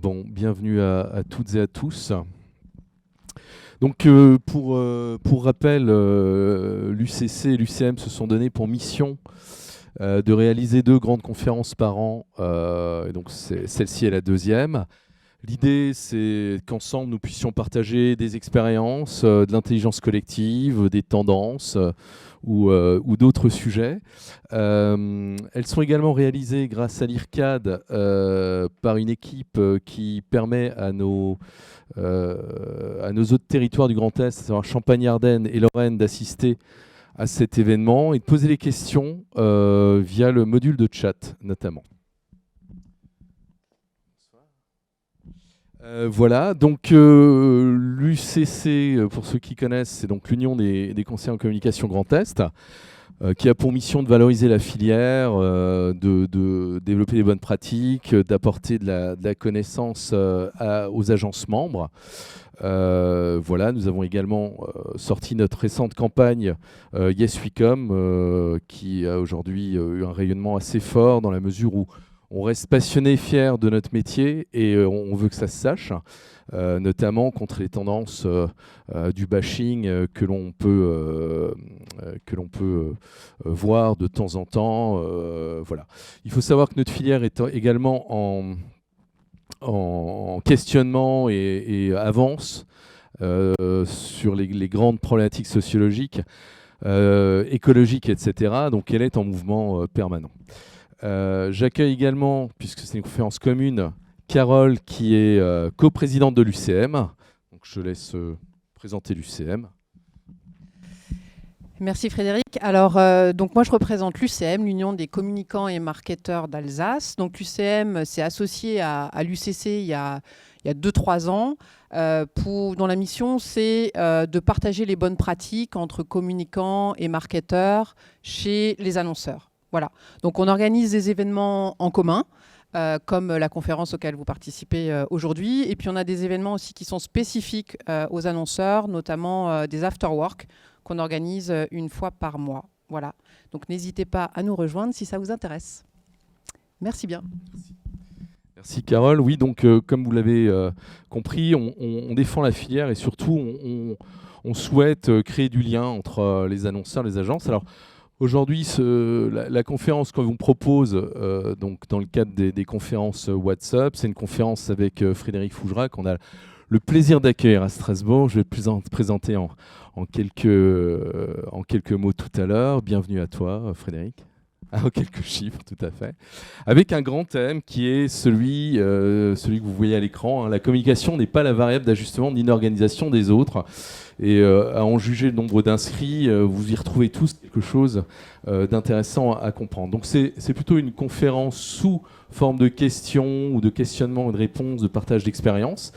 Bon, bienvenue à toutes et à tous. Donc, pour rappel, l'UCC et l'UCM se sont donnés pour mission de réaliser 2 grandes conférences par an. Et donc, celle-ci est la deuxième. L'idée, c'est qu'ensemble, nous puissions partager des expériences, de l'intelligence collective, des tendances ou d'autres sujets. Elles sont également réalisées grâce à l'IRCAD par une équipe qui permet à nos autres territoires du Grand Est, à savoir Champagne-Ardenne et Lorraine, d'assister à cet événement et de poser des questions via le module de chat notamment. Voilà, donc l'UCC, pour ceux qui connaissent, c'est donc l'Union des conseillers en communication Grand Est, qui a pour mission de valoriser la filière, de développer des bonnes pratiques, d'apporter de la connaissance aux agences membres. Voilà, nous avons également sorti notre récente campagne Yes We Come, qui a aujourd'hui eu un rayonnement assez fort dans la mesure où on reste passionné et fier de notre métier et on veut que ça se sache, notamment contre les tendances du bashing que l'on peut voir de temps en temps. Voilà. Il faut savoir que notre filière est également en questionnement et avance sur les grandes problématiques sociologiques, écologiques, etc. Donc elle est en mouvement permanent. J'accueille également, puisque c'est une conférence commune, Carole, qui est coprésidente de l'UCM. Donc je laisse présenter l'UCM. Merci Frédéric. Alors, donc moi je représente l'UCM, l'Union des communicants et marketeurs d'Alsace. Donc l'UCM s'est associé à l'UCC il y a 2-3 ans. Dont la mission c'est de partager les bonnes pratiques entre communicants et marketeurs chez les annonceurs. Voilà. Donc on organise des événements en commun, comme la conférence auquel vous participez aujourd'hui. Et puis on a des événements aussi qui sont spécifiques aux annonceurs, notamment des after-work qu'on organise une fois par mois. Voilà. Donc n'hésitez pas à nous rejoindre si ça vous intéresse. Merci bien. Merci Carole. Oui, donc comme vous l'avez compris, on défend la filière et surtout on souhaite créer du lien entre les annonceurs et les agences. Alors aujourd'hui, la conférence qu'on vous propose donc dans le cadre des conférences WhatsApp, c'est une conférence avec Frédéric Fougera qu'on a le plaisir d'accueillir à Strasbourg. Je vais te présenter en quelques mots tout à l'heure. Bienvenue à toi, Frédéric. En quelques chiffres, tout à fait. Avec un grand thème qui est celui que vous voyez à l'écran. La communication n'est pas la variable d'ajustement d'une organisation des autres. Et à en juger le nombre d'inscrits, vous y retrouvez tous quelque chose d'intéressant à comprendre. Donc c'est plutôt une conférence sous forme de questions ou de questionnements ou de réponses, de partage d'expériences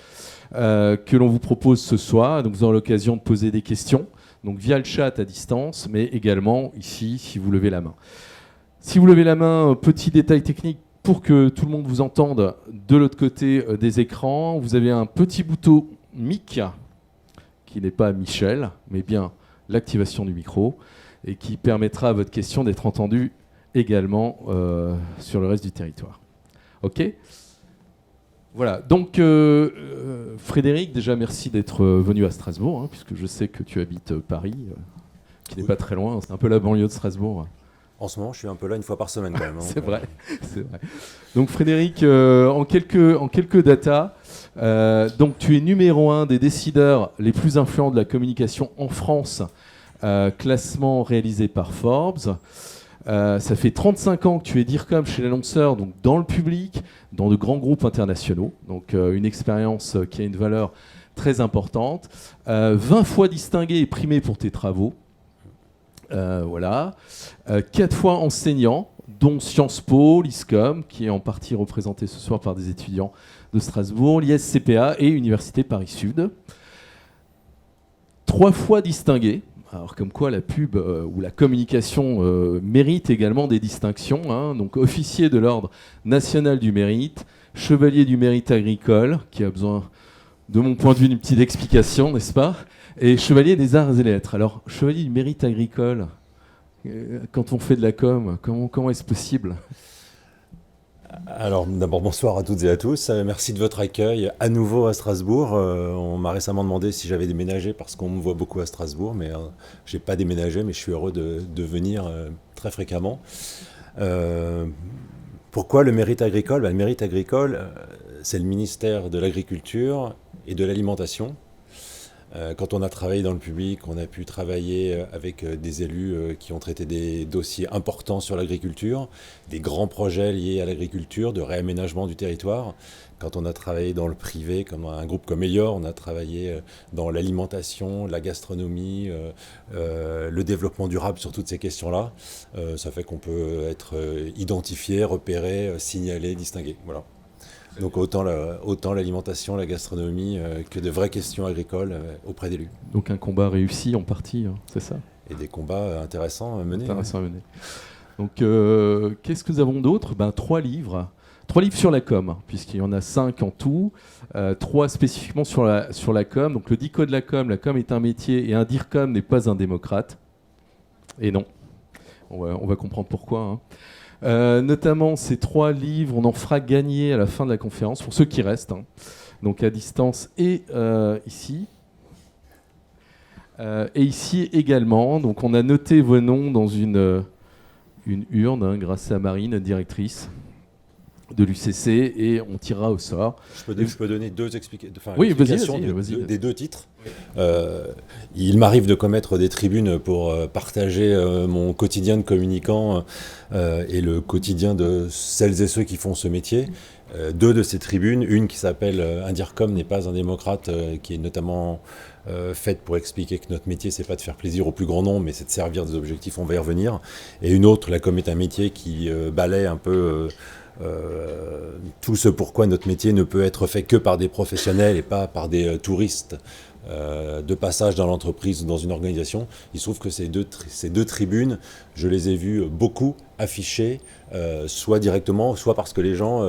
que l'on vous propose ce soir. Donc vous aurez l'occasion de poser des questions, donc via le chat à distance, mais également ici si vous levez la main. Si vous levez la main, petit détail technique pour que tout le monde vous entende de l'autre côté des écrans, vous avez un petit bouton mic qui n'est pas Michel, mais bien l'activation du micro et qui permettra à votre question d'être entendue également sur le reste du territoire. OK ? Voilà, donc Frédéric, déjà merci d'être venu à Strasbourg, puisque je sais que tu habites Paris, qui n'est pas très loin, c'est un peu la banlieue de Strasbourg. En ce moment, je suis un peu là une fois par semaine quand même. C'est vrai, c'est vrai. Donc Frédéric, en quelques datas, donc tu es numéro 1 des décideurs les plus influents de la communication en France, classement réalisé par Forbes. Ça fait 35 ans que tu es DIRCOM chez l'annonceur, donc dans le public, dans de grands groupes internationaux. Donc une expérience qui a une valeur très importante. 20 fois distingué et primé pour tes travaux. Voilà. 4 fois enseignant, dont Sciences Po, l'ISCOM, qui est en partie représenté ce soir par des étudiants de Strasbourg, l'ISCPA et Université Paris-Sud. 3 fois distingué. Alors comme quoi la pub ou la communication mérite également des distinctions. Donc officier de l'Ordre national du mérite, chevalier du mérite agricole, qui a besoin, de mon point de vue, d'une petite explication, n'est-ce pas ? Et chevalier des arts et lettres. Alors, chevalier du mérite agricole, quand on fait de la com, comment est-ce possible ? Alors d'abord bonsoir à toutes et à tous. Merci de votre accueil à nouveau à Strasbourg. On m'a récemment demandé si j'avais déménagé parce qu'on me voit beaucoup à Strasbourg, mais j'ai pas déménagé, mais je suis heureux de venir très fréquemment. Pourquoi le mérite agricole? Le mérite agricole, c'est le ministère de l'Agriculture et de l'Alimentation. Quand on a travaillé dans le public, on a pu travailler avec des élus qui ont traité des dossiers importants sur l'agriculture, des grands projets liés à l'agriculture, de réaménagement du territoire. Quand on a travaillé dans le privé, comme un groupe comme Elior, on a travaillé dans l'alimentation, la gastronomie, le développement durable sur toutes ces questions-là. Ça fait qu'on peut être identifié, repéré, signalé, distingué. Voilà. Donc autant l'alimentation, la gastronomie que de vraies questions agricoles auprès d'élus. Donc un combat réussi en partie, hein, c'est ça? Et des combats intéressants à mener. Intéressant à mener. Donc qu'est-ce que nous avons d'autre? 3 livres. 3 livres sur la com, puisqu'il y en a 5 en tout. 3 spécifiquement sur la com. Donc le DICO de la com est un métier et un DIRCOM n'est pas un démocrate. Et non. On va comprendre pourquoi. Hein. Notamment ces 3 livres, on en fera gagner à la fin de la conférence, pour ceux qui restent, hein. Donc à distance et ici. Et ici également, donc on a noté vos noms dans une urne, hein, grâce à Marine, directrice de l'UCC, et on tirera au sort. Je peux donner 2 explications oui, des 2 titres. Il m'arrive de commettre des tribunes pour partager mon quotidien de communicant et le quotidien de celles et ceux qui font ce métier. 2 de ces tribunes, une qui s'appelle « Un DIRCOM n'est pas un démocrate », qui est notamment faite pour expliquer que notre métier, c'est pas de faire plaisir au plus grand nombre, mais c'est de servir des objectifs, on va y revenir. Et une autre, « La com est un métier », qui balaie un peu tout ce pourquoi notre métier ne peut être fait que par des professionnels et pas par des touristes de passage dans l'entreprise ou dans une organisation. Il se trouve que ces deux tribunes, je les ai vues beaucoup affichées, soit directement, soit parce que les gens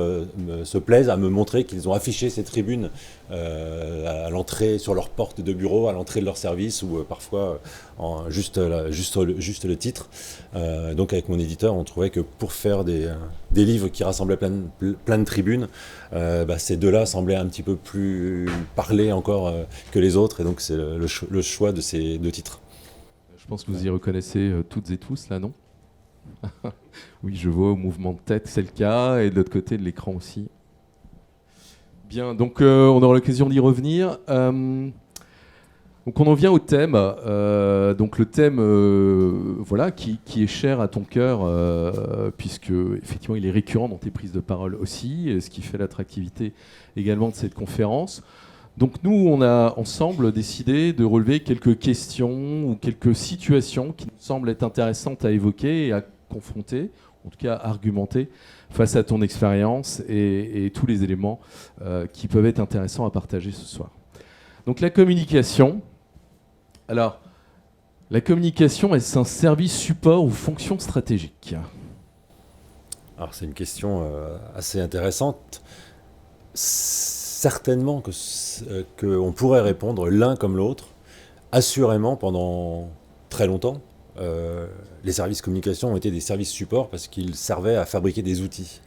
se plaisent à me montrer qu'ils ont affiché ces tribunes à l'entrée, sur leur porte de bureau, à l'entrée de leur service, ou parfois juste le titre. Donc avec mon éditeur, on trouvait que pour faire des livres qui rassemblaient plein de tribunes, ces 2-là semblaient un petit peu plus parlés encore que les autres, et donc c'est le choix de ces 2 titres. Je pense que vous y reconnaissez toutes et tous, là, non? Oui, je vois au mouvement de tête, c'est le cas, et de l'autre côté de l'écran aussi. Bien, donc on aura l'occasion d'y revenir. Donc on en vient au thème. Donc le thème, voilà, qui est cher à ton cœur, puisque effectivement il est récurrent dans tes prises de parole aussi, et ce qui fait l'attractivité également de cette conférence. Donc nous, on a ensemble décidé de relever quelques questions ou quelques situations qui nous semblent être intéressantes à évoquer et à confronter, en tout cas à argumenter face à ton expérience et tous les éléments qui peuvent être intéressants à partager ce soir. Donc la communication. Alors, la communication, est-ce un service support ou fonction stratégique? Alors c'est une question assez intéressante. Certainement qu'on pourrait répondre l'un comme l'autre. Assurément, pendant très longtemps, les services communication ont été des services supports parce qu'ils servaient à fabriquer des outils.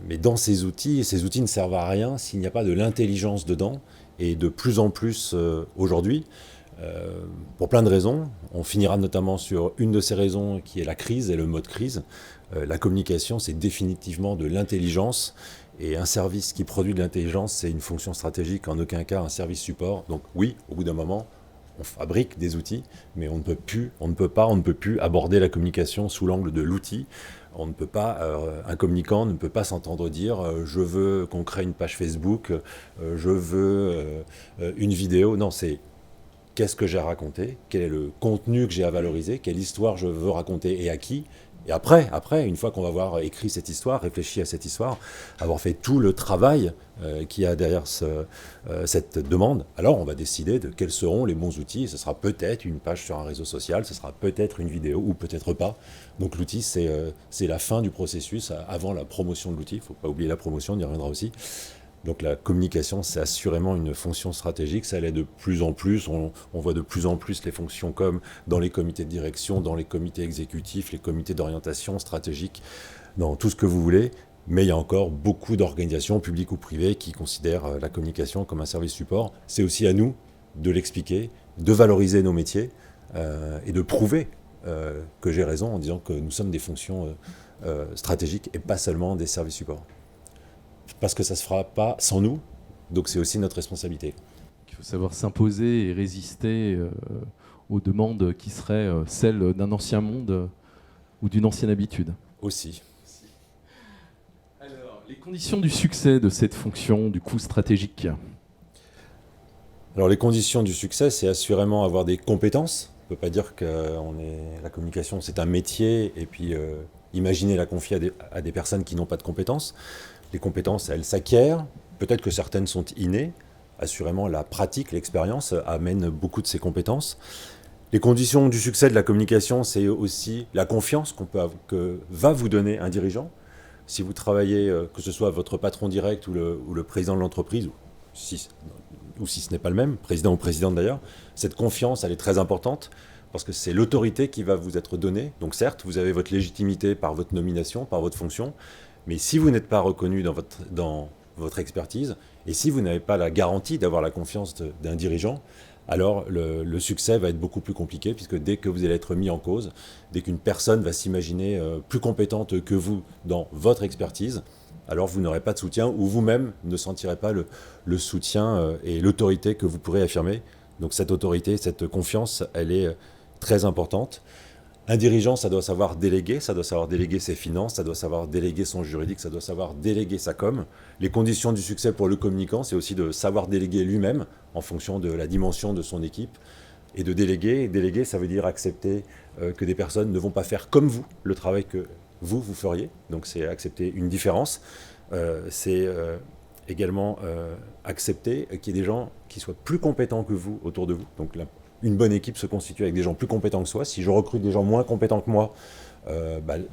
Mais dans ces outils ne servent à rien s'il n'y a pas de l'intelligence dedans. Et de plus en plus aujourd'hui, pour plein de raisons. On finira notamment sur une de ces raisons qui est la crise et le mode crise. La communication, c'est définitivement de l'intelligence. Et un service qui produit de l'intelligence, c'est une fonction stratégique, en aucun cas un service support. Donc oui, au bout d'un moment, on fabrique des outils, mais on ne peut plus aborder la communication sous l'angle de l'outil. On ne peut pas, un communicant ne peut pas s'entendre dire je veux qu'on crée une page Facebook, je veux une vidéo. Non, c'est qu'est-ce que j'ai à raconter, quel est le contenu que j'ai à valoriser, quelle histoire je veux raconter et à qui. Et après, une fois qu'on va avoir écrit cette histoire, réfléchi à cette histoire, avoir fait tout le travail qu'il y a derrière cette demande, alors on va décider de quels seront les bons outils. Ce sera peut-être une page sur un réseau social, ce sera peut-être une vidéo ou peut-être pas. Donc l'outil, c'est la fin du processus avant la promotion de l'outil. Il ne faut pas oublier la promotion, on y reviendra aussi. Donc la communication, c'est assurément une fonction stratégique, ça l'est de plus en plus, on voit de plus en plus les fonctions comme dans les comités de direction, dans les comités exécutifs, les comités d'orientation stratégique, dans tout ce que vous voulez, mais il y a encore beaucoup d'organisations, publiques ou privées, qui considèrent la communication comme un service support. C'est aussi à nous de l'expliquer, de valoriser nos métiers et de prouver que j'ai raison en disant que nous sommes des fonctions stratégiques et pas seulement des services support. Parce que ça ne se fera pas sans nous, donc c'est aussi notre responsabilité. Il faut savoir s'imposer et résister aux demandes qui seraient celles d'un ancien monde ou d'une ancienne habitude. Aussi. Alors, les conditions du succès de cette fonction, du coup, stratégique. Alors les conditions du succès, c'est assurément avoir des compétences. On ne peut pas dire que la communication, c'est un métier, et puis imaginer la confier à des personnes qui n'ont pas de compétences. Les compétences, elles s'acquièrent. Peut-être que certaines sont innées. Assurément, la pratique, l'expérience amène beaucoup de ces compétences. Les conditions du succès de la communication, c'est aussi la confiance que va vous donner un dirigeant. Si vous travaillez, que ce soit votre patron direct ou le président de l'entreprise, ou si ce n'est pas le même, président ou présidente d'ailleurs, cette confiance, elle est très importante parce que c'est l'autorité qui va vous être donnée. Donc certes, vous avez votre légitimité par votre nomination, par votre fonction, mais si vous n'êtes pas reconnu dans votre expertise, et si vous n'avez pas la garantie d'avoir la confiance d'un dirigeant, alors le succès va être beaucoup plus compliqué, puisque dès que vous allez être mis en cause, dès qu'une personne va s'imaginer plus compétente que vous dans votre expertise, alors vous n'aurez pas de soutien, ou vous-même ne sentirez pas le soutien et l'autorité que vous pourrez affirmer. Donc cette autorité, cette confiance, elle est très importante. Un dirigeant, ça doit savoir déléguer ses finances, ça doit savoir déléguer son juridique, ça doit savoir déléguer sa com. Les conditions du succès pour le communicant, c'est aussi de savoir déléguer lui-même en fonction de la dimension de son équipe. Et de déléguer. Déléguer, ça veut dire accepter que des personnes ne vont pas faire comme vous le travail que vous feriez. Donc c'est accepter une différence. C'est également accepter qu'il y ait des gens qui soient plus compétents que vous autour de vous. Donc une bonne équipe se constitue avec des gens plus compétents que soi. Si je recrute des gens moins compétents que moi,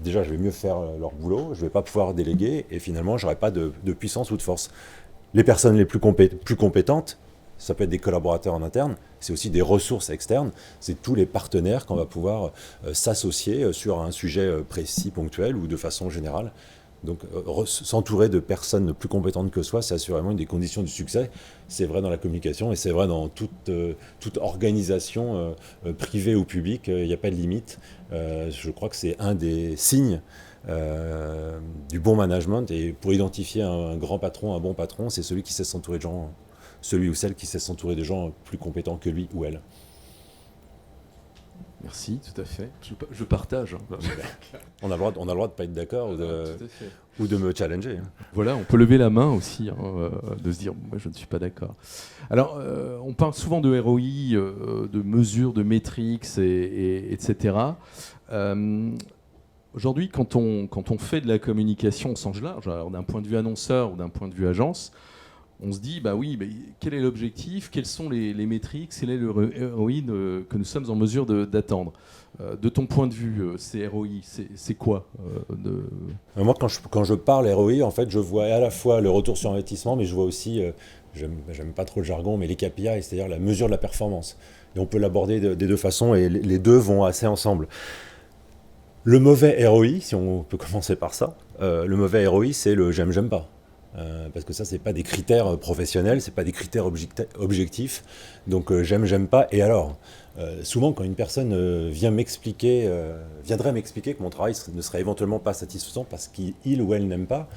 déjà je vais mieux faire leur boulot, je ne vais pas pouvoir déléguer et finalement je n'aurai pas de puissance ou de force. Les personnes les plus compétentes, ça peut être des collaborateurs en interne, c'est aussi des ressources externes, c'est tous les partenaires qu'on va pouvoir s'associer sur un sujet précis, ponctuel ou de façon générale. Donc s'entourer de personnes plus compétentes que soi, c'est assurément une des conditions du succès. C'est vrai dans la communication et c'est vrai dans toute organisation privée ou publique, il n'y a pas de limite. Je crois que c'est un des signes du bon management, et pour identifier un grand patron, un bon patron, c'est celui qui sait s'entourer de gens, celui ou celle qui sait s'entourer de gens plus compétents que lui ou elle. Merci, tout à fait. Je partage. On a le droit de ne pas être d'accord ou de me challenger. Voilà, on peut lever la main aussi, de se dire moi je ne suis pas d'accord. Alors, on parle souvent de ROI, de mesures, de métriques, etc. Aujourd'hui, quand on fait de la communication au sens large, alors d'un point de vue annonceur ou d'un point de vue agence, on se dit, quel est l'objectif, quelles sont les métriques, quel est le ROI que nous sommes en mesure d'attendre. De ton point de vue, ces ROI, c'est quoi Moi, quand je parle ROI, en fait, je vois à la fois le retour sur investissement, mais je vois aussi, j'aime pas trop le jargon, mais les KPI, c'est-à-dire la mesure de la performance. Et on peut l'aborder des deux façons, et les deux vont assez ensemble. Le mauvais ROI, si on peut commencer par ça, le mauvais ROI, c'est le j'aime pas. Parce que ça, c'est pas des critères professionnels, c'est pas des critères objectifs. Donc j'aime pas. Et alors, souvent quand une personne viendrait m'expliquer que mon travail ne serait éventuellement pas satisfaisant parce qu'il ou elle n'aime pas,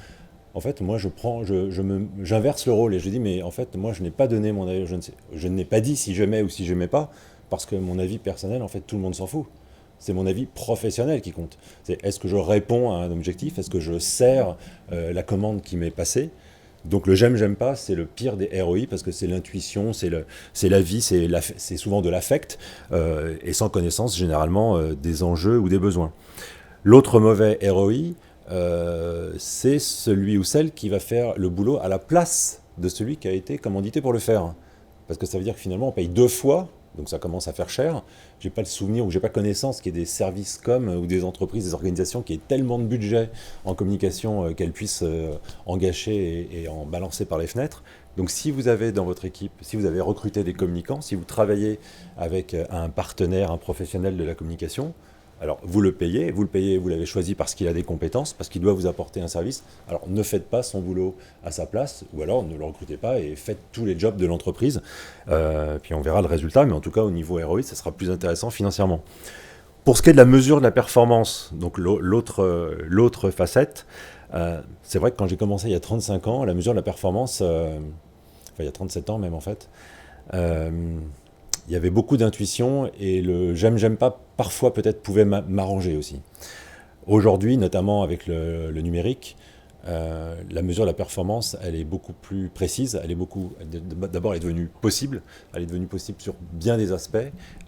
en fait, moi j'inverse le rôle et je dis mais en fait moi je n'ai pas donné mon avis, je n'ai pas dit si j'aimais ou si j'aimais pas, parce que mon avis personnel, en fait, tout le monde s'en fout. C'est mon avis professionnel qui compte. C'est est-ce que je réponds à un objectif, est-ce que je sers la commande qui m'est passée. Donc le j'aime pas, c'est le pire des ROI parce que c'est l'intuition, c'est la vie, c'est souvent de l'affect et sans connaissance généralement des enjeux ou des besoins. L'autre mauvais ROI, c'est celui ou celle qui va faire le boulot à la place de celui qui a été commandité pour le faire. Parce que ça veut dire que finalement on paye 2 fois. Donc ça commence à faire cher. J'ai pas le souvenir ou j'ai pas connaissance qu'il y ait des services com ou des entreprises, des organisations qui aient tellement de budget en communication qu'elles puissent en gâcher et en balancer par les fenêtres. Donc si vous avez dans votre équipe, si vous avez recruté des communicants, si vous travaillez avec un partenaire, un professionnel de la communication, Alors, vous le payez, vous l'avez choisi parce qu'il a des compétences, parce qu'il doit vous apporter un service. Alors, ne faites pas son boulot à sa place, ou alors ne le recrutez pas et faites tous les jobs de l'entreprise. Puis on verra le résultat, mais en tout cas, au niveau ROI, ça sera plus intéressant financièrement. Pour ce qui est de la mesure de la performance, donc l'autre facette, c'est vrai que quand j'ai commencé il y a 35 ans, la mesure de la performance, il y a 37 ans même en fait, il y avait beaucoup d'intuition et le j'aime pas parfois peut-être pouvait m'arranger aussi. Aujourd'hui, notamment avec le numérique, la mesure de la performance, elle est beaucoup plus précise. D'abord, elle est devenue possible. Elle est devenue possible sur bien des aspects.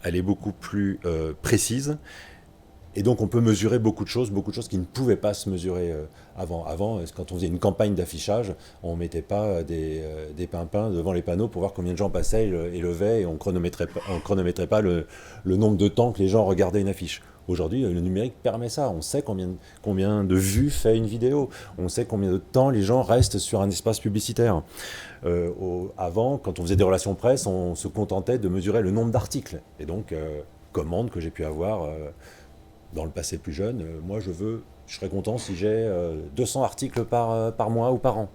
Elle est beaucoup plus précise. Et donc, on peut mesurer beaucoup de choses qui ne pouvaient pas se mesurer avant. Avant, quand on faisait une campagne d'affichage, on ne mettait pas des pimpins devant les panneaux pour voir combien de gens passaient et levaient, et on chronométrait pas le nombre de temps que les gens regardaient une affiche. Aujourd'hui, le numérique permet ça. On sait combien de vues fait une vidéo. On sait combien de temps les gens restent sur un espace publicitaire. Avant, quand on faisait des relations presse, on se contentait de mesurer le nombre d'articles. Et donc, commandes que j'ai pu avoir dans le passé plus jeune, moi je serais content si j'ai 200 articles par mois ou par an.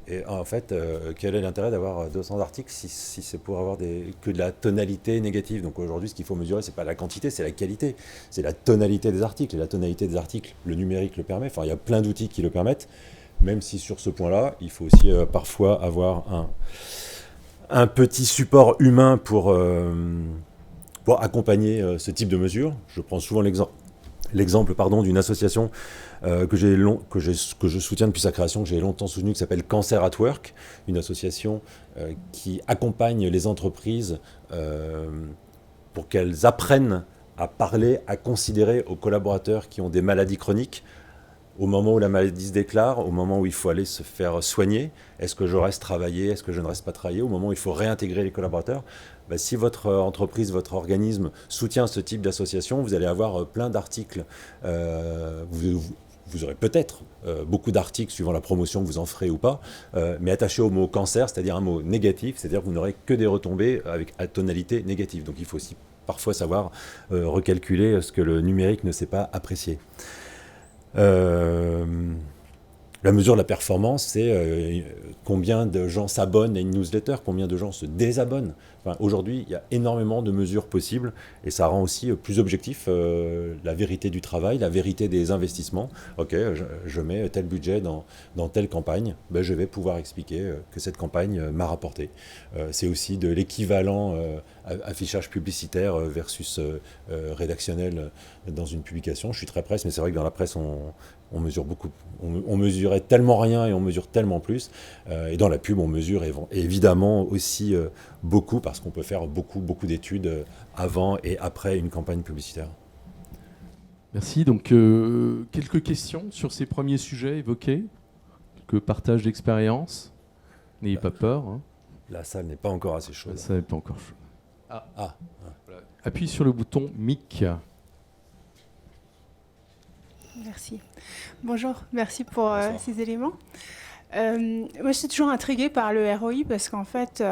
Et en fait, quel est l'intérêt d'avoir 200 articles si c'est pour avoir que de la tonalité négative? Donc aujourd'hui, ce qu'il faut mesurer, c'est pas la quantité, c'est la qualité. C'est la tonalité des articles. Et la tonalité des articles, le numérique le permet. Enfin, il y a plein d'outils qui le permettent. Même si sur ce point-là, il faut aussi parfois avoir un petit support humain pour accompagner ce type de mesures. Je prends souvent l'exemple d'une association que je soutiens depuis sa création, que j'ai longtemps soutenu, qui s'appelle Cancer at Work, une association qui accompagne les entreprises pour qu'elles apprennent à parler, à considérer aux collaborateurs qui ont des maladies chroniques, au moment où la maladie se déclare, au moment où il faut aller se faire soigner. Est-ce que je reste travailler? Est-ce que je ne reste pas travailler? Au moment où il faut réintégrer les collaborateurs. Si votre entreprise, votre organisme soutient ce type d'association, vous allez avoir plein d'articles. Vous aurez peut-être beaucoup d'articles suivant la promotion que vous en ferez ou pas, mais attachés au mot cancer, c'est-à-dire un mot négatif, c'est-à-dire que vous n'aurez que des retombées à tonalité négative. Donc il faut aussi parfois savoir recalculer ce que le numérique ne sait pas apprécier. La mesure de la performance, c'est combien de gens s'abonnent à une newsletter, combien de gens se désabonnent. Enfin, aujourd'hui, il y a énormément de mesures possibles et ça rend aussi plus objectif la vérité du travail, la vérité des investissements. Ok, je mets tel budget dans telle campagne, je vais pouvoir expliquer que cette campagne m'a rapporté. C'est aussi de l'équivalent affichage publicitaire versus rédactionnel dans une publication. Je suis très presse, mais c'est vrai que dans la presse, on mesure beaucoup. On mesurait tellement rien et on mesure tellement plus. Et dans la pub, on mesure évidemment aussi beaucoup parce qu'on peut faire beaucoup d'études avant et après une campagne publicitaire. Merci. Donc, quelques questions sur ces premiers sujets évoqués, quelques partages d'expérience. N'ayez pas peur. Hein. La salle n'est pas encore assez chaude. La salle n'est pas encore chaude. Voilà. Appuie sur le bouton mic. Merci. Bonjour, merci pour ces éléments. Moi, je suis toujours intriguée par le ROI parce qu'en fait,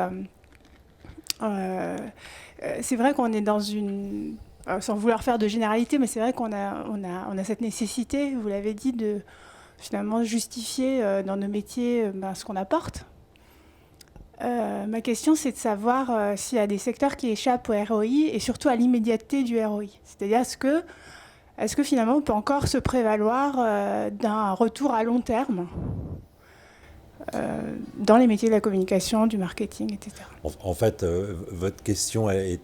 c'est vrai qu'on est dans une... sans vouloir faire de généralité, mais c'est vrai qu'on a cette nécessité, vous l'avez dit, de finalement justifier dans nos métiers ce qu'on apporte. Ma question, c'est de savoir s'il y a des secteurs qui échappent au ROI et surtout à l'immédiateté du ROI. C'est-à-dire, est-ce que finalement, on peut encore se prévaloir d'un retour à long terme dans les métiers de la communication, du marketing, etc. En fait, votre question elle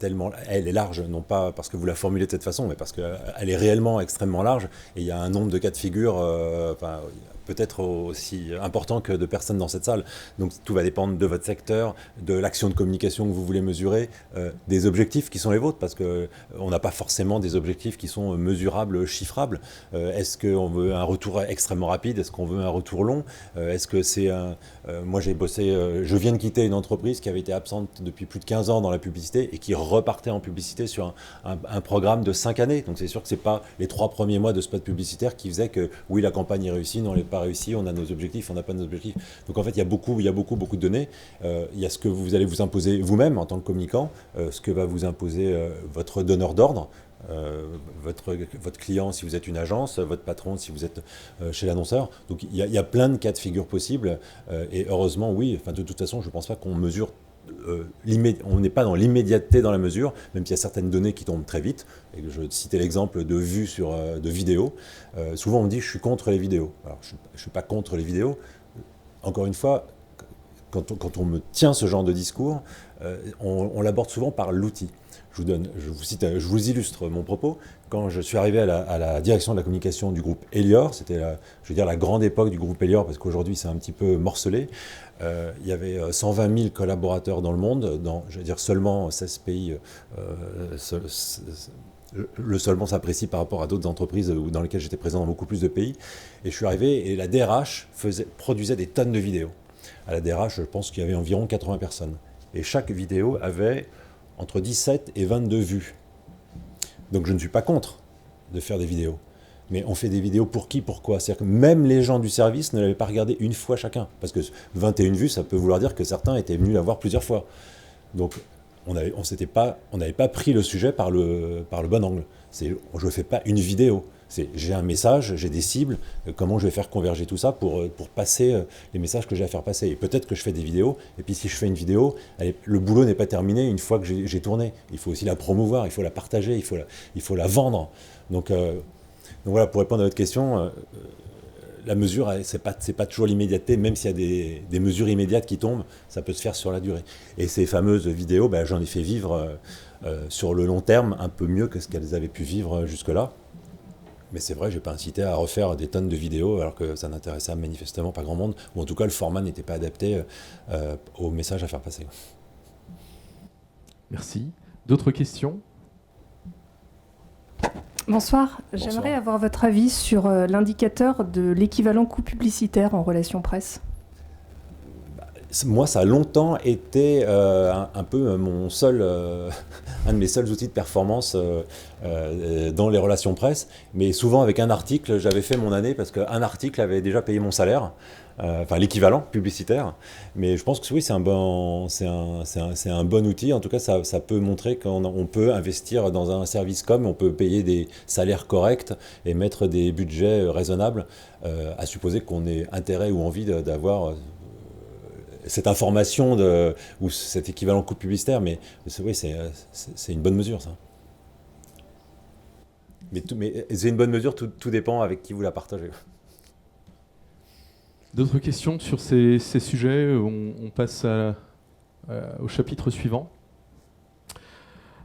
est large, non pas parce que vous la formulez de cette façon, mais parce qu'elle est réellement extrêmement large. Et il y a un nombre de cas de figure peut-être aussi important que de personnes dans cette salle. Donc tout va dépendre de votre secteur, de l'action de communication que vous voulez mesurer, des objectifs qui sont les vôtres, parce qu'on n'a pas forcément des objectifs qui sont mesurables, chiffrables. Est-ce qu'on veut un retour extrêmement rapide? Est-ce qu'on veut un retour long? Est-ce que c'est moi j'ai bossé, je viens de quitter une entreprise qui avait été absente depuis plus de 15 ans dans la publicité et qui repartait en publicité sur un programme de 5 années. Donc c'est sûr que ce n'est pas les 3 premiers mois de spot publicitaire qui faisaient que oui, la campagne est réussie, non, elle n'est pas pas réussi, on a nos objectifs, on n'a pas nos objectifs. Donc en fait, il y a beaucoup de données. Il y a ce que vous allez vous imposer vous-même en tant que communicant, ce que va vous imposer votre donneur d'ordre, votre client si vous êtes une agence, votre patron si vous êtes chez l'annonceur. Donc il y a plein de cas de figure possibles. Et heureusement, oui, enfin, de toute façon, je ne pense pas qu'on mesure. On n'est pas dans l'immédiateté dans la mesure, même s'il y a certaines données qui tombent très vite. Et je citais l'exemple de vues de vidéos. Souvent on me dit je suis contre les vidéos. Alors je ne suis pas contre les vidéos. Encore une fois, quand on me tient ce genre de discours, on l'aborde souvent par l'outil. Je vous illustre mon propos. Quand je suis arrivé à la direction de la communication du groupe Elior, c'était la grande époque du groupe Elior, parce qu'aujourd'hui c'est un petit peu morcelé. Il y avait 120 000 collaborateurs dans le monde, dans, je veux dire, seulement 16 pays. Le seulement s'apprécie par rapport à d'autres entreprises dans lesquelles j'étais présent dans beaucoup plus de pays. Et je suis arrivé et la DRH produisait des tonnes de vidéos. À la DRH, je pense qu'il y avait environ 80 personnes. Et chaque vidéo avait entre 17 et 22 vues. Donc je ne suis pas contre de faire des vidéos. Mais on fait des vidéos pour qui, pourquoi? C'est-à-dire que même les gens du service ne l'avaient pas regardé une fois chacun. Parce que 21 vues, ça peut vouloir dire que certains étaient venus la voir plusieurs fois. Donc on n'avait pas pris le sujet par le bon angle. Je ne fais pas une vidéo. J'ai un message, j'ai des cibles, comment je vais faire converger tout ça pour passer les messages que j'ai à faire passer. Et peut-être que je fais des vidéos, et puis si je fais une vidéo, le boulot n'est pas terminé une fois que j'ai tourné. Il faut aussi la promouvoir, il faut la partager, il faut la vendre. Donc voilà, pour répondre à votre question, la mesure, c'est pas toujours l'immédiateté, même s'il y a des mesures immédiates qui tombent, ça peut se faire sur la durée. Et ces fameuses vidéos, j'en ai fait vivre sur le long terme un peu mieux que ce qu'elles avaient pu vivre jusque-là. Mais c'est vrai, je n'ai pas incité à refaire des tonnes de vidéos alors que ça n'intéressait manifestement pas grand monde, ou en tout cas le format n'était pas adapté au message à faire passer. Merci. D'autres questions ? Bonsoir. J'aimerais avoir votre avis sur l'indicateur de l'équivalent coût publicitaire en relations presse. Moi, ça a longtemps été un peu un de mes seuls outils de performance dans les relations presse. Mais souvent, avec un article, j'avais fait mon année parce qu'un article avait déjà payé mon salaire, enfin l'équivalent publicitaire. Mais je pense que oui, c'est un bon outil. En tout cas, ça peut montrer qu'on peut investir dans un service com, on peut payer des salaires corrects et mettre des budgets raisonnables, à supposer qu'on ait intérêt ou envie d'avoir cette information ou cet équivalent coût publicitaire, mais oui, c'est une bonne mesure, ça. Mais c'est une bonne mesure, tout dépend avec qui vous la partagez. D'autres questions sur ces sujets? On passe au chapitre suivant.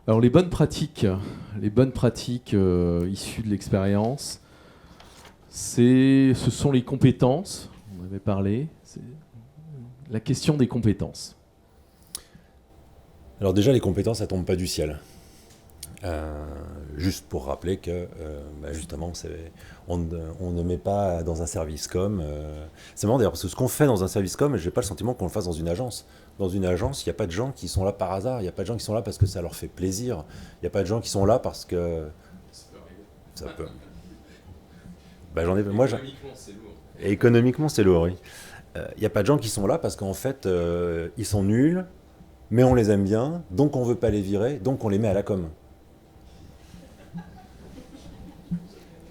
Alors les bonnes pratiques issues de l'expérience, ce sont les compétences, on avait parlé. La question des compétences. Alors déjà, les compétences, ça ne tombe pas du ciel. Juste pour rappeler que, justement, on ne met pas dans un service com. C'est marrant d'ailleurs, parce que ce qu'on fait dans un service com, je n'ai pas le sentiment qu'on le fasse dans une agence. Dans une agence, il n'y a pas de gens qui sont là par hasard, il n'y a pas de gens qui sont là parce que ça leur fait plaisir, il n'y a pas de gens qui sont là parce que... Ça peut... Économiquement, c'est lourd. Économiquement, c'est lourd, oui. Il n'y a pas de gens qui sont là parce qu'en fait, ils sont nuls, mais on les aime bien, donc on ne veut pas les virer, donc on les met à la com.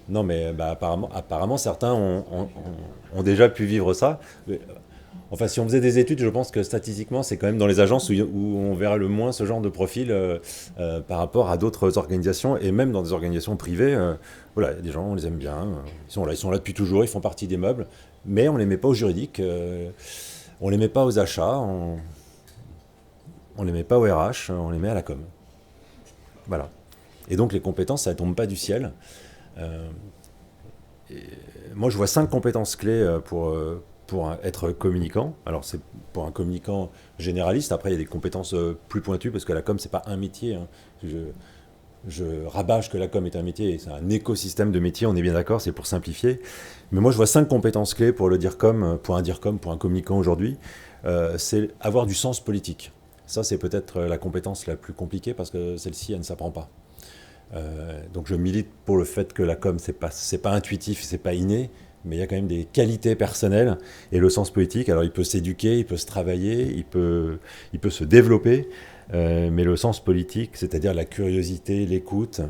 Non, mais apparemment certains ont déjà pu vivre ça. Enfin, si on faisait des études, je pense que statistiquement, c'est quand même dans les agences où on verra le moins ce genre de profil par rapport à d'autres organisations, et même dans des organisations privées. Voilà, des gens, on les aime bien, ils sont là depuis toujours, ils font partie des meubles, mais on ne les met pas au juridique, on ne les met pas aux achats, on ne les met pas au RH, on les met à la com. Voilà. Et donc les compétences, ça ne tombe pas du ciel. Moi, je vois 5 compétences clés pour être communicant. Alors, c'est pour un communicant généraliste. Après, il y a des compétences plus pointues, parce que la com, c'est pas un métier. Hein. Je rabâche que la com est un métier, c'est un écosystème de métiers, on est bien d'accord, c'est pour simplifier. Mais moi, je vois 5 compétences clés pour un DIRCOM, pour un communicant aujourd'hui. C'est avoir du sens politique. Ça, c'est peut-être la compétence la plus compliquée, parce que celle-ci, elle ne s'apprend pas. Donc je milite pour le fait que la com, c'est pas intuitif, c'est pas inné, mais il y a quand même des qualités personnelles. Et le sens politique, alors il peut s'éduquer, il peut se travailler, il peut se développer, mais le sens politique, c'est-à-dire la curiosité, l'écoute,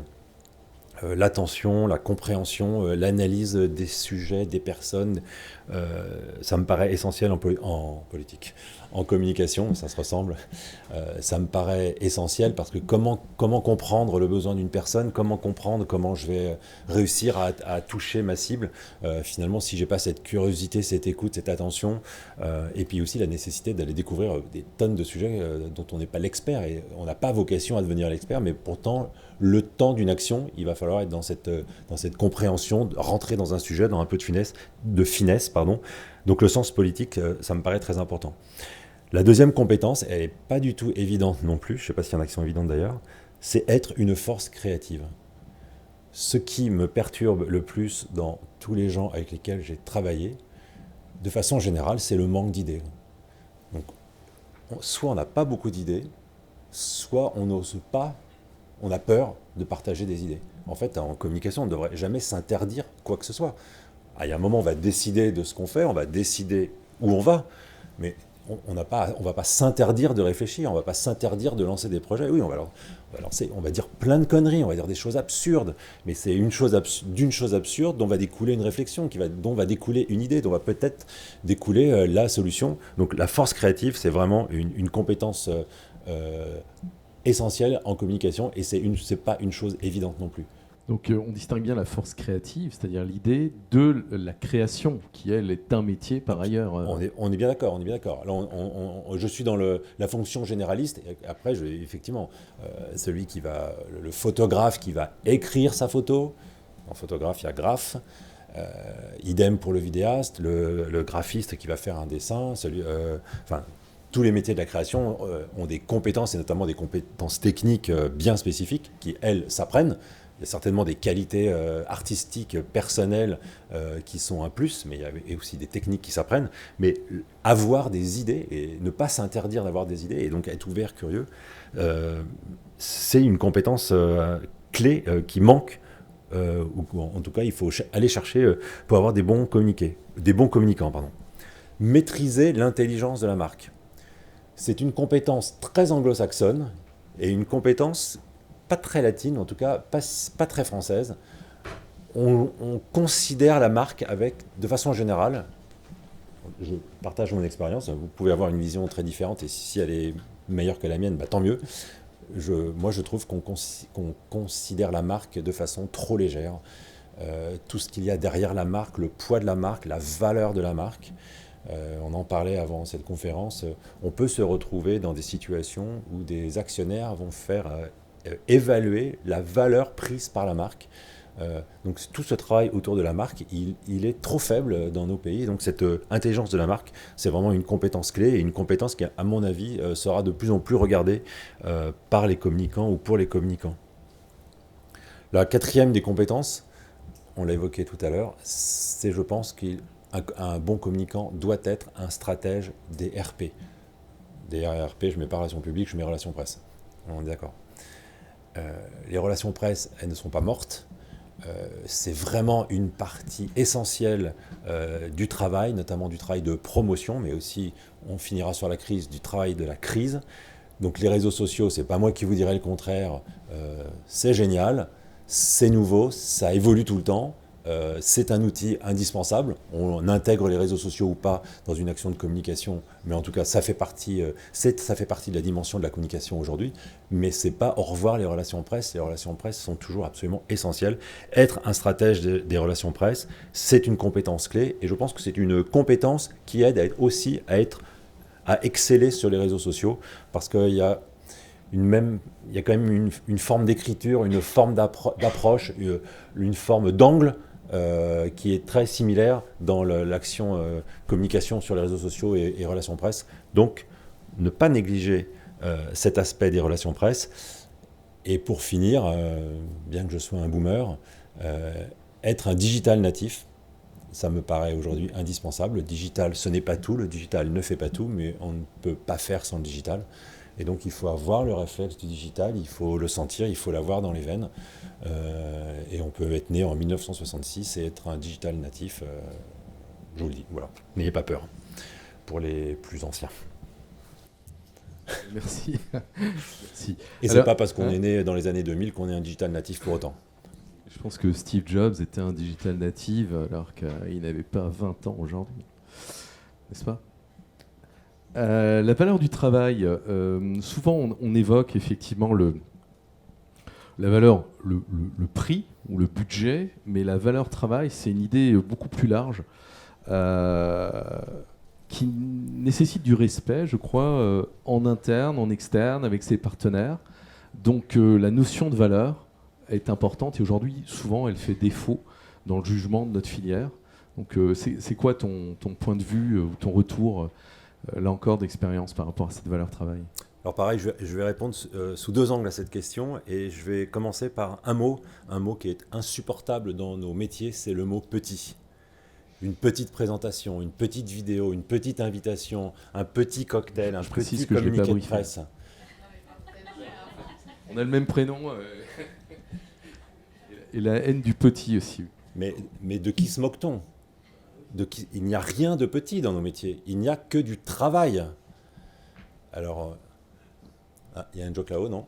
l'attention, la compréhension, l'analyse des sujets, des personnes, ça me paraît essentiel en politique. En communication, ça se ressemble, ça me paraît essentiel parce que comment comprendre le besoin d'une personne, comment comprendre comment je vais réussir à toucher ma cible, finalement si j'ai pas cette curiosité, cette écoute, cette attention, et puis aussi la nécessité d'aller découvrir des tonnes de sujets dont on n'est pas l'expert, et on n'a pas vocation à devenir l'expert, mais pourtant le temps d'une action, il va falloir être dans cette compréhension, rentrer dans un sujet, dans un peu de finesse. Donc le sens politique, ça me paraît très important. La deuxième compétence, elle n'est pas du tout évidente non plus, je ne sais pas s'il y en a qui sont évidentes d'ailleurs, c'est être une force créative. Ce qui me perturbe le plus dans tous les gens avec lesquels j'ai travaillé, de façon générale, c'est le manque d'idées. Donc, soit on n'a pas beaucoup d'idées, soit on n'ose pas, on a peur de partager des idées. En fait, en communication, on ne devrait jamais s'interdire quoi que ce soit. Il y a un moment, on va décider de ce qu'on fait, on va décider où on va, mais on va pas s'interdire de réfléchir, on va pas s'interdire de lancer des projets. Oui, on va lancer, on va dire plein de conneries, on va dire des choses absurdes, mais c'est d'une chose absurde dont va découler une réflexion, dont va découler une idée, dont va peut-être découler la solution. Donc la force créative, c'est vraiment une compétence essentielle en communication, et c'est pas une chose évidente non plus. Donc on distingue bien la force créative, c'est-à-dire l'idée, de la création, qui elle est un métier par ailleurs. On est bien d'accord, Là, je suis dans la fonction généraliste, et après, effectivement, le photographe qui va écrire sa photo, en photographe, il y a graphe, idem pour le vidéaste, le graphiste qui va faire un dessin, tous les métiers de la création ont des compétences, et notamment des compétences techniques bien spécifiques, qui, elles, s'apprennent. Il y a certainement des qualités artistiques, personnelles qui sont un plus, mais il y a aussi des techniques qui s'apprennent. Mais avoir des idées et ne pas s'interdire d'avoir des idées, et donc être ouvert, curieux, c'est une compétence clé qui manque, ou en tout cas il faut aller chercher pour avoir des bons communicants. Maîtriser l'intelligence de la marque. C'est une compétence très anglo-saxonne et une compétence pas très latine, en tout cas pas très française. On considère la marque de façon générale, je partage mon expérience, vous pouvez avoir une vision très différente, et si elle est meilleure que la mienne, tant mieux. Moi je trouve qu'on considère la marque de façon trop légère. Tout ce qu'il y a derrière la marque, le poids de la marque, la valeur de la marque. On en parlait avant cette conférence, on peut se retrouver dans des situations où des actionnaires vont faire évaluer la valeur prise par la marque. Donc tout ce travail autour de la marque, il est trop faible dans nos pays. Donc cette intelligence de la marque, c'est vraiment une compétence clé, et une compétence qui, à mon avis, sera de plus en plus regardée par les communicants ou pour les communicants. La quatrième des compétences, on l'a évoqué tout à l'heure, c'est, je pense, qu'un bon communicant doit être un stratège des RP. Des RP, je ne mets pas relations publiques, je mets relations presse. On est d'accord. Les relations presse, elles ne sont pas mortes. C'est vraiment une partie essentielle du travail, notamment du travail de promotion, mais aussi, on finira sur la crise, du travail de la crise. Donc les réseaux sociaux, c'est pas moi qui vous dirai le contraire, c'est génial, c'est nouveau, ça évolue tout le temps. C'est un outil indispensable. On intègre les réseaux sociaux ou pas dans une action de communication, mais en tout cas, ça fait partie de la dimension de la communication aujourd'hui. Mais c'est pas au revoir les relations presse. Les relations presse sont toujours absolument essentielles. Être un stratège des relations presse, c'est une compétence clé, et je pense que c'est une compétence qui aide à exceller sur les réseaux sociaux, parce qu'il y a quand même une forme d'écriture, une forme d'approche, une forme d'angle qui est très similaire dans l'action communication sur les réseaux sociaux et relations presse. Donc, ne pas négliger cet aspect des relations presse. Et pour finir, bien que je sois un boomer, être un digital natif, ça me paraît aujourd'hui indispensable. Le digital, ce n'est pas tout. Le digital ne fait pas tout, mais on ne peut pas faire sans le digital. Et donc il faut avoir le réflexe du digital, il faut le sentir, il faut l'avoir dans les veines. Et on peut être né en 1966 et être un digital natif, je vous le dis, voilà. N'ayez pas peur, pour les plus anciens. Merci. Merci. Et c'est pas parce qu'on est né dans les années 2000 qu'on est un digital natif pour autant. Je pense que Steve Jobs était un digital native alors qu'il n'avait pas 20 ans aujourd'hui. N'est-ce pas ? La valeur du travail, souvent on évoque effectivement la valeur, le prix ou le budget, mais la valeur travail, c'est une idée beaucoup plus large qui nécessite du respect, je crois, en interne, en externe, avec ses partenaires. Donc la notion de valeur est importante et aujourd'hui, souvent, elle fait défaut dans le jugement de notre filière. Donc c'est quoi ton point de vue ou ton retour, là encore, d'expérience par rapport à cette valeur travail ? Alors pareil, je vais répondre sous deux angles à cette question et je vais commencer par un mot qui est insupportable dans nos métiers, c'est le mot « petit ». Une petite présentation, une petite vidéo, une petite invitation, un petit cocktail, un petit communiqué de presse. On a le même prénom et la haine du petit aussi. Mais de qui se moque-t-on ? Il n'y a rien de petit dans nos métiers, il n'y a que du travail. Alors, il y a un joke là-haut, non ?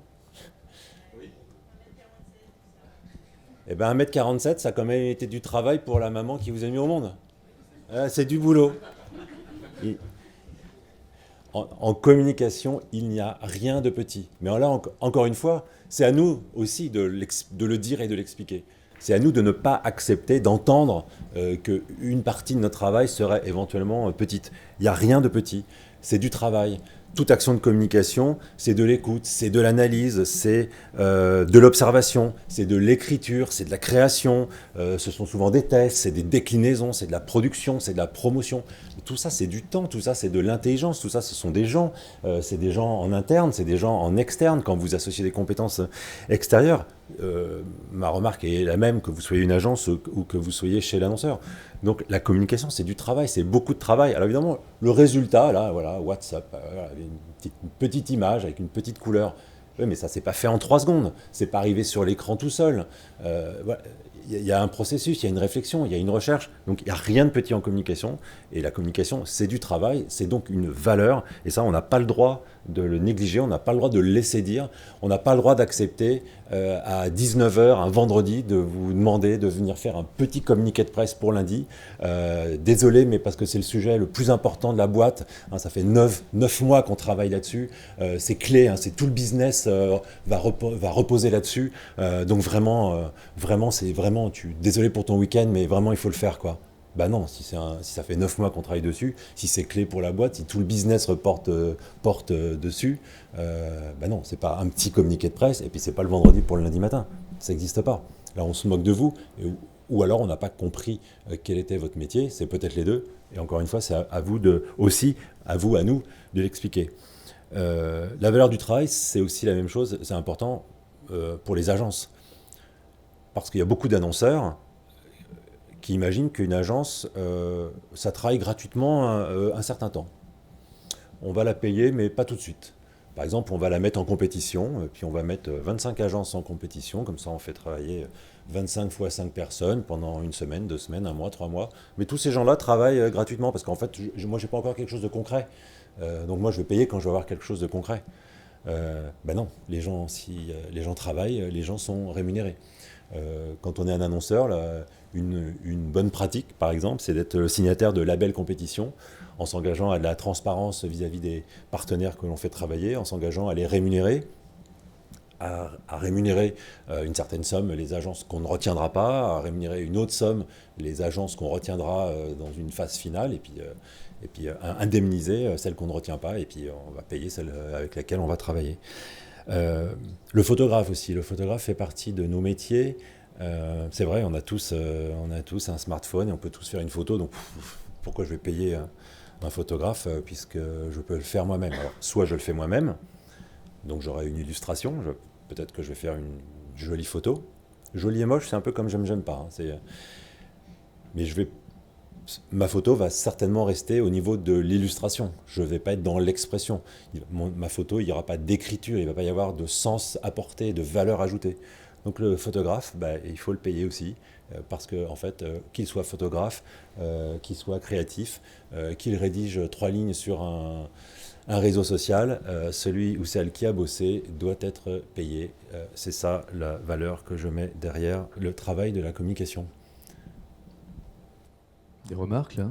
Oui. Eh bien, 1m47, ça a quand même été du travail pour la maman qui vous a mis au monde. C'est du boulot. En communication, il n'y a rien de petit. Mais là, encore une fois, c'est à nous aussi de le dire et de l'expliquer. C'est à nous de ne pas accepter, d'entendre qu'une partie de notre travail serait éventuellement petite. Il n'y a rien de petit, c'est du travail. Toute action de communication, c'est de l'écoute, c'est de l'analyse, c'est de l'observation, c'est de l'écriture, c'est de la création, ce sont souvent des tests, c'est des déclinaisons, c'est de la production, c'est de la promotion. Tout ça, c'est du temps, tout ça, c'est de l'intelligence, tout ça, ce sont des gens. C'est des gens en interne, c'est des gens en externe, quand vous associez des compétences extérieures. Ma remarque est la même que vous soyez une agence ou que vous soyez chez l'annonceur. Donc la communication, c'est du travail, c'est beaucoup de travail. Alors évidemment, le résultat, là, voilà, WhatsApp, une petite image avec une petite couleur. Oui, mais ça, c'est pas fait en 3 secondes. C'est pas arrivé sur l'écran tout seul. Voilà. Il y a un processus, il y a une réflexion, il y a une recherche. Donc il n'y a rien de petit en communication. Et la communication, c'est du travail, c'est donc une valeur. Et ça, on n'a pas le droit de le négliger, on n'a pas le droit de le laisser dire. On n'a pas le droit d'accepter à 19h, un vendredi, de vous demander de venir faire un petit communiqué de presse pour lundi. Désolé, mais parce que c'est le sujet le plus important de la boîte. Hein, ça fait 9 mois qu'on travaille là-dessus. C'est clé, hein, c'est tout le business va reposer là-dessus. Donc vraiment, désolé pour ton week-end, mais vraiment, il faut le faire, quoi. Bah non, si ça fait 9 mois qu'on travaille dessus, si c'est clé pour la boîte, si tout le business porte dessus, bah non, c'est pas un petit communiqué de presse et puis c'est pas le vendredi pour le lundi matin. Ça n'existe pas. Là, on se moque de vous, ou alors on n'a pas compris quel était votre métier, c'est peut-être les deux. Et encore une fois, c'est à vous à nous de l'expliquer. La valeur du travail, c'est aussi la même chose, c'est important pour les agences. Parce qu'il y a beaucoup d'annonceurs qui imaginent qu'une agence, ça travaille gratuitement un certain temps. On va la payer, mais pas tout de suite. Par exemple, on va la mettre en compétition, puis on va mettre 25 agences en compétition, comme ça on fait travailler 25 fois 5 personnes pendant 1 semaine, 2 semaines, 1 mois, 3 mois. Mais tous ces gens-là travaillent gratuitement, parce qu'en fait, moi, j'ai pas encore quelque chose de concret. Donc moi, je vais payer quand je vais avoir quelque chose de concret. Ben non, les gens, si les gens travaillent, les gens sont rémunérés. Quand on est un annonceur, là, une bonne pratique, par exemple, c'est d'être signataire de labels compétition, en s'engageant à de la transparence vis-à-vis des partenaires que l'on fait travailler, en s'engageant à les rémunérer, à rémunérer une certaine somme les agences qu'on ne retiendra pas, à rémunérer une autre somme les agences qu'on retiendra dans une phase finale, et puis indemniser celles qu'on ne retient pas, et puis on va payer celles avec lesquelles on va travailler. Le photographe aussi, le photographe fait partie de nos métiers. C'est vrai, on a tous un smartphone et on peut tous faire une photo, donc pourquoi je vais payer un photographe puisque je peux le faire moi-même. Alors, soit je le fais moi-même, donc j'aurai une illustration, peut-être que je vais faire une jolie photo. Jolie et moche, c'est un peu comme j'aime pas. Mais je vais ma photo va certainement rester au niveau de l'illustration. Je ne vais pas être dans l'expression. Ma photo, il n'y aura pas d'écriture, il ne va pas y avoir de sens apporté, de valeur ajoutée. Donc le photographe, il faut le payer aussi, parce que en fait, qu'il soit photographe, qu'il soit créatif, qu'il rédige 3 lignes sur un réseau social, celui ou celle qui a bossé doit être payé. C'est ça la valeur que je mets derrière le travail de la communication. Des remarques là?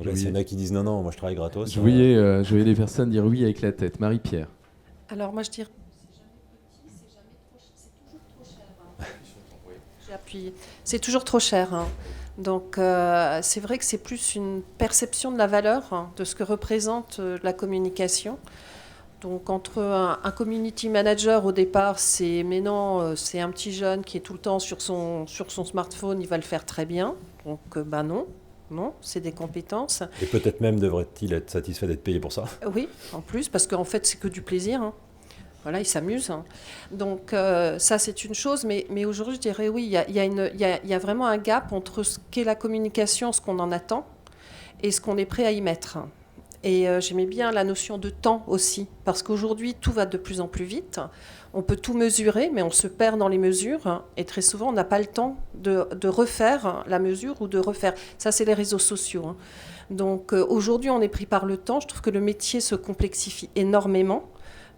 Là, s'il y en a qui disent non, moi je travaille gratos. Je voyais les personnes dire oui avec la tête. Marie-Pierre. Alors moi je dirais j'ai appuyé. C'est toujours trop cher. Hein. Donc c'est vrai que c'est plus une perception de la valeur, hein, de ce que représente la communication. Donc entre un community manager au départ, c'est mais non, c'est un petit jeune qui est tout le temps sur son smartphone, il va le faire très bien. Donc non, c'est des compétences. Et peut-être même devrait-il être satisfait d'être payé pour ça. Oui, en plus, parce qu'en fait c'est que du plaisir. Hein. Voilà, il s'amuse. Hein. Donc ça, c'est une chose. Mais aujourd'hui, je dirais oui, il y a vraiment un gap entre ce qu'est la communication, ce qu'on en attend, et ce qu'on est prêt à y mettre. Et j'aimais bien la notion de temps aussi, parce qu'aujourd'hui, tout va de plus en plus vite. On peut tout mesurer, mais on se perd dans les mesures. Et très souvent, on n'a pas le temps de refaire la mesure ou de refaire. Ça, c'est les réseaux sociaux. Hein. Donc aujourd'hui, on est pris par le temps. Je trouve que le métier se complexifie énormément.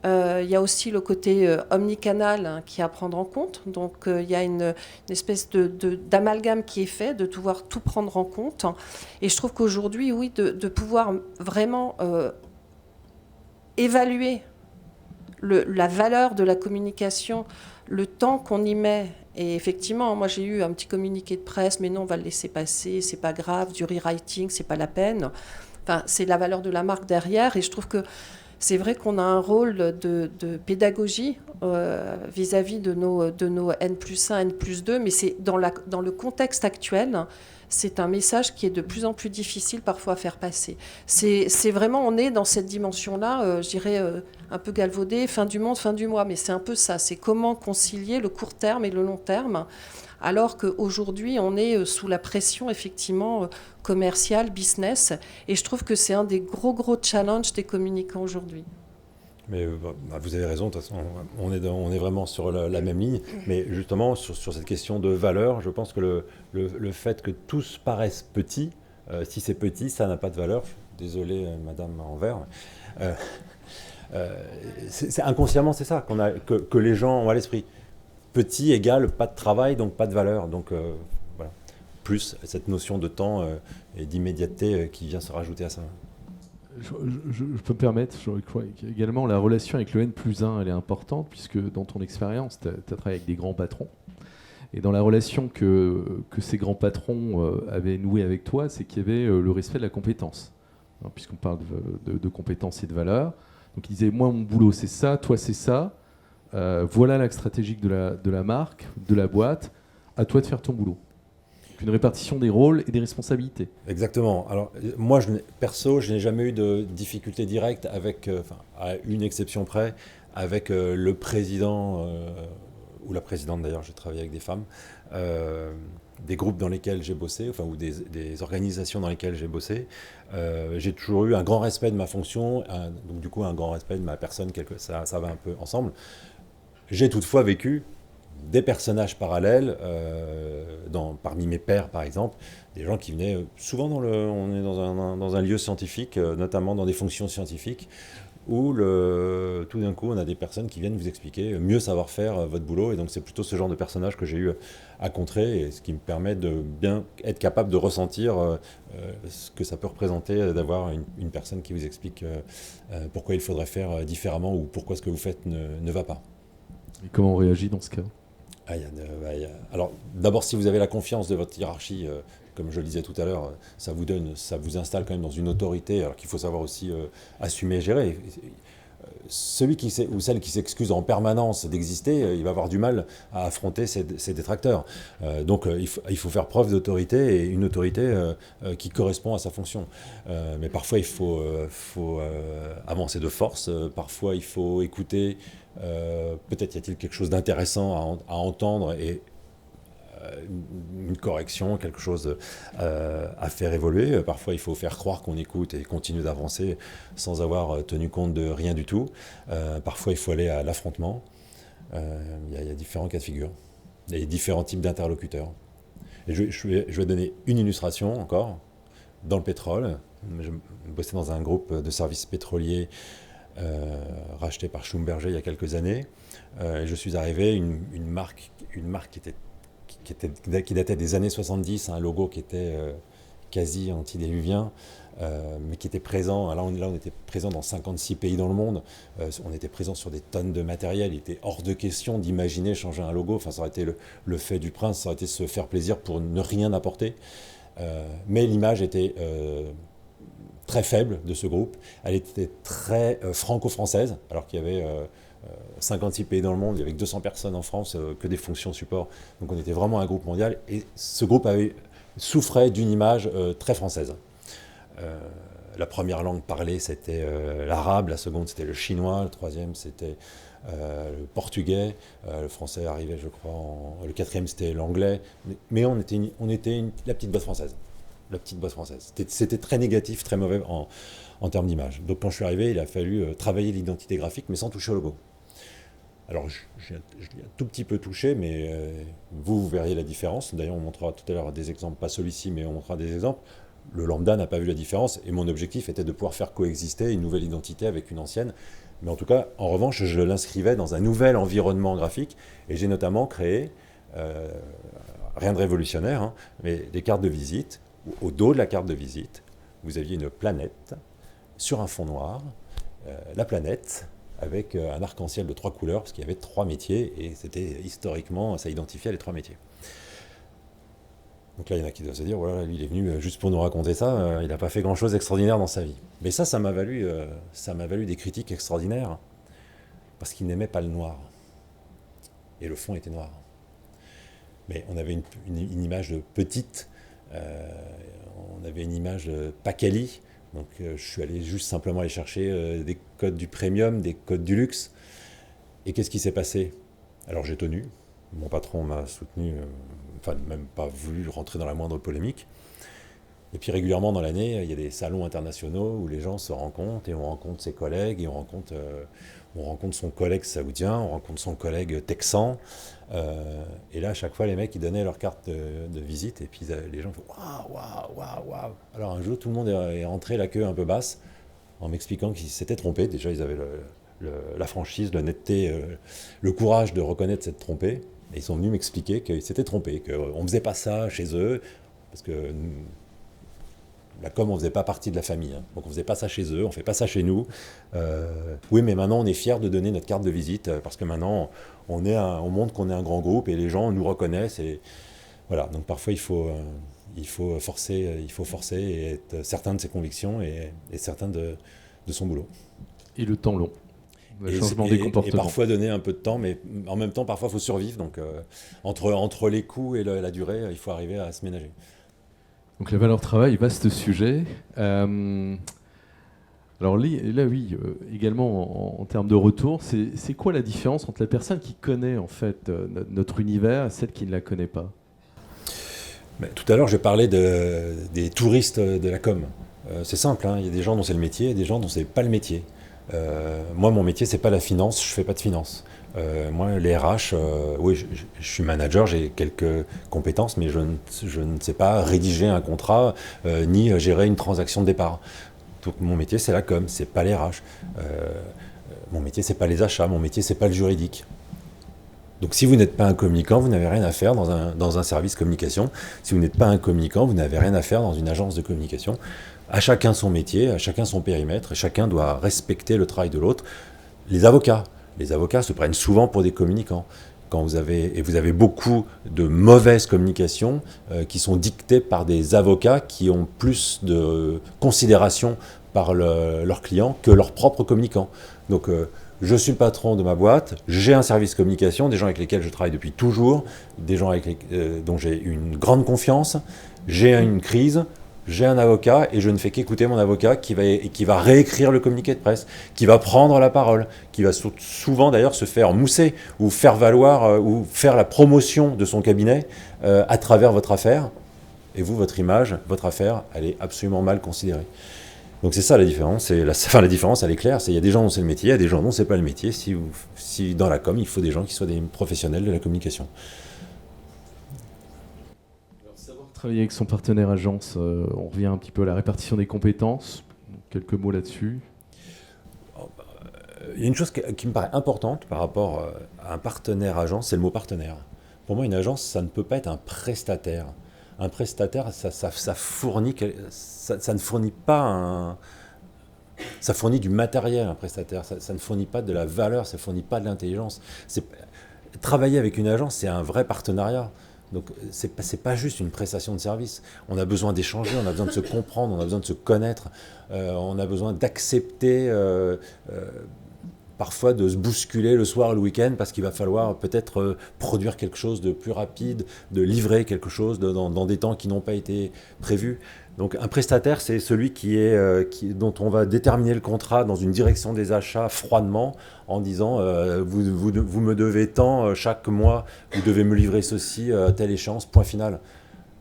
Il y a aussi le côté omnicanal, hein, qui est à prendre en compte. Donc il y a une espèce d'amalgame qui est fait, de pouvoir tout prendre en compte. Et je trouve qu'aujourd'hui, oui, de pouvoir vraiment évaluer la valeur de la communication, le temps qu'on y met. Et effectivement, moi j'ai eu un petit communiqué de presse, mais non, on va le laisser passer, c'est pas grave, du rewriting, c'est pas la peine. Enfin, c'est la valeur de la marque derrière. Et je trouve que c'est vrai qu'on a un rôle de pédagogie vis-à-vis de nos N+1, N+2, mais c'est dans le contexte actuel, c'est un message qui est de plus en plus difficile parfois à faire passer. C'est vraiment, on est dans cette dimension-là, je dirais un peu galvaudée, fin du monde, fin du mois, mais c'est un peu ça, c'est comment concilier le court terme et le long terme, alors qu'aujourd'hui, on est sous la pression, effectivement, commerciale, business. Et je trouve que c'est un des gros challenges des communicants aujourd'hui. Mais vous avez raison, de toute façon, on est vraiment sur la même ligne. Mais justement, sur cette question de valeur, je pense que le fait que tous paraissent petits, si c'est petit, ça n'a pas de valeur. Désolé, Madame Anvers. Inconsciemment, c'est ça, que les gens ont à l'esprit. Petit égale pas de travail, donc pas de valeur. Donc voilà. Plus cette notion de temps et d'immédiateté qui vient se rajouter à ça. Je peux me permettre, je crois également la relation avec le N+1, elle est importante, puisque dans ton expérience, tu as travaillé avec des grands patrons. Et dans la relation que ces grands patrons avaient nouée avec toi, c'est qu'il y avait le respect de la compétence. Alors, puisqu'on parle de compétences et de valeurs. Donc ils disaient, moi mon boulot c'est ça, toi c'est ça. Voilà l'axe stratégique de la marque, de la boîte, à toi de faire ton boulot. Une répartition des rôles et des responsabilités. Exactement. Alors moi, perso, je n'ai jamais eu de difficulté directe avec, à une exception près, avec le président, ou la présidente d'ailleurs, j'ai travaillé avec des femmes, des groupes dans lesquels j'ai bossé, ou des organisations dans lesquelles j'ai bossé. J'ai toujours eu un grand respect de ma fonction, donc du coup un grand respect de ma personne, ça va un peu ensemble. J'ai toutefois vécu des personnages parallèles, parmi mes pairs par exemple, des gens qui venaient souvent on est dans un lieu scientifique, notamment dans des fonctions scientifiques, où tout d'un coup on a des personnes qui viennent vous expliquer mieux savoir faire votre boulot, et donc c'est plutôt ce genre de personnage que j'ai eu à contrer, et ce qui me permet de bien être capable de ressentir ce que ça peut représenter d'avoir une personne qui vous explique pourquoi il faudrait faire différemment, ou pourquoi ce que vous faites ne va pas. Et comment on réagit dans ce cas ? Alors, d'abord, si vous avez la confiance de votre hiérarchie, comme je le disais tout à l'heure, ça vous installe quand même dans une autorité, alors qu'il faut savoir aussi assumer et gérer. Celui ou celle qui s'excuse en permanence d'exister, il va avoir du mal à affronter ses détracteurs. Donc il faut faire preuve d'autorité, et une autorité qui correspond à sa fonction. Mais parfois il faut avancer de force, parfois il faut écouter, peut-être y a-t-il quelque chose d'intéressant à entendre, et une correction, quelque chose à faire évoluer. Parfois, il faut faire croire qu'on écoute et continuer d'avancer sans avoir tenu compte de rien du tout. Parfois, il faut aller à l'affrontement. Il y a différents cas de figure. Il y a différents types d'interlocuteurs. Et je vais donner une illustration encore. Dans le pétrole, je bossais dans un groupe de services pétroliers racheté par Schlumberger il y a quelques années. Et je suis arrivé, une marque qui datait des années 70, un logo qui était quasi antédiluvien, mais qui était présent. Là, on était présent dans 56 pays dans le monde. On était présent sur des tonnes de matériel. Il était hors de question d'imaginer changer un logo. Enfin, ça aurait été le fait du prince, ça aurait été se faire plaisir pour ne rien apporter. Mais l'image était très faible de ce groupe. Elle était très franco-française, alors qu'il y avait 56 pays dans le monde, il y avait que 200 personnes en France, que des fonctions support. Donc on était vraiment un groupe mondial. Et ce groupe souffrait d'une image très française. La première langue parlée, c'était l'arabe. La seconde, c'était le chinois. Le troisième, c'était le portugais. Le français arrivait, je crois, le quatrième, c'était l'anglais. Mais on était la petite boîte française. La petite boîte française. C'était très négatif, très mauvais en termes d'image. Donc quand je suis arrivé, il a fallu travailler l'identité graphique, mais sans toucher au logo. Alors, je l'ai un tout petit peu touché, mais vous verriez la différence. D'ailleurs, on montrera tout à l'heure des exemples, pas celui-ci, mais on montrera des exemples. Le lambda n'a pas vu la différence, et mon objectif était de pouvoir faire coexister une nouvelle identité avec une ancienne. Mais en tout cas, en revanche, je l'inscrivais dans un nouvel environnement graphique, et j'ai notamment créé, rien de révolutionnaire, hein, mais des cartes de visite. Au dos de la carte de visite, vous aviez une planète sur un fond noir, la planète avec un arc-en-ciel de 3 couleurs, parce qu'il y avait 3 métiers, et c'était historiquement, ça identifiait les 3 métiers. Donc là, il y en a qui doivent se dire, voilà, lui, il est venu juste pour nous raconter ça, il n'a pas fait grand-chose d'extraordinaire dans sa vie. Mais ça m'a valu des critiques extraordinaires, parce qu'il n'aimait pas le noir. Et le fond était noir. Mais on avait une image de petite, on avait une image pas quali. Donc je suis allé juste simplement aller chercher des codes du premium, des codes du luxe. Et qu'est-ce qui s'est passé? Alors j'ai tenu, mon patron m'a soutenu, même pas voulu rentrer dans la moindre polémique. Et puis régulièrement dans l'année, il y a des salons internationaux où les gens se rencontrent et on rencontre ses collègues et on rencontre son collègue saoudien, on rencontre son collègue texan. Et là, à chaque fois, les mecs, ils donnaient leur carte de visite et puis les gens font waouh, waouh, waouh, waouh. Alors un jour, tout le monde est rentré la queue un peu basse en m'expliquant qu'ils s'étaient trompés. Déjà, ils avaient la franchise, l'honnêteté, le courage de reconnaître s'être trompés. Et ils sont venus m'expliquer qu'ils s'étaient trompés, qu'on ne faisait pas ça chez eux, parce que la com, on ne faisait pas partie de la famille. Hein. Donc on ne faisait pas ça chez eux, on ne fait pas ça chez nous. Oui, mais maintenant, on est fiers de donner notre carte de visite, parce que maintenant, on montre qu'on est un grand groupe et les gens nous reconnaissent. Et voilà, donc parfois, il faut forcer et être certain de ses convictions et certain de son boulot. Et le temps long. Le changement des comportements. Et parfois donner un peu de temps, mais en même temps, parfois, il faut survivre. Donc, entre les coûts et la durée, il faut arriver à se ménager. Donc la valeur travail, vaste sujet. Alors là, oui, également en termes de retour, c'est quoi la différence entre la personne qui connaît en fait notre univers et celle qui ne la connaît pas? Tout à l'heure, j'ai parlé des touristes de la com. C'est simple, hein, il y a des gens dont c'est le métier et des gens dont c'est pas le métier. Moi, mon métier, c'est pas la finance, je fais pas de finance. Moi, les RH, oui, je suis manager, j'ai quelques compétences, mais je ne sais pas rédiger un contrat ni gérer une transaction de départ. Donc, mon métier, c'est la com, c'est pas les RH. Mon métier, c'est pas les achats, mon métier, c'est pas le juridique. Donc, si vous n'êtes pas un communicant, vous n'avez rien à faire dans un service communication. Si vous n'êtes pas un communicant, vous n'avez rien à faire dans une agence de communication. À chacun son métier, à chacun son périmètre, et chacun doit respecter le travail de l'autre. Les avocats se prennent souvent pour des communicants. Vous avez beaucoup de mauvaises communications qui sont dictées par des avocats qui ont plus de considération par leurs clients que leurs propres communicants. Donc, je suis le patron de ma boîte, j'ai un service communication, des gens avec lesquels je travaille depuis toujours, des gens dont j'ai une grande confiance, j'ai une crise, j'ai un avocat et je ne fais qu'écouter mon avocat qui va réécrire le communiqué de presse, qui va prendre la parole, qui va souvent d'ailleurs se faire mousser ou faire valoir ou faire la promotion de son cabinet à travers votre affaire. Et vous, votre image, votre affaire, elle est absolument mal considérée. Donc c'est ça la différence. La différence, elle est claire. Il y a des gens dont c'est le métier, il y a des gens dont c'est pas le métier. Si dans la com, il faut des gens qui soient des professionnels de la communication. Travailler avec son partenaire agence, on revient un petit peu à la répartition des compétences. Quelques mots là-dessus. Il y a une chose qui me paraît importante par rapport à un partenaire agence, c'est le mot partenaire. Pour moi, une agence, ça ne peut pas être un prestataire. Un prestataire, ça ne fournit pas ça fournit du matériel, un prestataire. Ça ne fournit pas de la valeur, ça ne fournit pas de l'intelligence. Travailler avec une agence, c'est un vrai partenariat. Donc, c'est pas juste une prestation de service. On a besoin d'échanger, on a besoin de se comprendre, on a besoin de se connaître, on a besoin d'accepter parfois de se bousculer le soir, le week-end, parce qu'il va falloir peut-être produire quelque chose de plus rapide, de livrer quelque chose dans des temps qui n'ont pas été prévus. Donc un prestataire, c'est celui dont on va déterminer le contrat dans une direction des achats froidement, en disant vous me devez tant chaque mois, vous devez me livrer ceci à telle échéance, point final.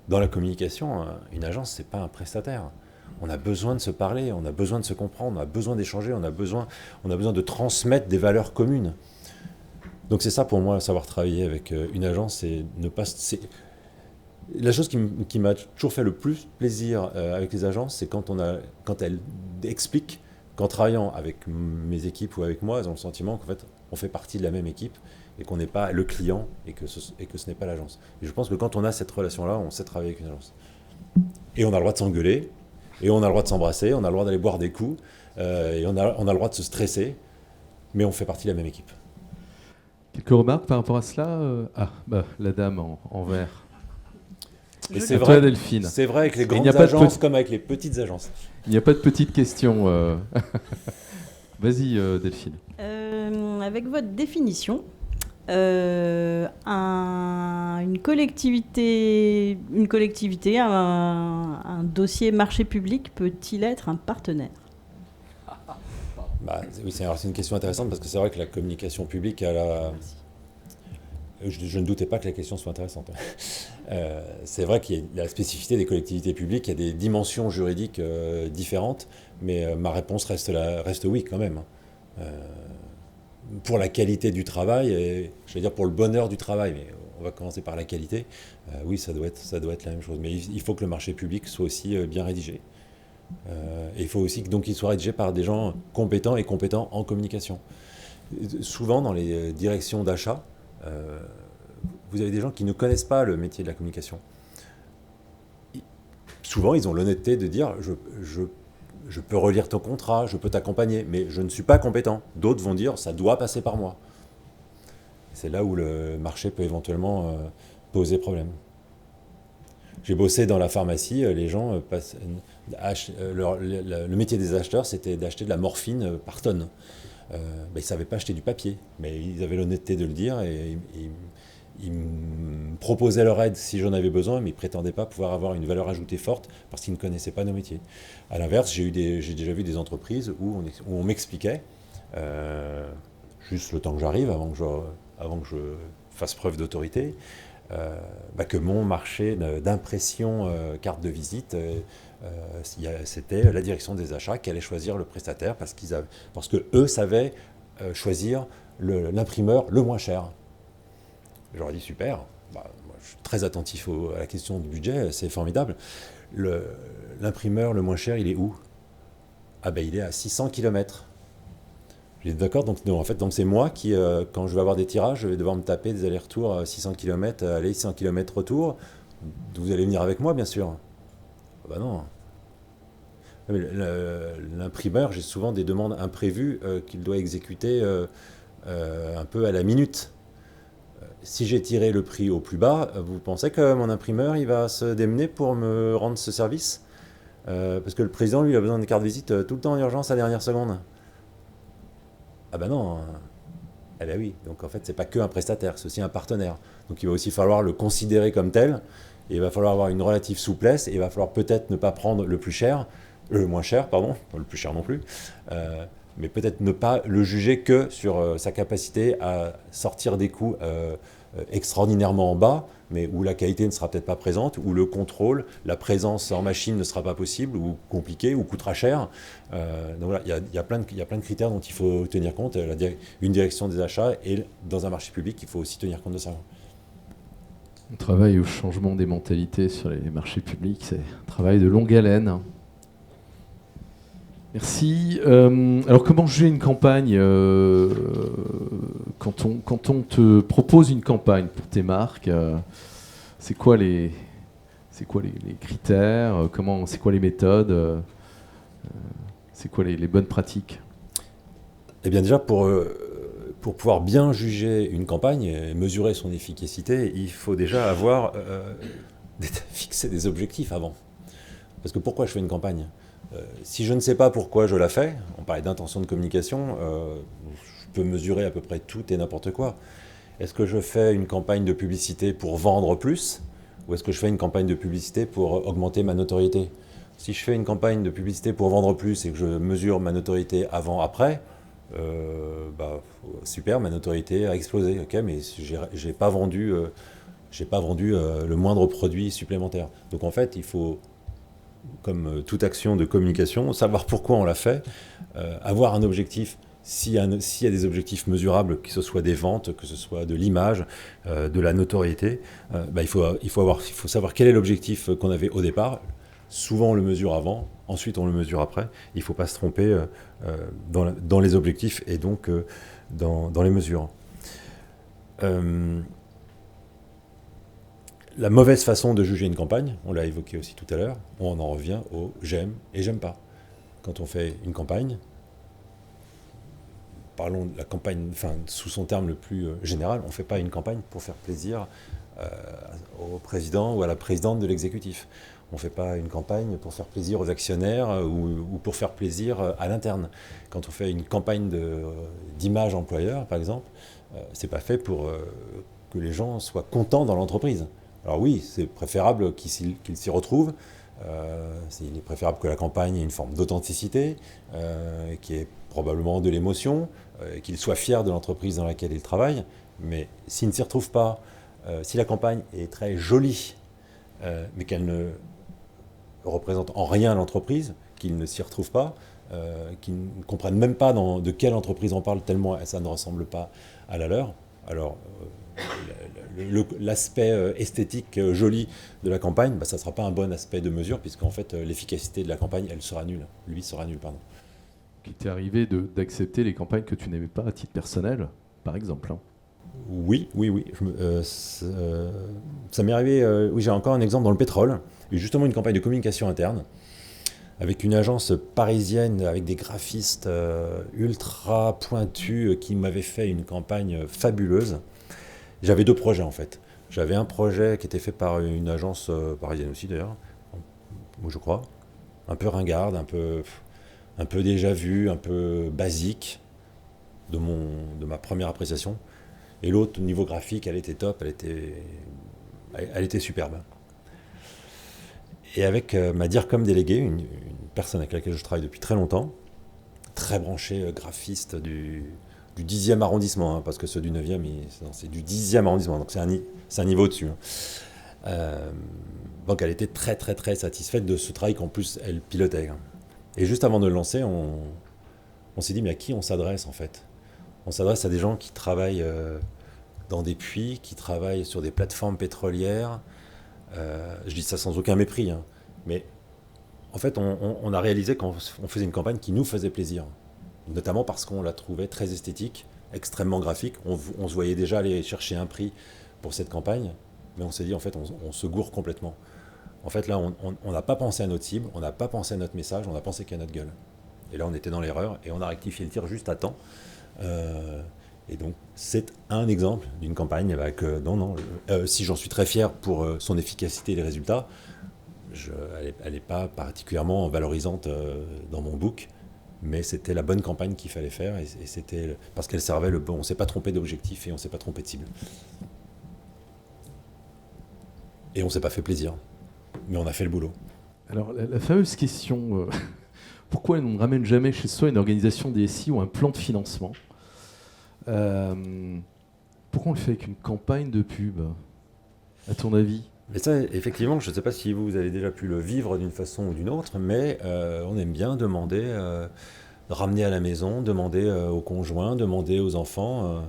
Dans la communication, une agence, c'est pas un prestataire. On a besoin de se parler, on a besoin de se comprendre, on a besoin d'échanger, on a besoin de transmettre des valeurs communes. Donc c'est ça pour moi, savoir travailler avec une agence, c'est ne pas... La chose qui m'a toujours fait le plus plaisir avec les agences, c'est quand elles expliquent qu'en travaillant avec mes équipes ou avec moi, elles ont le sentiment qu'en fait, on fait partie de la même équipe et qu'on n'est pas le client et que ce n'est pas l'agence. Et je pense que quand on a cette relation-là, on sait travailler avec une agence. Et on a le droit de s'engueuler, et on a le droit de s'embrasser, on a le droit d'aller boire des coups, et on a le droit de se stresser, mais on fait partie de la même équipe. Quelques remarques par rapport à cela la dame en vert. Et c'est vrai, Delphine. C'est vrai avec les grandes agences comme avec les petites agences. Il n'y a pas de petites questions. Vas-y, Delphine. Avec votre définition, une collectivité, un dossier marché public peut-il être un partenaire ? Oui, c'est une question intéressante parce que c'est vrai que la communication publique je ne doutais pas que la question soit intéressante. C'est vrai qu'il y a la spécificité des collectivités publiques, il y a des dimensions juridiques différentes, mais ma réponse reste oui quand même. Pour la qualité du travail, et je vais dire pour le bonheur du travail, mais on va commencer par la qualité, oui, ça doit être la même chose. Mais il faut que le marché public soit aussi bien rédigé. Et il faut aussi qu'il soit rédigé par des gens compétents en communication. Souvent, dans les directions d'achat, vous avez des gens qui ne connaissent pas le métier de la communication. Souvent, ils ont l'honnêteté de dire je peux relire ton contrat, je peux t'accompagner, mais je ne suis pas compétent. D'autres vont dire ça doit passer par moi. C'est là où le marché peut éventuellement poser problème. J'ai bossé dans la pharmacie, les gens le métier des acheteurs, c'était d'acheter de la morphine par tonne. Ils ne savaient pas acheter du papier, mais ils avaient l'honnêteté de le dire et ils me proposaient leur aide si j'en avais besoin, mais ils ne prétendaient pas pouvoir avoir une valeur ajoutée forte parce qu'ils ne connaissaient pas nos métiers. À l'inverse, j'ai déjà vu des entreprises où on m'expliquait, juste le temps que j'arrive, avant que je fasse preuve d'autorité, que mon marché d'impression carte de visite, c'était la direction des achats qui allait choisir le prestataire parce que eux savaient choisir l'imprimeur le moins cher. J'aurais dit super, moi, je suis très attentif à la question du budget, c'est formidable. L'imprimeur le moins cher, il est où ? Il est à 600 km. J'ai dit d'accord, donc c'est moi qui, quand je vais avoir des tirages, je vais devoir me taper des allers-retours à 600 km, aller 600 km retour. Vous allez venir avec moi, bien sûr. Non. L'imprimeur, j'ai souvent des demandes imprévues qu'il doit exécuter un peu à la minute. Si j'ai tiré le prix au plus bas, vous pensez que mon imprimeur il va se démener pour me rendre ce service parce que le président, lui, a besoin de carte visite tout le temps en urgence à la dernière seconde. Non. Oui. Donc en fait, c'est pas que un prestataire, c'est aussi un partenaire. Donc il va aussi falloir le considérer comme tel et il va falloir avoir une relative souplesse, et il va falloir peut-être ne pas prendre le moins cher, pardon, pas le plus cher non plus, mais peut-être ne pas le juger que sur sa capacité à sortir des coûts extraordinairement bas, mais où la qualité ne sera peut-être pas présente, où le contrôle, la présence en machine ne sera pas possible, ou compliqué, ou coûtera cher. Donc voilà, il y a plein de critères dont il faut tenir compte. Une direction des achats, et dans un marché public, il faut aussi tenir compte de ça. On travaille au changement des mentalités sur les marchés publics, c'est un travail de longue haleine. Merci. Alors, comment juger une campagne quand on te propose une campagne pour tes marques, c'est quoi les critères, c'est quoi les méthodes, c'est quoi les bonnes pratiques? Eh bien déjà, pour pouvoir bien juger une campagne et mesurer son efficacité, il faut déjà avoir fixé des objectifs avant. Parce que pourquoi je fais une campagne ? Si je ne sais pas pourquoi je la fais, on parlait d'intention de communication, je peux mesurer à peu près tout et n'importe quoi. Est-ce que je fais une campagne de publicité pour vendre plus, ou est-ce que je fais une campagne de publicité pour augmenter ma notoriété ? Si je fais une campagne de publicité pour vendre plus et que je mesure ma notoriété avant-après, super, ma notoriété a explosé, ok, mais j'ai pas vendu le moindre produit supplémentaire. Donc en fait, il faut, comme toute action de communication, savoir pourquoi on l'a fait, avoir un objectif. S'il y a des objectifs mesurables, que ce soit des ventes, que ce soit de l'image, de la notoriété, il faut savoir quel est l'objectif qu'on avait au départ. Souvent on le mesure avant, ensuite on le mesure après. Il ne faut pas se tromper dans les objectifs et donc dans les mesures. La mauvaise façon de juger une campagne, on l'a évoqué aussi tout à l'heure, on en revient au j'aime et j'aime pas. Quand on fait une campagne, parlons de la campagne, sous son terme le plus général, on ne fait pas une campagne pour faire plaisir au président ou à la présidente de l'exécutif. On ne fait pas une campagne pour faire plaisir aux actionnaires ou pour faire plaisir à l'interne. Quand on fait une campagne d'image employeur, par exemple, c'est pas fait pour que les gens soient contents dans l'entreprise. Alors oui, c'est préférable qu'ils s'y retrouvent. Il est préférable que la campagne ait une forme d'authenticité, qu'il y ait probablement de l'émotion, qu'il soit fier de l'entreprise dans laquelle il travaille. Mais s'il ne s'y retrouve pas, si la campagne est très jolie, mais qu'elle ne représente en rien l'entreprise, qu'il ne s'y retrouve pas, qu'ils ne comprennent même pas de quelle entreprise on parle, tellement ça ne ressemble pas à la leur, alors l'aspect esthétique joli de la campagne, ça ne sera pas un bon aspect de mesure, puisqu'en fait l'efficacité de la campagne, elle sera nulle. Lui sera nul, pardon. Il t'est arrivé d'accepter les campagnes que tu n'aimais pas à titre personnel, par exemple, hein. Oui. Ça m'est arrivé, oui, j'ai encore un exemple dans le pétrole, justement une campagne de communication interne, avec une agence parisienne, avec des graphistes ultra pointus qui m'avaient fait une campagne fabuleuse. J'avais deux projets en fait. J'avais un projet qui était fait par une agence parisienne aussi d'ailleurs, je crois, un peu ringarde, un peu déjà vu, un peu basique de ma première appréciation. Et l'autre, niveau graphique, elle était top, elle était superbe. Et avec ma DIRCOM déléguée, une personne avec laquelle je travaille depuis très longtemps, très branchée graphiste du 10e arrondissement, hein, parce que ceux du 9e, c'est du 10e arrondissement, donc c'est un niveau au-dessus. Donc elle était très très très satisfaite de ce travail qu'en plus elle pilotait. Et juste avant de le lancer, on s'est dit, mais à qui on s'adresse en fait ? On s'adresse à des gens qui travaillent dans des puits, qui travaillent sur des plateformes pétrolières. Je dis ça sans aucun mépris, hein. Mais en fait, on a réalisé qu'on faisait une campagne qui nous faisait plaisir, notamment parce qu'on la trouvait très esthétique, extrêmement graphique. On se voyait déjà aller chercher un prix pour cette campagne, mais on s'est dit, en fait, on se gourre complètement. En fait, là, on n'a pas pensé à notre cible, on n'a pas pensé à notre message, on a pensé qu'à notre gueule. Et là, on était dans l'erreur et on a rectifié le tir juste à temps. Et donc, c'est un exemple d'une campagne avec, si j'en suis très fier pour son efficacité et les résultats, elle n'est pas particulièrement valorisante dans mon book, mais c'était la bonne campagne qu'il fallait faire et c'était parce qu'elle servait le bon. On ne s'est pas trompé d'objectif et on ne s'est pas trompé de cible. Et on ne s'est pas fait plaisir, mais on a fait le boulot. Alors, la fameuse question, pourquoi on ne ramène jamais chez soi une organisation DSI ou un plan de financement ? Pourquoi on le fait avec une campagne de pub, à ton avis ? Mais ça, effectivement, je ne sais pas si vous avez déjà pu le vivre d'une façon ou d'une autre, mais on aime bien demander, ramener à la maison, demander aux conjoints, demander aux enfants.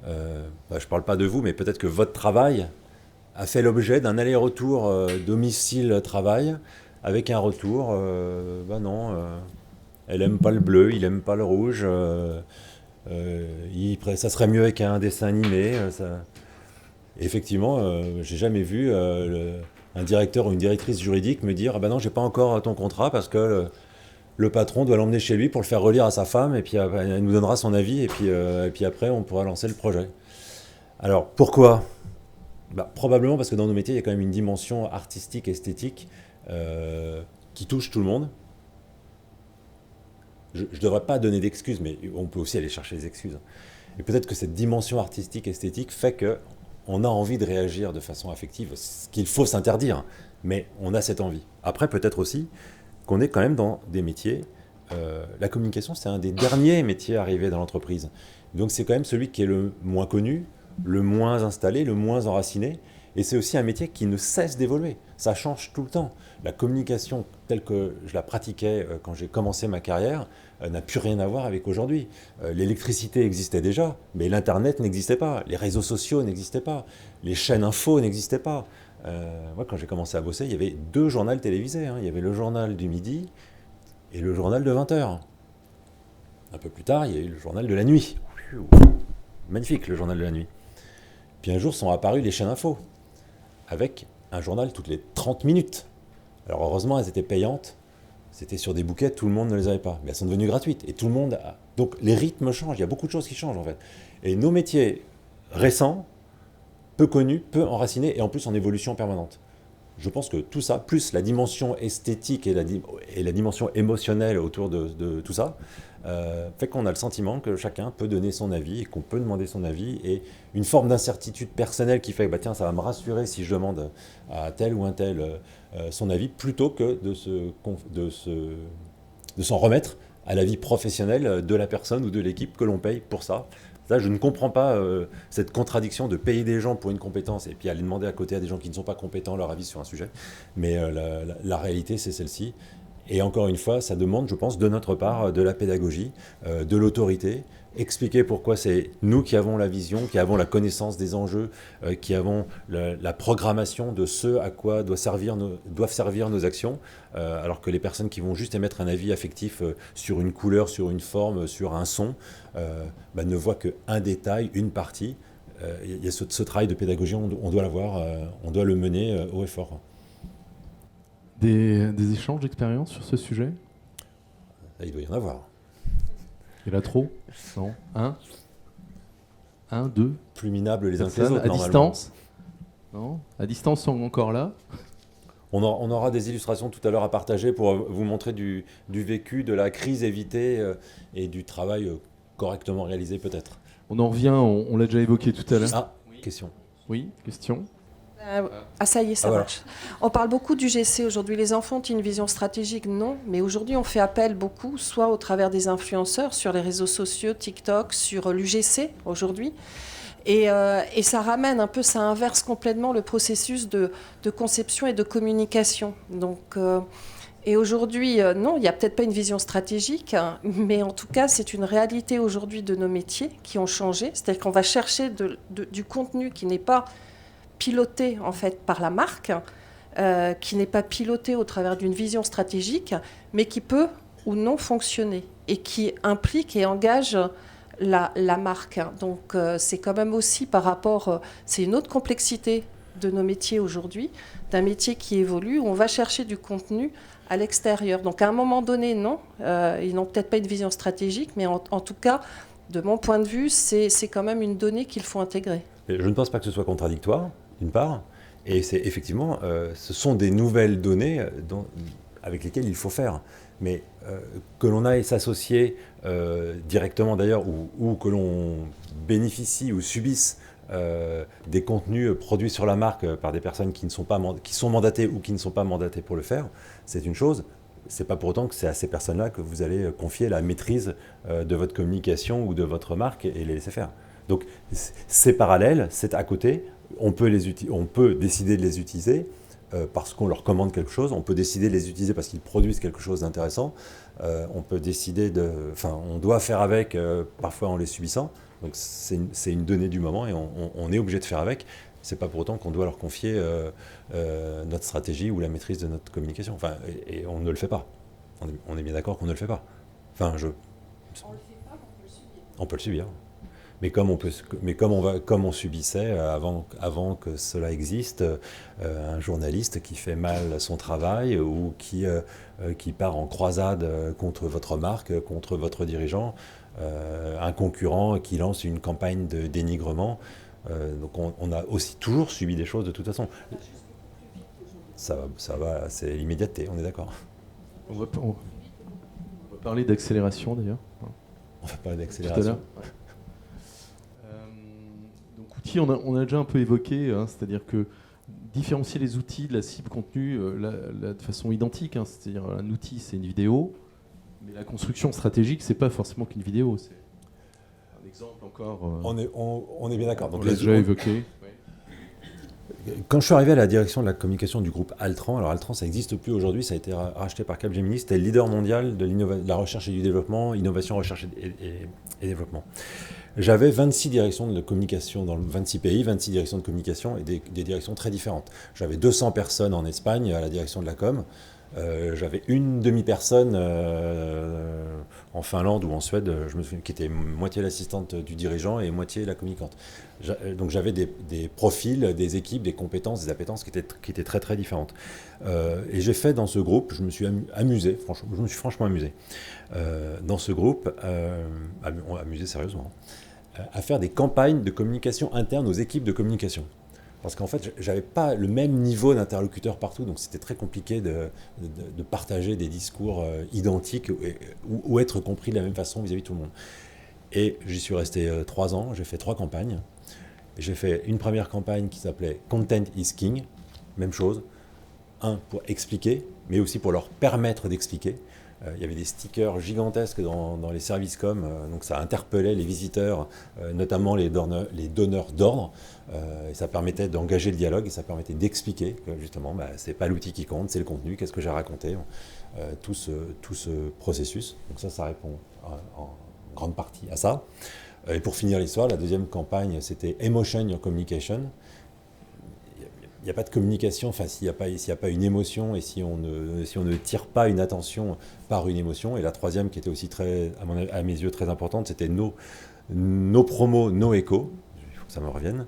Je ne parle pas de vous, mais peut-être que votre travail a fait l'objet d'un aller-retour domicile-travail, avec un retour, non, elle n'aime pas le bleu, il n'aime pas le rouge, ça serait mieux avec un dessin animé. Effectivement, j'ai jamais vu un directeur ou une directrice juridique me dire non, j'ai pas encore ton contrat parce que le patron doit l'emmener chez lui pour le faire relire à sa femme et puis elle nous donnera son avis et puis après on pourra lancer le projet. Alors pourquoi ? Probablement parce que dans nos métiers il y a quand même une dimension artistique, esthétique qui touche tout le monde. Je ne devrais pas donner d'excuses, mais on peut aussi aller chercher des excuses. Et peut-être que cette dimension artistique, esthétique fait que on a envie de réagir de façon affective, ce qu'il faut s'interdire, mais on a cette envie. Après, peut-être aussi qu'on est quand même dans des métiers, la communication, c'est un des derniers métiers arrivés dans l'entreprise. Donc c'est quand même celui qui est le moins connu, le moins installé, le moins enraciné, et c'est aussi un métier qui ne cesse d'évoluer. Ça change tout le temps. La communication telle que je la pratiquais quand j'ai commencé ma carrière n'a plus rien à voir avec aujourd'hui. L'électricité existait déjà, mais l'Internet n'existait pas. Les réseaux sociaux n'existaient pas. Les chaînes info n'existaient pas. Moi, quand j'ai commencé à bosser, il y avait 2 journaux télévisés. Il y avait le journal du midi et le journal de 20h. Un peu plus tard, il y a eu le journal de la nuit. Magnifique, le journal de la nuit. Puis un jour sont apparues les chaînes info, avec un journal toutes les 30 minutes. Alors heureusement, elles étaient payantes. C'était sur des bouquets, tout le monde ne les avait pas. Mais elles sont devenues gratuites. Et tout le monde a... Donc les rythmes changent, il y a beaucoup de choses qui changent en fait. Et nos métiers récents, peu connus, peu enracinés et en plus en évolution permanente. Je pense que tout ça, plus la dimension esthétique et la dimension émotionnelle autour de tout ça, fait qu'on a le sentiment que chacun peut donner son avis et qu'on peut demander son avis et une forme d'incertitude personnelle qui fait que tiens, ça va me rassurer si je demande à tel ou un tel son avis plutôt que de s'en remettre à la vie professionnelle de la personne ou de l'équipe que l'on paye pour ça. Ça, je ne comprends pas cette contradiction de payer des gens pour une compétence et puis aller demander à côté à des gens qui ne sont pas compétents leur avis sur un sujet. Mais la réalité, c'est celle-ci. Et encore une fois, ça demande, je pense, de notre part, de la pédagogie, de l'autorité, expliquer pourquoi c'est nous qui avons la vision, qui avons la connaissance des enjeux, qui avons la programmation de ce à quoi doivent servir nos actions, alors que les personnes qui vont juste émettre un avis affectif sur une couleur, sur une forme, sur un son, ne voient qu'un détail, une partie. Il y a ce travail de pédagogie, on doit l'avoir, on doit le mener haut et fort. Des échanges d'expérience sur ce sujet ? Il doit y en avoir. Il y en a trop ? Non ? Un, deux ? Plus minables les uns que les Personnes, autres, à normalement. distance ? Non ? À distance, sont encore là ? On aura des illustrations tout à l'heure à partager pour vous montrer du vécu, de la crise évitée et du travail correctement réalisé peut-être. On en revient, on l'a déjà évoqué tout à l'heure. Ah, question. Oui, question ? Ça y est, ça voilà. marche. On parle beaucoup du GC aujourd'hui. Les enfants ont une vision stratégique, non. Mais aujourd'hui, on fait appel beaucoup, soit au travers des influenceurs sur les réseaux sociaux, TikTok, sur l'UGC aujourd'hui. Et ça ramène un peu, ça inverse complètement le processus de conception et de communication. Donc, et aujourd'hui, non, il n'y a peut-être pas une vision stratégique, hein, mais en tout cas, c'est une réalité aujourd'hui de nos métiers qui ont changé. C'est-à-dire qu'on va chercher du contenu qui n'est pas piloté en fait par la marque, qui n'est pas piloté au travers d'une vision stratégique, mais qui peut ou non fonctionner et qui implique et engage la marque. Donc c'est quand même aussi par rapport, c'est une autre complexité de nos métiers aujourd'hui, d'un métier qui évolue, où on va chercher du contenu à l'extérieur. Donc à un moment donné, non, ils n'ont peut-être pas une vision stratégique, mais en tout cas, de mon point de vue, c'est quand même une donnée qu'il faut intégrer. Et je ne pense pas que ce soit contradictoire, d'une part, et c'est effectivement, ce sont des nouvelles données avec lesquelles il faut faire. Mais que l'on aille s'associer directement d'ailleurs, ou que l'on bénéficie ou subisse des contenus produits sur la marque par des personnes qui sont mandatées ou qui ne sont pas mandatées pour le faire, c'est une chose. C'est pas pour autant que c'est à ces personnes-là que vous allez confier la maîtrise de votre communication ou de votre marque et les laisser faire. Donc c'est parallèle, c'est à côté. On peut décider de les utiliser parce qu'on leur commande quelque chose. On peut décider de les utiliser parce qu'ils produisent quelque chose d'intéressant. On peut décider on doit faire avec, parfois en les subissant. Donc c'est une donnée du moment et on est obligé de faire avec. C'est pas pour autant qu'on doit leur confier notre stratégie ou la maîtrise de notre communication. Enfin, et on ne le fait pas. On est bien d'accord qu'on ne le fait pas. Enfin, on le fait pas, on peut le subir. Mais comme on subissait avant que cela existe, un journaliste qui fait mal son travail ou qui part en croisade contre votre marque, contre votre dirigeant, un concurrent qui lance une campagne de dénigrement. Donc on a aussi toujours subi des choses de toute façon. Ça va, c'est l'immédiateté, on est d'accord. On va parler d'accélération d'ailleurs. On va parler d'accélération. Donc outils, on a déjà un peu évoqué, c'est-à-dire que différencier les outils de la cible contenu de façon identique, c'est-à-dire un outil c'est une vidéo, mais la construction stratégique c'est pas forcément qu'une vidéo. C'est un exemple encore. On est bien d'accord. Donc on l'a déjà évoqué. Quand je suis arrivé à la direction de la communication du groupe Altran, alors Altran ça n'existe plus aujourd'hui, ça a été racheté par Capgemini, c'était le leader mondial de la recherche et du développement, innovation, recherche et développement. J'avais 26 directions de communication dans 26 pays, 26 directions de communication et des directions très différentes. J'avais 200 personnes en Espagne à la direction de la com, j'avais une demi-personne en Finlande ou en Suède, je me souviens, qui était moitié l'assistante du dirigeant et moitié la communicante. Donc j'avais des profils, des équipes, des compétences, des appétences qui étaient très très différentes. Et j'ai fait dans ce groupe, je me suis amusé, franchement, je me suis franchement amusé dans ce groupe, amusé sérieusement, à faire des campagnes de communication interne aux équipes de communication. Parce qu'en fait, je n'avais pas le même niveau d'interlocuteur partout, donc c'était très compliqué de partager des discours identiques ou être compris de la même façon vis-à-vis de tout le monde. Et j'y suis resté 3 ans, j'ai fait 3 campagnes. J'ai fait une première campagne qui s'appelait « Content is King », même chose, pour expliquer, mais aussi pour leur permettre d'expliquer. Il y avait des stickers gigantesques dans les services com, donc ça interpellait les visiteurs, notamment les donneurs d'ordre, et ça permettait d'engager le dialogue et ça permettait d'expliquer que justement, c'est pas l'outil qui compte, c'est le contenu, qu'est-ce que j'ai raconté, tout ce processus. Donc ça répond en grande partie à ça. Et pour finir l'histoire, la deuxième campagne, c'était Emotion Your Communication. Il n'y a pas de communication, enfin s'il n'y a pas une émotion et si on ne tire pas une attention par une émotion. Et la troisième qui était aussi à mes yeux très importante, c'était nos promos, nos échos. Il faut que ça me revienne.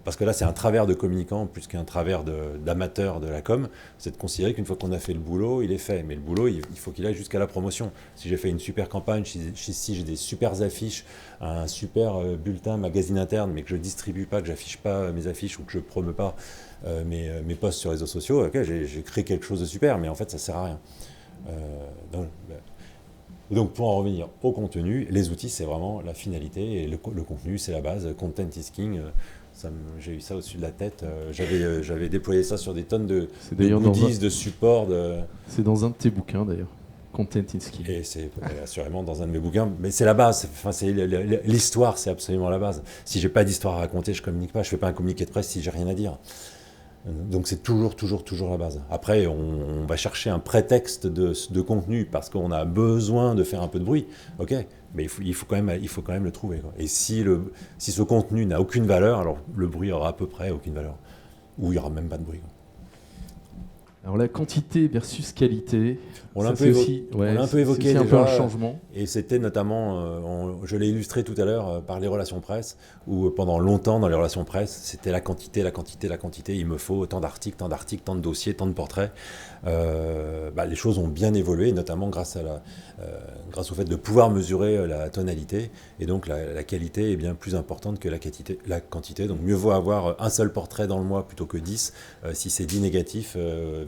Parce que là, c'est un travers de communicant plus qu'un travers d'amateur de la com. C'est de considérer qu'une fois qu'on a fait le boulot, il est fait. Mais le boulot, il faut qu'il aille jusqu'à la promotion. Si j'ai fait une super campagne, si j'ai des super affiches, un super bulletin magazine interne, mais que je ne distribue pas, que j'affiche pas mes affiches ou que je ne promeus pas mes posts sur les réseaux sociaux, okay, j'ai créé quelque chose de super, mais en fait, ça ne sert à rien. Donc pour en revenir au contenu, les outils c'est vraiment la finalité et le contenu c'est la base. Content is king, j'ai eu ça au-dessus de la tête. J'avais déployé ça sur des tonnes de goodies, de supports. C'est dans un de tes bouquins d'ailleurs, Content is king. Et c'est assurément dans un de mes bouquins, mais c'est la base. L'histoire c'est absolument la base. Si j'ai pas d'histoire à raconter, je communique pas. Je fais pas un communiqué de presse si j'ai rien à dire. Donc c'est toujours la base. Après, on va chercher un prétexte de contenu parce qu'on a besoin de faire un peu de bruit. Ok, mais il faut quand même le trouver, quoi. Et si ce contenu n'a aucune valeur, alors le bruit aura à peu près aucune valeur. Ou il n'y aura même pas de bruit, quoi. Alors la quantité versus qualité, on l'a un peu évoqué déjà, un peu un changement. Et c'était notamment, je l'ai illustré tout à l'heure par les relations presse, où pendant longtemps dans les relations presse, c'était la quantité, il me faut tant d'articles, tant de dossiers, tant de portraits. Les choses ont bien évolué, notamment grâce au fait de pouvoir mesurer la tonalité, et donc la qualité est bien plus importante que la quantité. Donc mieux vaut avoir un seul portrait dans le mois plutôt que 10, si c'est 10 négatifs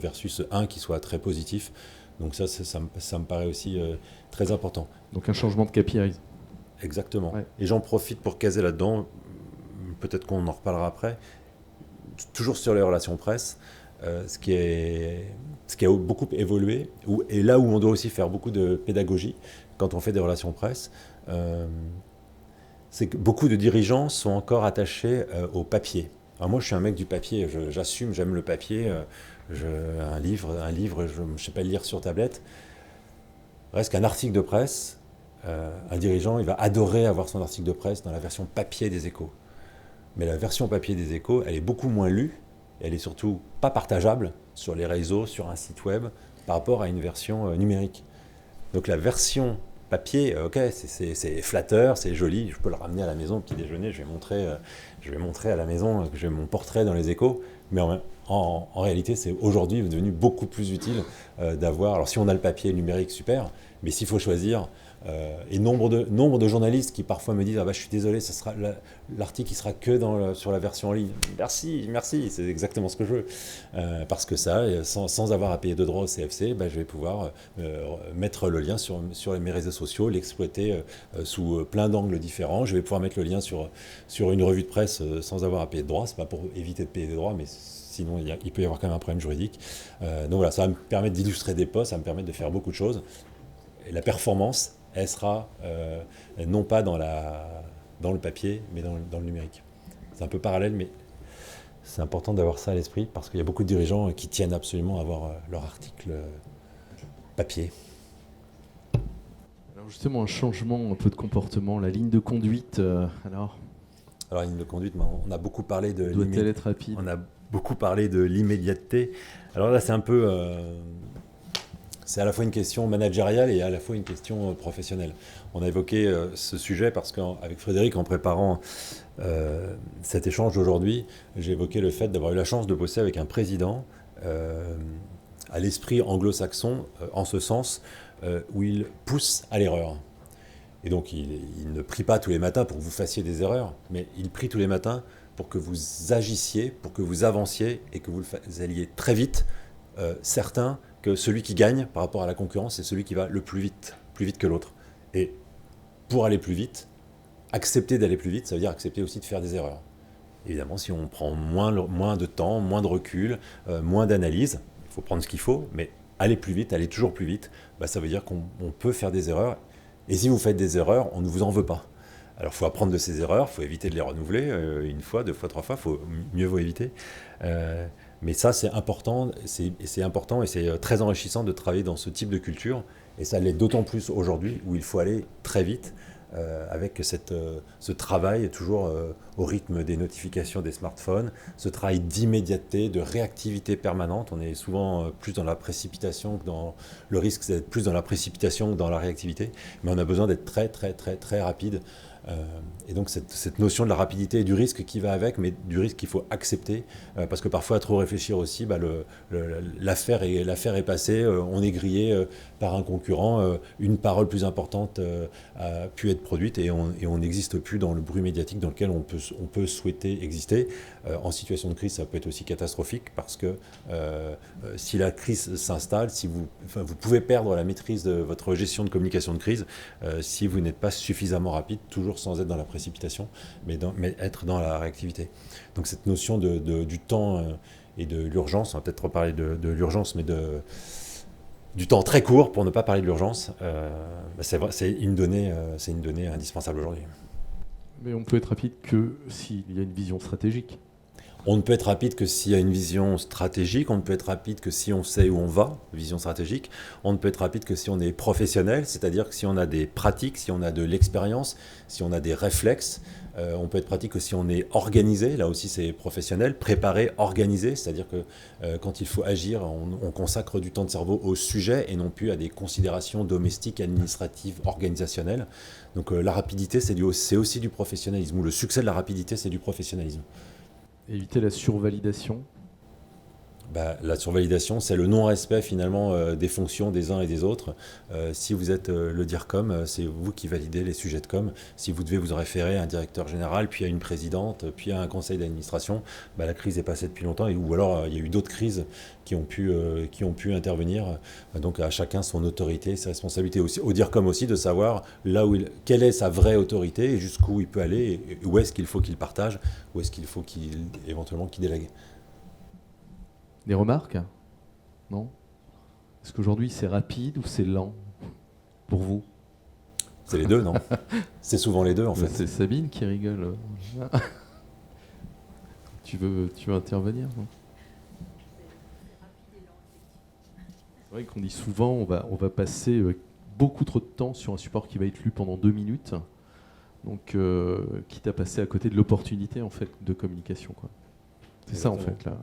versus un qui soit très positif. Donc ça me paraît aussi très important. Donc un changement de KPI. Exactement. Ouais. Et j'en profite pour caser là-dedans. peut-être qu'on en reparlera après, toujours sur les relations presse, ce qui a beaucoup évolué, et là où on doit aussi faire beaucoup de pédagogie quand on fait des relations presse, c'est que beaucoup de dirigeants sont encore attachés au papier. Alors moi, je suis un mec du papier, j'assume, j'aime le papier. Un livre, je ne sais pas le lire sur tablette. Reste qu'un article de presse, un dirigeant, il va adorer avoir son article de presse dans la version papier des Échos. Mais la version papier des Échos, elle est beaucoup moins lue, et elle est surtout pas partageable sur les réseaux, sur un site web, par rapport à une version numérique. Donc la version papier, ok, c'est flatteur, c'est joli, je peux le ramener à la maison au petit déjeuner, je vais montrer à la maison que j'ai mon portrait dans les Échos, mais en réalité, c'est aujourd'hui devenu beaucoup plus utile d'avoir, alors si on a le papier numérique, super, mais s'il faut choisir, et nombre de journalistes qui parfois me disent « Ah bah, je suis désolé, l'article qui sera que sur la version en ligne. » Merci, c'est exactement ce que je veux. Parce que ça, sans avoir à payer de droits au CFC, bah, je vais pouvoir mettre le lien sur mes réseaux sociaux, l'exploiter sous plein d'angles différents. Je vais pouvoir mettre le lien sur une revue de presse sans avoir à payer de droits. Ce n'est pas pour éviter de payer des droits, mais sinon il peut y avoir quand même un problème juridique. Donc voilà, ça va me permettre d'illustrer des posts, ça va me permettre de faire beaucoup de choses. Et la performance, elle sera non pas dans le papier, mais dans le numérique. C'est un peu parallèle, mais c'est important d'avoir ça à l'esprit, parce qu'il y a beaucoup de dirigeants qui tiennent absolument à avoir leur article papier. Alors justement, un changement un peu de comportement, la ligne de conduite, alors la ligne de conduite, on a beaucoup parlé de... Doit-elle être rapide ? On a beaucoup parlé de l'immédiateté. Alors là, c'est un peu... c'est à la fois une question managériale et à la fois une question professionnelle. On a évoqué ce sujet parce qu'avec Frédéric, en préparant cet échange d'aujourd'hui, j'ai évoqué le fait d'avoir eu la chance de bosser avec un président à l'esprit anglo-saxon, en ce sens où il pousse à l'erreur. Et donc, il ne prie pas tous les matins pour que vous fassiez des erreurs, mais il prie tous les matins pour que vous agissiez, pour que vous avanciez et que vous alliez très vite, certain que celui qui gagne par rapport à la concurrence, c'est celui qui va le plus vite que l'autre. Et pour aller plus vite, accepter d'aller plus vite, ça veut dire accepter aussi de faire des erreurs. Évidemment, si on prend moins de temps, moins de recul, moins d'analyse, il faut prendre ce qu'il faut, mais aller plus vite, aller toujours plus vite, bah, ça veut dire qu'on peut faire des erreurs. Et si vous faites des erreurs, on ne vous en veut pas. Alors, il faut apprendre de ces erreurs, il faut éviter de les renouveler une fois, deux fois, trois fois, mieux vaut éviter. Mais ça, c'est important et c'est très enrichissant de travailler dans ce type de culture. Et ça l'est d'autant plus aujourd'hui où il faut aller très vite avec ce travail toujours au rythme des notifications des smartphones, ce travail d'immédiateté, de réactivité permanente. On est souvent plus dans la précipitation que dans le risque, c'est d'être plus dans la précipitation que dans la réactivité. Mais on a besoin d'être très, très, très, très rapide. Et donc cette notion de la rapidité et du risque qui va avec, mais du risque qu'il faut accepter, parce que parfois à trop réfléchir aussi, bah, l'affaire est passée, on est grillé par un concurrent, une parole plus importante a pu être produite et on n'existe plus dans le bruit médiatique dans lequel on peut souhaiter exister. En situation de crise, ça peut être aussi catastrophique parce que si la crise s'installe, vous pouvez perdre la maîtrise de votre gestion de communication de crise si vous n'êtes pas suffisamment rapide, toujours sans être dans la précipitation, mais être dans la réactivité. Donc cette notion du temps et de l'urgence, on va peut-être reparler de l'urgence, mais du temps très court, pour ne pas parler de l'urgence, c'est une donnée indispensable aujourd'hui. Mais on peut être rapide que s'il y a une vision stratégique. On ne peut être rapide que s'il y a une vision stratégique, on ne peut être rapide que si on sait où on va, vision stratégique, on ne peut être rapide que si on est professionnel, c'est-à-dire que si on a des pratiques, si on a de l'expérience, si on a des réflexes, on peut être pratique que si on est organisé, là aussi c'est professionnel, préparé, organisé, c'est-à-dire que quand il faut agir, on consacre du temps de cerveau au sujet et non plus à des considérations domestiques, administratives, organisationnelles. Donc la rapidité, c'est aussi du professionnalisme, ou le succès de la rapidité, c'est du professionnalisme. Éviter la survalidation. La survalidation, c'est le non-respect finalement des fonctions des uns et des autres. Si vous êtes le DIRCOM, c'est vous qui validez les sujets de com. Si vous devez vous référer à un directeur général, puis à une présidente, puis à un conseil d'administration, la crise est passée depuis longtemps, ou alors il y a eu d'autres crises qui ont pu intervenir. Donc à chacun son autorité, sa responsabilité aussi, au DIRCOM aussi de savoir quelle est sa vraie autorité et jusqu'où il peut aller, et où est-ce qu'il faut qu'il partage, où est-ce qu'il faut éventuellement qu'il délègue. Des remarques? Non? Est-ce qu'aujourd'hui c'est rapide ou c'est lent pour vous? C'est les deux, non? C'est souvent les deux, en fait. C'est Sabine qui rigole. Tu veux intervenir, non? C'est vrai qu'on dit souvent on va passer beaucoup trop de temps sur un support qui va être lu pendant 2 minutes. Donc, quitte à passer à côté de l'opportunité en fait, de communication, quoi. C'est ça, en fait, là.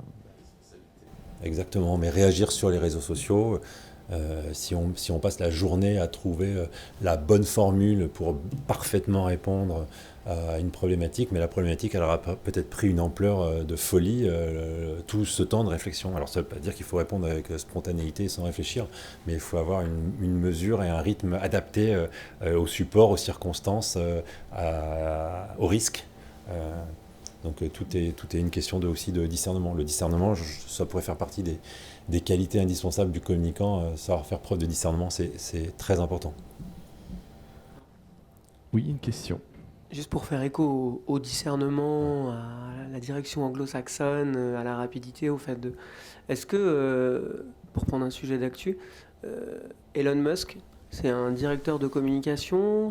Exactement, mais réagir sur les réseaux sociaux, si on passe la journée à trouver la bonne formule pour parfaitement répondre à une problématique, mais la problématique elle aura peut-être pris une ampleur de folie, tout ce temps de réflexion. Alors ça ne veut pas dire qu'il faut répondre avec spontanéité sans réfléchir, mais il faut avoir une mesure et un rythme adapté au support, aux circonstances, au risque. Donc tout est une question aussi de discernement. Le discernement, ça pourrait faire partie des qualités indispensables du communicant. Savoir faire preuve de discernement, c'est très important. Oui, une question. Juste pour faire écho au discernement, à la direction anglo-saxonne, à la rapidité, au fait de... Est-ce que, pour prendre un sujet d'actu, Elon Musk, c'est un directeur de communication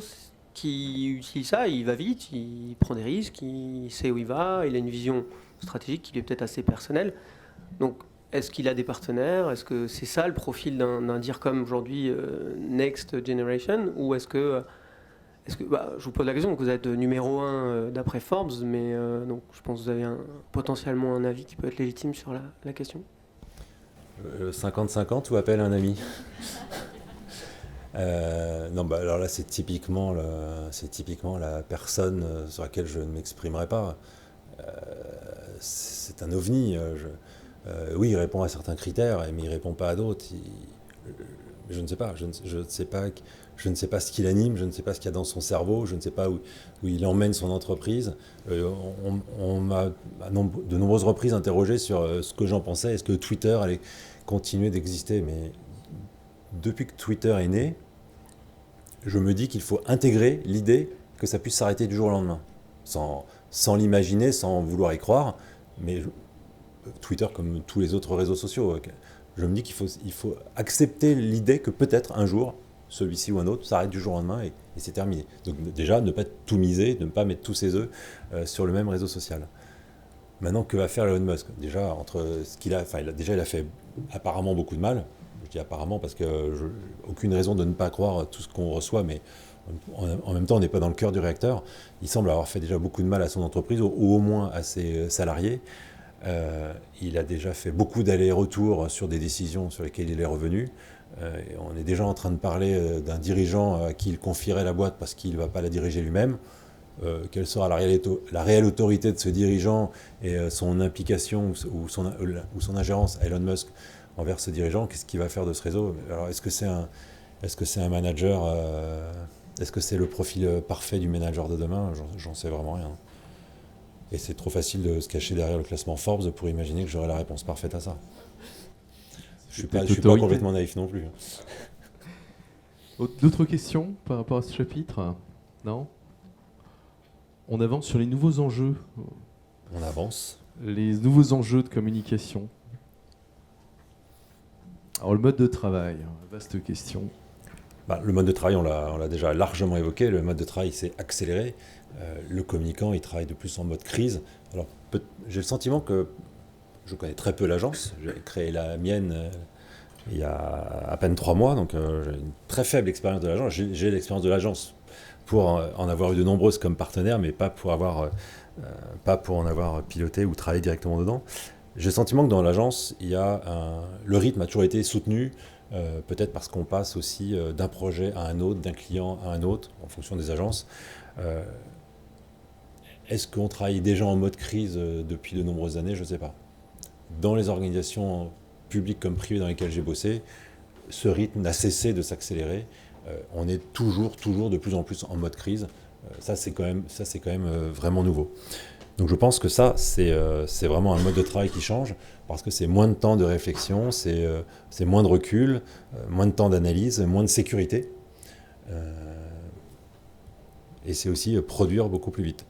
qui utilise ça, il va vite, il prend des risques, il sait où il va, il a une vision stratégique qui lui est peut-être assez personnelle. Donc, est-ce qu'il a des partenaires? Est-ce que c'est ça le profil d'un DIRCOM aujourd'hui, Next Generation? Ou est-ce que je vous pose la question, donc vous êtes numéro 1 d'après Forbes, mais donc je pense que vous avez potentiellement un avis qui peut être légitime sur la question. 50-50 ou appelle un ami? Non, alors là, c'est typiquement la personne sur laquelle je ne m'exprimerai pas. C'est un ovni. Oui, il répond à certains critères, mais il ne répond pas à d'autres. Je ne sais pas. Je ne sais pas ce qui l'anime, je ne sais pas ce qu'il y a dans son cerveau, je ne sais pas où il emmène son entreprise. On m'a de nombreuses reprises interrogé sur ce que j'en pensais. Est-ce que Twitter allait continuer d'exister? Mais depuis que Twitter est né, je me dis qu'il faut intégrer l'idée que ça puisse s'arrêter du jour au lendemain, sans l'imaginer, sans vouloir y croire. Mais Twitter, comme tous les autres réseaux sociaux, je me dis qu'il faut accepter l'idée que peut-être un jour, celui-ci ou un autre, s'arrête du jour au lendemain et c'est terminé. Donc déjà, ne pas tout miser, ne pas mettre tous ses œufs sur le même réseau social. Maintenant, que va faire Elon Musk? Déjà, entre ce qu'il a, il a fait apparemment beaucoup de mal. Je dis apparemment parce que aucune raison de ne pas croire tout ce qu'on reçoit, mais en même temps, on n'est pas dans le cœur du réacteur. Il semble avoir fait déjà beaucoup de mal à son entreprise, ou au moins à ses salariés. Il a déjà fait beaucoup d'allers-retours sur des décisions sur lesquelles il est revenu. On est déjà en train de parler d'un dirigeant à qui il confierait la boîte parce qu'il ne va pas la diriger lui-même. Quelle sera la réelle autorité de ce dirigeant et son implication ou son ingérence à Elon Musk envers ce dirigeant? Qu'est-ce qu'il va faire de ce réseau? Alors, est-ce que c'est un manager? Est-ce que c'est le profil parfait du manager de demain? J'en sais vraiment rien. Et c'est trop facile de se cacher derrière le classement Forbes pour imaginer que j'aurai la réponse parfaite à ça. Je ne suis pas complètement naïf non plus. D'autres questions par rapport à ce chapitre? Non? On avance sur les nouveaux enjeux. On avance. Les nouveaux enjeux de communication. Alors le mode de travail, vaste question. Le mode de travail, on l'a déjà largement évoqué. Le mode de travail s'est accéléré. Le communicant, il travaille de plus en mode crise. Alors, j'ai le sentiment que je connais très peu l'agence. J'ai créé la mienne il y a à peine 3 mois, donc j'ai une très faible expérience de l'agence. J'ai l'expérience de l'agence pour en avoir eu de nombreuses comme partenaires, mais pas pour en avoir piloté ou travaillé directement dedans. J'ai le sentiment que dans l'agence, le rythme a toujours été soutenu, peut-être parce qu'on passe aussi d'un projet à un autre, d'un client à un autre, en fonction des agences. Est-ce qu'on travaille déjà en mode crise depuis de nombreuses années? Je ne sais pas. dans les organisations publiques comme privées dans lesquelles j'ai bossé, ce rythme n'a cessé de s'accélérer. On est toujours de plus en plus en mode crise. Ça, c'est quand même vraiment nouveau. Donc je pense que ça, c'est vraiment un mode de travail qui change, parce que c'est moins de temps de réflexion, c'est moins de recul, moins de temps d'analyse, moins de sécurité. Et c'est aussi produire beaucoup plus vite.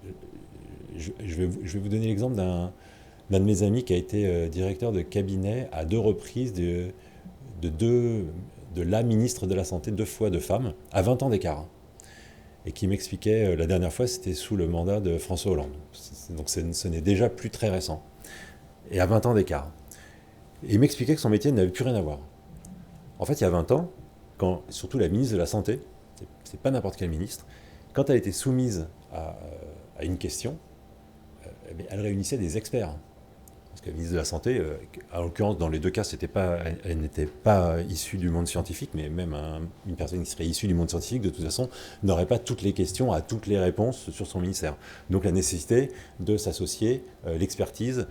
Je vais vous donner l'exemple d'un de mes amis qui a été directeur de cabinet à 2 reprises de la ministre de la Santé, 2 fois de femmes, à 20 ans d'écart. Et qui m'expliquait, la dernière fois, c'était sous le mandat de François Hollande. Donc ce n'est déjà plus très récent. Et à 20 ans d'écart. Et il m'expliquait que son métier n'avait plus rien à voir. En fait, il y a 20 ans, quand surtout la ministre de la Santé, c'est pas n'importe quelle ministre, quand elle était soumise à une question, elle réunissait des experts. Parce que la ministre de la Santé, en l'occurrence, dans les 2 cas, elle n'était pas issue du monde scientifique, mais même une personne qui serait issue du monde scientifique, de toute façon, n'aurait pas toutes les questions, à toutes les réponses sur son ministère. Donc la nécessité de s'associer, l'expertise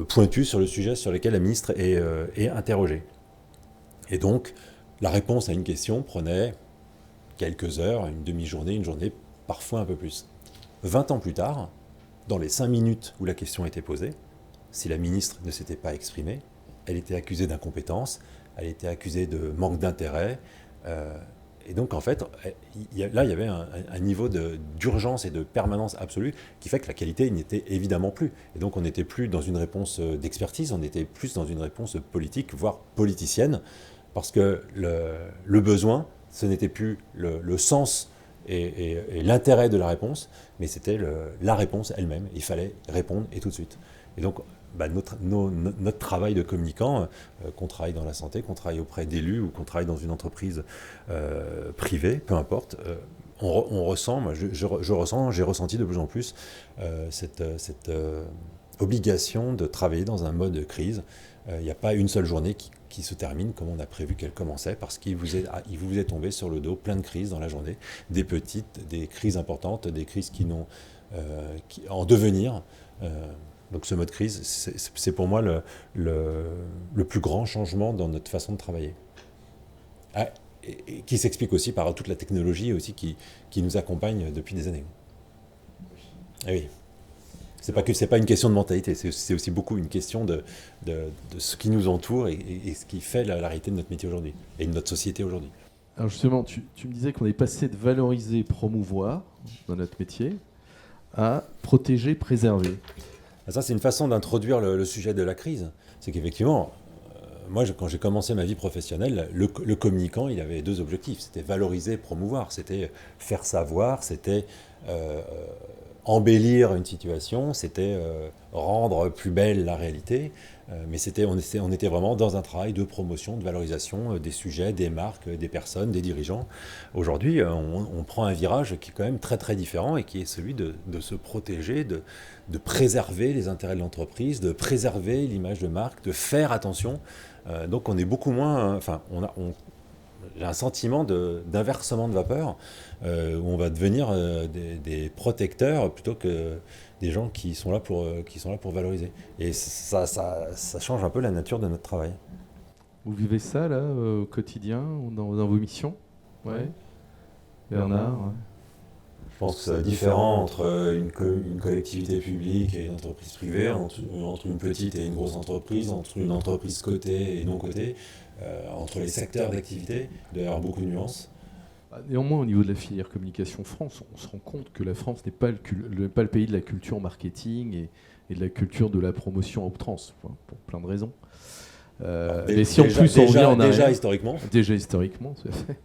pointue sur le sujet sur lequel la ministre est interrogée. Et donc, la réponse à une question prenait quelques heures, une demi-journée, une journée, parfois un peu plus. 20 ans plus tard, dans les 5 minutes où la question était posée, si la ministre ne s'était pas exprimée, elle était accusée d'incompétence, elle était accusée de manque d'intérêt. Et donc, en fait, là, il y avait un niveau d'urgence et de permanence absolue qui fait que la qualité n'était évidemment plus. Et donc, on n'était plus dans une réponse d'expertise, on était plus dans une réponse politique, voire politicienne, parce que le besoin, ce n'était plus le sens et l'intérêt de la réponse, mais c'était la réponse elle-même. Il fallait répondre et tout de suite. Et donc, notre travail de communicant, qu'on travaille dans la santé, qu'on travaille auprès d'élus ou qu'on travaille dans une entreprise privée, peu importe, on ressent, moi j'ai ressenti de plus en plus cette obligation de travailler dans un mode de crise. Il n'y a pas une seule journée qui se termine comme on a prévu qu'elle commençait, parce qu'il vous est tombé sur le dos plein de crises dans la journée, des petites, des crises importantes, des crises qui en devenir. Donc ce mode crise, c'est pour moi le plus grand changement dans notre façon de travailler. Et qui s'explique aussi par toute la technologie aussi qui nous accompagne depuis des années. Et oui. C'est pas une question de mentalité, c'est aussi beaucoup une question de ce qui nous entoure et ce qui fait la réalité de notre métier aujourd'hui et de notre société aujourd'hui. Alors justement, tu me disais qu'on est passé de valoriser, promouvoir dans notre métier à protéger, préserver. Ça, c'est une façon d'introduire le sujet de la crise. C'est qu'effectivement, moi, quand j'ai commencé ma vie professionnelle, le communicant, il avait 2 objectifs. C'était valoriser, promouvoir. C'était faire savoir, c'était embellir une situation, c'était rendre plus belle la réalité, mais on était vraiment dans un travail de promotion, de valorisation des sujets, des marques, des personnes, des dirigeants. Aujourd'hui, on prend un virage qui est quand même très très différent et qui est celui de se protéger, de préserver les intérêts de l'entreprise, de préserver l'image de marque, de faire attention. Donc on est beaucoup moins... j'ai un sentiment d'inversement de vapeur, où on va devenir des protecteurs plutôt que des gens qui sont là pour valoriser. Et ça change un peu la nature de notre travail. Vous vivez ça là au quotidien, dans vos missions? Ouais. Bernard, ouais. Je pense que c'est différent entre une collectivité publique et une entreprise privée, entre une petite et une grosse entreprise, entre une entreprise cotée et non cotée. Entre les secteurs d'activité, il doit y avoir beaucoup de nuances. Néanmoins, au niveau de la filière communication France, on se rend compte que la France n'est pas le pays de la culture marketing et de la culture de la promotion à outrance, pour plein de raisons. Mais si en plus on revient en arrière, déjà historiquement, tout à fait.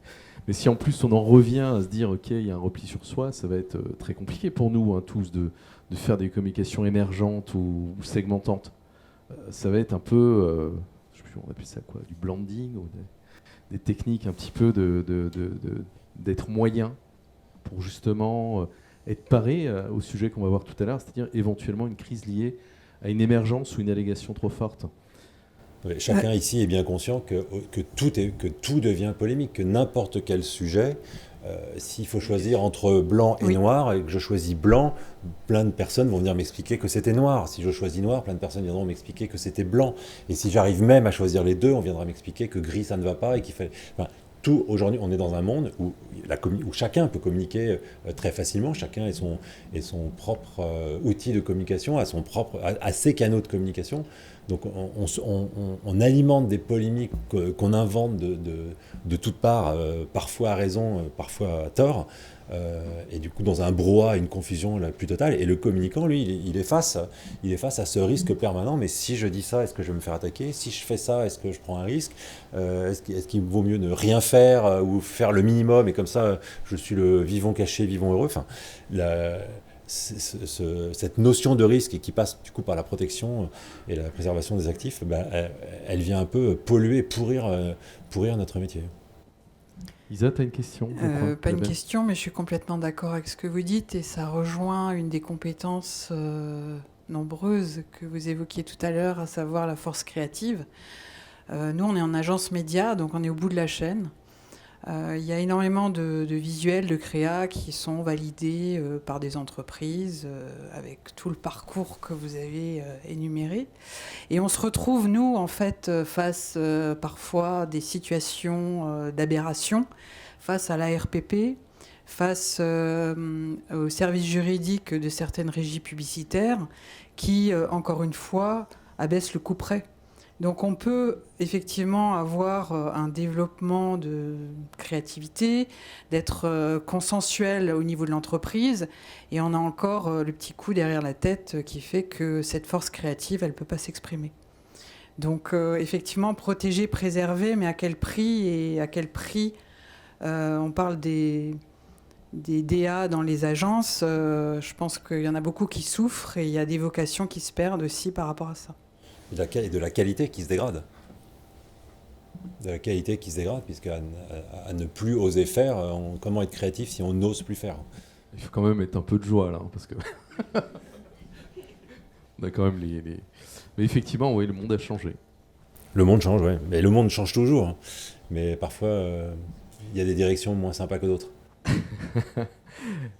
Mais si en plus on en revient à se dire ok, il y a un repli sur soi, ça va être très compliqué pour nous tous de faire des communications émergentes ou segmentantes. Ça va être un peu on appelle ça quoi, du blending ou des techniques un petit peu d'être moyen pour justement être paré au sujet qu'on va voir tout à l'heure, c'est-à-dire éventuellement une crise liée à une émergence ou une allégation trop forte. Chacun ici est bien conscient que tout devient polémique, que n'importe quel sujet s'il faut choisir entre blanc et noir, et que je choisis blanc, plein de personnes vont venir m'expliquer que c'était noir. Si je choisis noir, plein de personnes viendront m'expliquer que c'était blanc. Et si j'arrive même à choisir les deux, on viendra m'expliquer que gris, ça ne va pas et qu'il fallait... Enfin, tout, aujourd'hui, on est dans un monde où chacun peut communiquer très facilement, chacun est son propre outil de communication, a ses canaux de communication. Donc on alimente des polémiques qu'on invente de toutes parts, parfois à raison, parfois à tort, et du coup dans un brouhaha, une confusion la plus totale. Et le communicant, lui, il est face à ce risque permanent. Mais si je dis ça, est-ce que je vais me faire attaquer? Si je fais ça, est-ce que je prends un risque? Est-ce qu'il vaut mieux ne rien faire ou faire le minimum, et comme ça je suis le vivant caché, vivant heureux? Enfin, cette notion de risque qui passe du coup par la protection et la préservation des actifs, elle vient un peu polluer, pourrir notre métier. Isa, tu as une question? Pas une question, mais je suis complètement d'accord avec ce que vous dites, et ça rejoint une des compétences nombreuses que vous évoquiez tout à l'heure, à savoir la force créative. Nous, on est en agence média, donc on est au bout de la chaîne. Il y a énormément de visuels, de créa qui sont validés par des entreprises avec tout le parcours que vous avez énuméré. Et on se retrouve, nous, en fait, face parfois à des situations d'aberration, face à la RPP, face aux services juridiques de certaines régies publicitaires qui, encore une fois, abaissent le couperet. Donc on peut effectivement avoir un développement de créativité, d'être consensuel au niveau de l'entreprise, et on a encore le petit coup derrière la tête qui fait que cette force créative, elle ne peut pas s'exprimer. Donc effectivement, protéger, préserver, mais à quel prix? Et à quel prix on parle des DA dans les agences. Je pense qu'il y en a beaucoup qui souffrent, et il y a des vocations qui se perdent aussi par rapport à ça. Et de la qualité qui se dégrade. Puisqu'à ne plus oser faire, comment être créatif si on n'ose plus faire? Il faut quand même être un peu de joie là, parce que on a quand même Mais effectivement, oui, le monde a changé. Le monde change, oui. Mais le monde change toujours. Mais parfois, il y a des directions moins sympas que d'autres.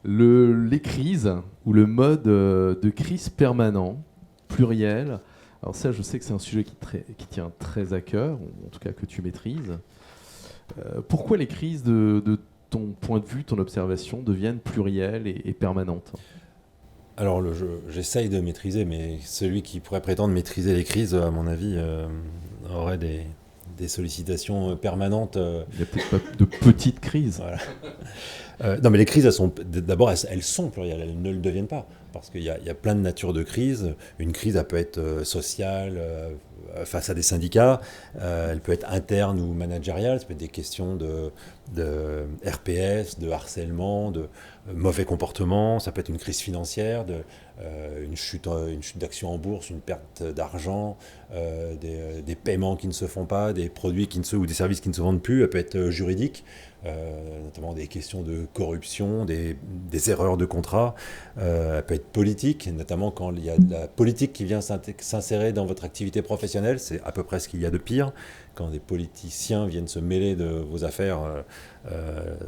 Les crises, ou le mode de crise permanent, pluriel. Alors ça, je sais que c'est un sujet qui tient très à cœur, en tout cas que tu maîtrises. Pourquoi les crises, de ton point de vue, ton observation, deviennent plurielles et permanentes? Alors, j'essaye de maîtriser, mais celui qui pourrait prétendre maîtriser les crises, à mon avis, aurait des sollicitations permanentes. Il n'y a peut-être pas de petites crises. Voilà. Non, mais les crises, elles sont plurielles, elles ne le deviennent pas. Parce qu'il y a plein de natures de crises. Une crise, elle peut être sociale, face à des syndicats. Elle peut être interne ou managériale. Ça peut être des questions de RPS, de harcèlement, de mauvais comportement. Ça peut être une crise financière, une chute d'action en bourse, une perte d'argent, des paiements qui ne se font pas, des produits ou des services qui ne se vendent plus. Elle peut être juridique. Notamment des questions de corruption, des erreurs de contrat. Elle peut être politique, notamment quand il y a de la politique qui vient s'insérer dans votre activité professionnelle. C'est à peu près ce qu'il y a de pire. Quand des politiciens viennent se mêler de vos affaires,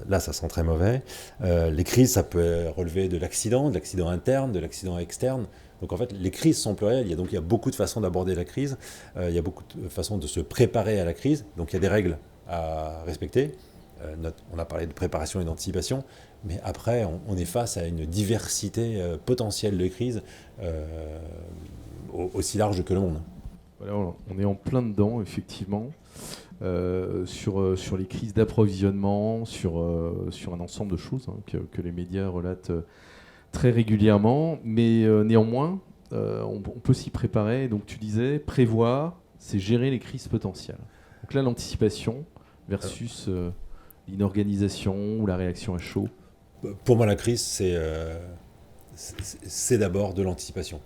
là, ça sent très mauvais. Les crises, ça peut relever de l'accident interne, de l'accident externe. Donc en fait, les crises sont plurielles. Il y a beaucoup de façons d'aborder la crise. Il y a beaucoup de façons de se préparer à la crise. Donc il y a des règles à respecter. On a parlé de préparation et d'anticipation, mais après, on est face à une diversité potentielle de crises aussi large que le monde. Voilà, on est en plein dedans, effectivement, sur les crises d'approvisionnement, sur un ensemble de choses que les médias relatent très régulièrement, mais néanmoins, on peut s'y préparer. Donc tu disais, prévoir, c'est gérer les crises potentielles. Donc là, l'anticipation versus... l'inorganisation ou la réaction à chaud? Pour moi, la crise, c'est d'abord de l'anticipation.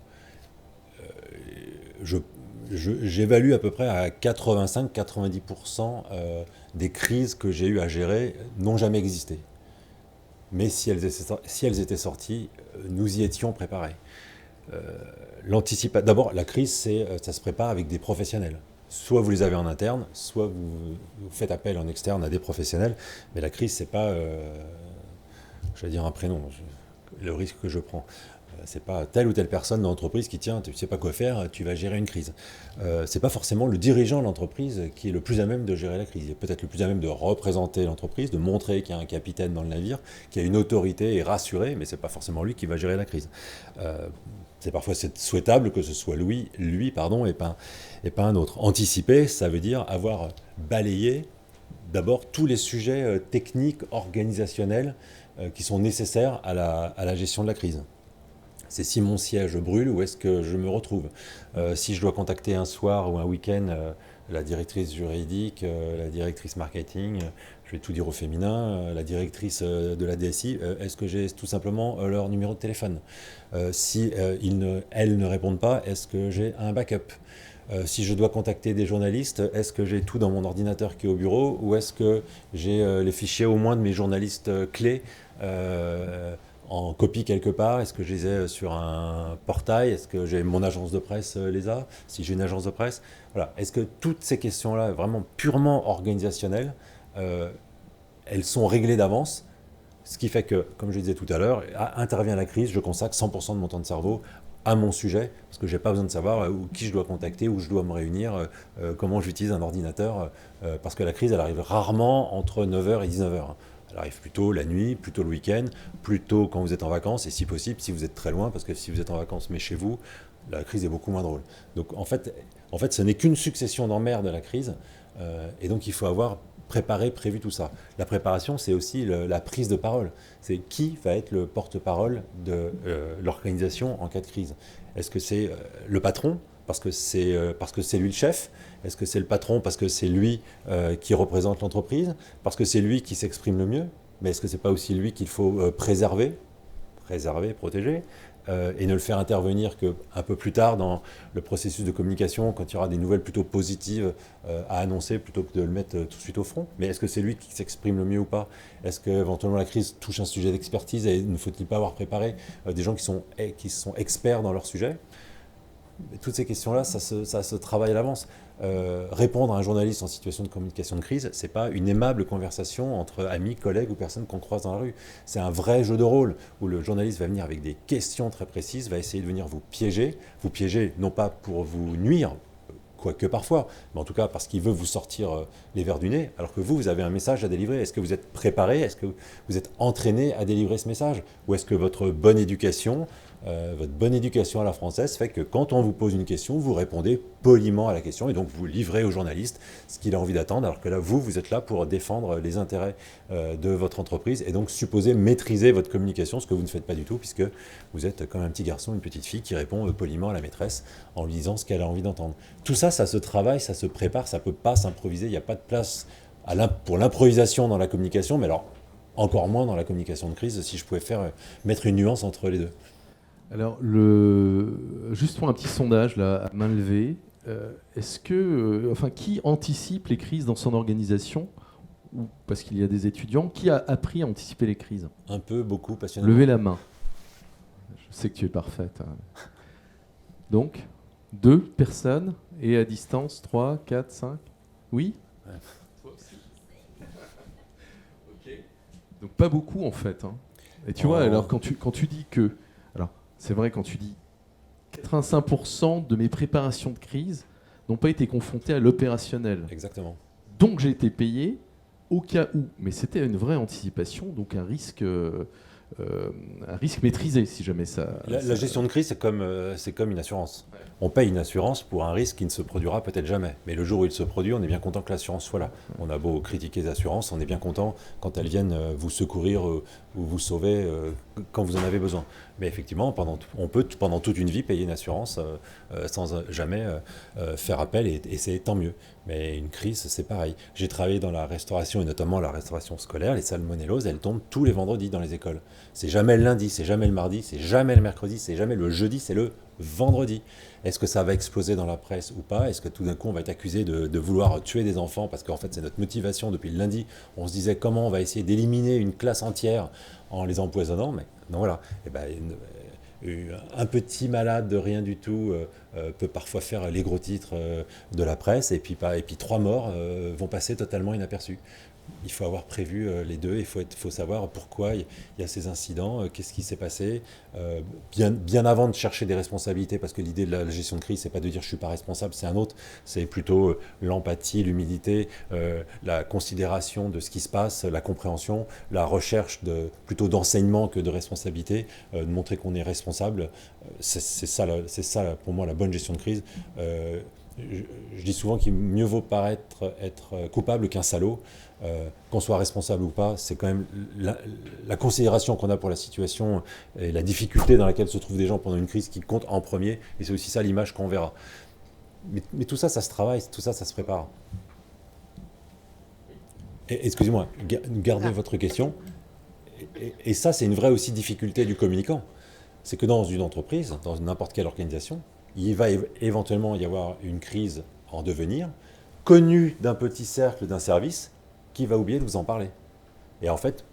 J'évalue à peu près à 85-90% des crises que j'ai eu à gérer n'ont jamais existé. Mais si elles étaient sorties, nous y étions préparés. D'abord, la crise, ça se prépare avec des professionnels. soit vous les avez en interne, soit vous faites appel en externe à des professionnels. Mais la crise, c'est pas, je vais dire un prénom, le risque que je prends. C'est pas telle ou telle personne dans l'entreprise qui, tiens, tu sais pas quoi faire, tu vas gérer une crise. C'est pas forcément le dirigeant de l'entreprise qui est le plus à même de gérer la crise. Il est peut-être le plus à même de représenter l'entreprise, de montrer qu'il y a un capitaine dans le navire, qui a une autorité et rassurer, mais c'est pas forcément lui qui va gérer la crise. C'est souhaitable que ce soit lui, et pas un autre. Anticiper, ça veut dire avoir balayé d'abord tous les sujets techniques, organisationnels qui sont nécessaires à la gestion de la crise. C'est si mon siège brûle, où est-ce que je me retrouve ? Si je dois contacter un soir ou un week-end la directrice juridique, la directrice marketing, je vais tout dire au féminin, la directrice de la DSI, est-ce que j'ai tout simplement leur numéro de téléphone ? Si elles ne répondent pas, est-ce que j'ai un backup ? Si je dois contacter des journalistes, est-ce que j'ai tout dans mon ordinateur qui est au bureau, ou est-ce que j'ai les fichiers au moins de mes journalistes clés en copie quelque part? Est-ce que je les ai sur un portail? Est-ce que j'ai mon agence de presse les a? Si j'ai une agence de presse, voilà. Est-ce que toutes ces questions-là, vraiment purement organisationnelles, elles sont réglées d'avance? Ce qui fait que, comme je disais tout à l'heure, intervient la crise, je consacre 100% de mon temps de cerveau à mon sujet, parce que je n'ai pas besoin de savoir qui je dois contacter, où je dois me réunir, comment j'utilise un ordinateur, parce que la crise, elle arrive rarement entre 9h et 19h. Elle arrive plutôt la nuit, plutôt le week-end, plutôt quand vous êtes en vacances, et si possible, si vous êtes très loin, parce que si vous êtes en vacances mais chez vous, la crise est beaucoup moins drôle. Donc en fait ce n'est qu'une succession d'emmerdes, la crise, et donc il faut avoir prévu tout ça. La préparation, c'est aussi la prise de parole. C'est qui va être le porte-parole de l'organisation en cas de crise. Est-ce que c'est le patron parce que c'est lui le chef? Est-ce que c'est le patron parce que c'est lui qui représente l'entreprise? Parce que c'est lui qui s'exprime le mieux? Mais est-ce que c'est pas aussi lui qu'il faut préserver, protéger, et ne le faire intervenir qu'un peu plus tard dans le processus de communication, quand il y aura des nouvelles plutôt positives à annoncer, plutôt que de le mettre tout de suite au front? Mais est-ce que c'est lui qui s'exprime le mieux ou pas? Est-ce qu'éventuellement la crise touche un sujet d'expertise et ne faut-il pas avoir préparé des gens qui sont experts dans leur sujet? Toutes ces questions-là, ça se travaille à l'avance. Répondre à un journaliste en situation de communication de crise, c'est pas une aimable conversation entre amis, collègues ou personnes qu'on croise dans la rue. C'est un vrai jeu de rôle où le journaliste va venir avec des questions très précises, va essayer de venir vous piéger non pas pour vous nuire, quoique parfois, mais en tout cas parce qu'il veut vous sortir les vers du nez, alors que vous avez un message à délivrer. Est-ce que vous êtes préparé? Est-ce que vous êtes entraîné à délivrer ce message? Ou est-ce que votre bonne éducation à la française fait que quand on vous pose une question, vous répondez poliment à la question et donc vous livrez au journaliste ce qu'il a envie d'attendre, alors que là, vous êtes là pour défendre les intérêts de votre entreprise et donc supposé maîtriser votre communication, ce que vous ne faites pas du tout, puisque vous êtes comme un petit garçon, une petite fille qui répond poliment à la maîtresse en lui disant ce qu'elle a envie d'entendre. Tout ça, ça se travaille, ça se prépare, ça ne peut pas s'improviser, il n'y a pas de place pour l'improvisation dans la communication, mais alors encore moins dans la communication de crise, si je pouvais mettre une nuance entre les deux. Alors, juste pour un petit sondage là, à main levée, qui anticipe les crises dans son organisation, ou parce qu'il y a des étudiants, qui a appris à anticiper les crises? Un peu, beaucoup, passionnellement. Levez la main. Je sais que tu es parfaite. Donc, 2 personnes, et à distance, 3, 4, 5. Oui? Ouais. Toi aussi. Ok. Donc pas beaucoup en fait. Et tu vois, alors quand tu dis que... C'est vrai, quand tu dis 85% de mes préparations de crise n'ont pas été confrontées à l'opérationnel. Exactement. Donc j'ai été payé au cas où. Mais c'était une vraie anticipation, donc un risque maîtrisé, si jamais ça... La gestion de crise, c'est comme une assurance. Ouais. On paye une assurance pour un risque qui ne se produira peut-être jamais. Mais le jour où il se produit, on est bien content que l'assurance soit là. On a beau critiquer les assurances, on est bien content quand elles viennent vous secourir ou vous sauver quand vous en avez besoin. Mais effectivement, on peut pendant toute une vie payer une assurance sans jamais faire appel, et c'est tant mieux. Mais une crise, c'est pareil. J'ai travaillé dans la restauration, et notamment la restauration scolaire. Les salmonelloses, elles tombent tous les vendredis dans les écoles. C'est jamais le lundi, c'est jamais le mardi, c'est jamais le mercredi, c'est jamais le jeudi, c'est le vendredi. Est-ce que ça va exploser dans la presse ou pas? Est-ce que tout d'un coup on va être accusé de vouloir tuer des enfants parce qu'en fait c'est notre motivation depuis le lundi? On se disait comment on va essayer d'éliminer une classe entière en les empoisonnant, mais non, voilà. Et ben, un petit malade de rien du tout peut parfois faire les gros titres de la presse, et puis 3 morts vont passer totalement inaperçus. Il faut avoir prévu les deux, il faut savoir pourquoi il y a ces incidents, qu'est-ce qui s'est passé, bien avant de chercher des responsabilités, parce que l'idée de la gestion de crise, c'est pas de dire je suis pas responsable, c'est un autre, c'est plutôt l'empathie, l'humilité, la considération de ce qui se passe, la compréhension, la recherche plutôt d'enseignement que de responsabilité, de montrer qu'on est responsable. C'est ça pour moi la bonne gestion de crise. Je dis souvent qu'il mieux vaut paraître être coupable qu'un salaud. Qu'on soit responsable ou pas, c'est quand même la considération qu'on a pour la situation et la difficulté dans laquelle se trouvent des gens pendant une crise qui compte en premier, et c'est aussi ça l'image qu'on verra. Mais tout ça, ça se travaille, tout ça, ça se prépare. Et, excusez-moi, gardez votre question. Et ça, c'est une vraie aussi difficulté du communicant. C'est que dans une entreprise, dans n'importe quelle organisation, il va éventuellement y avoir une crise en devenir, connue d'un petit cercle, d'un service, qui va oublier de vous en parler. Et en fait,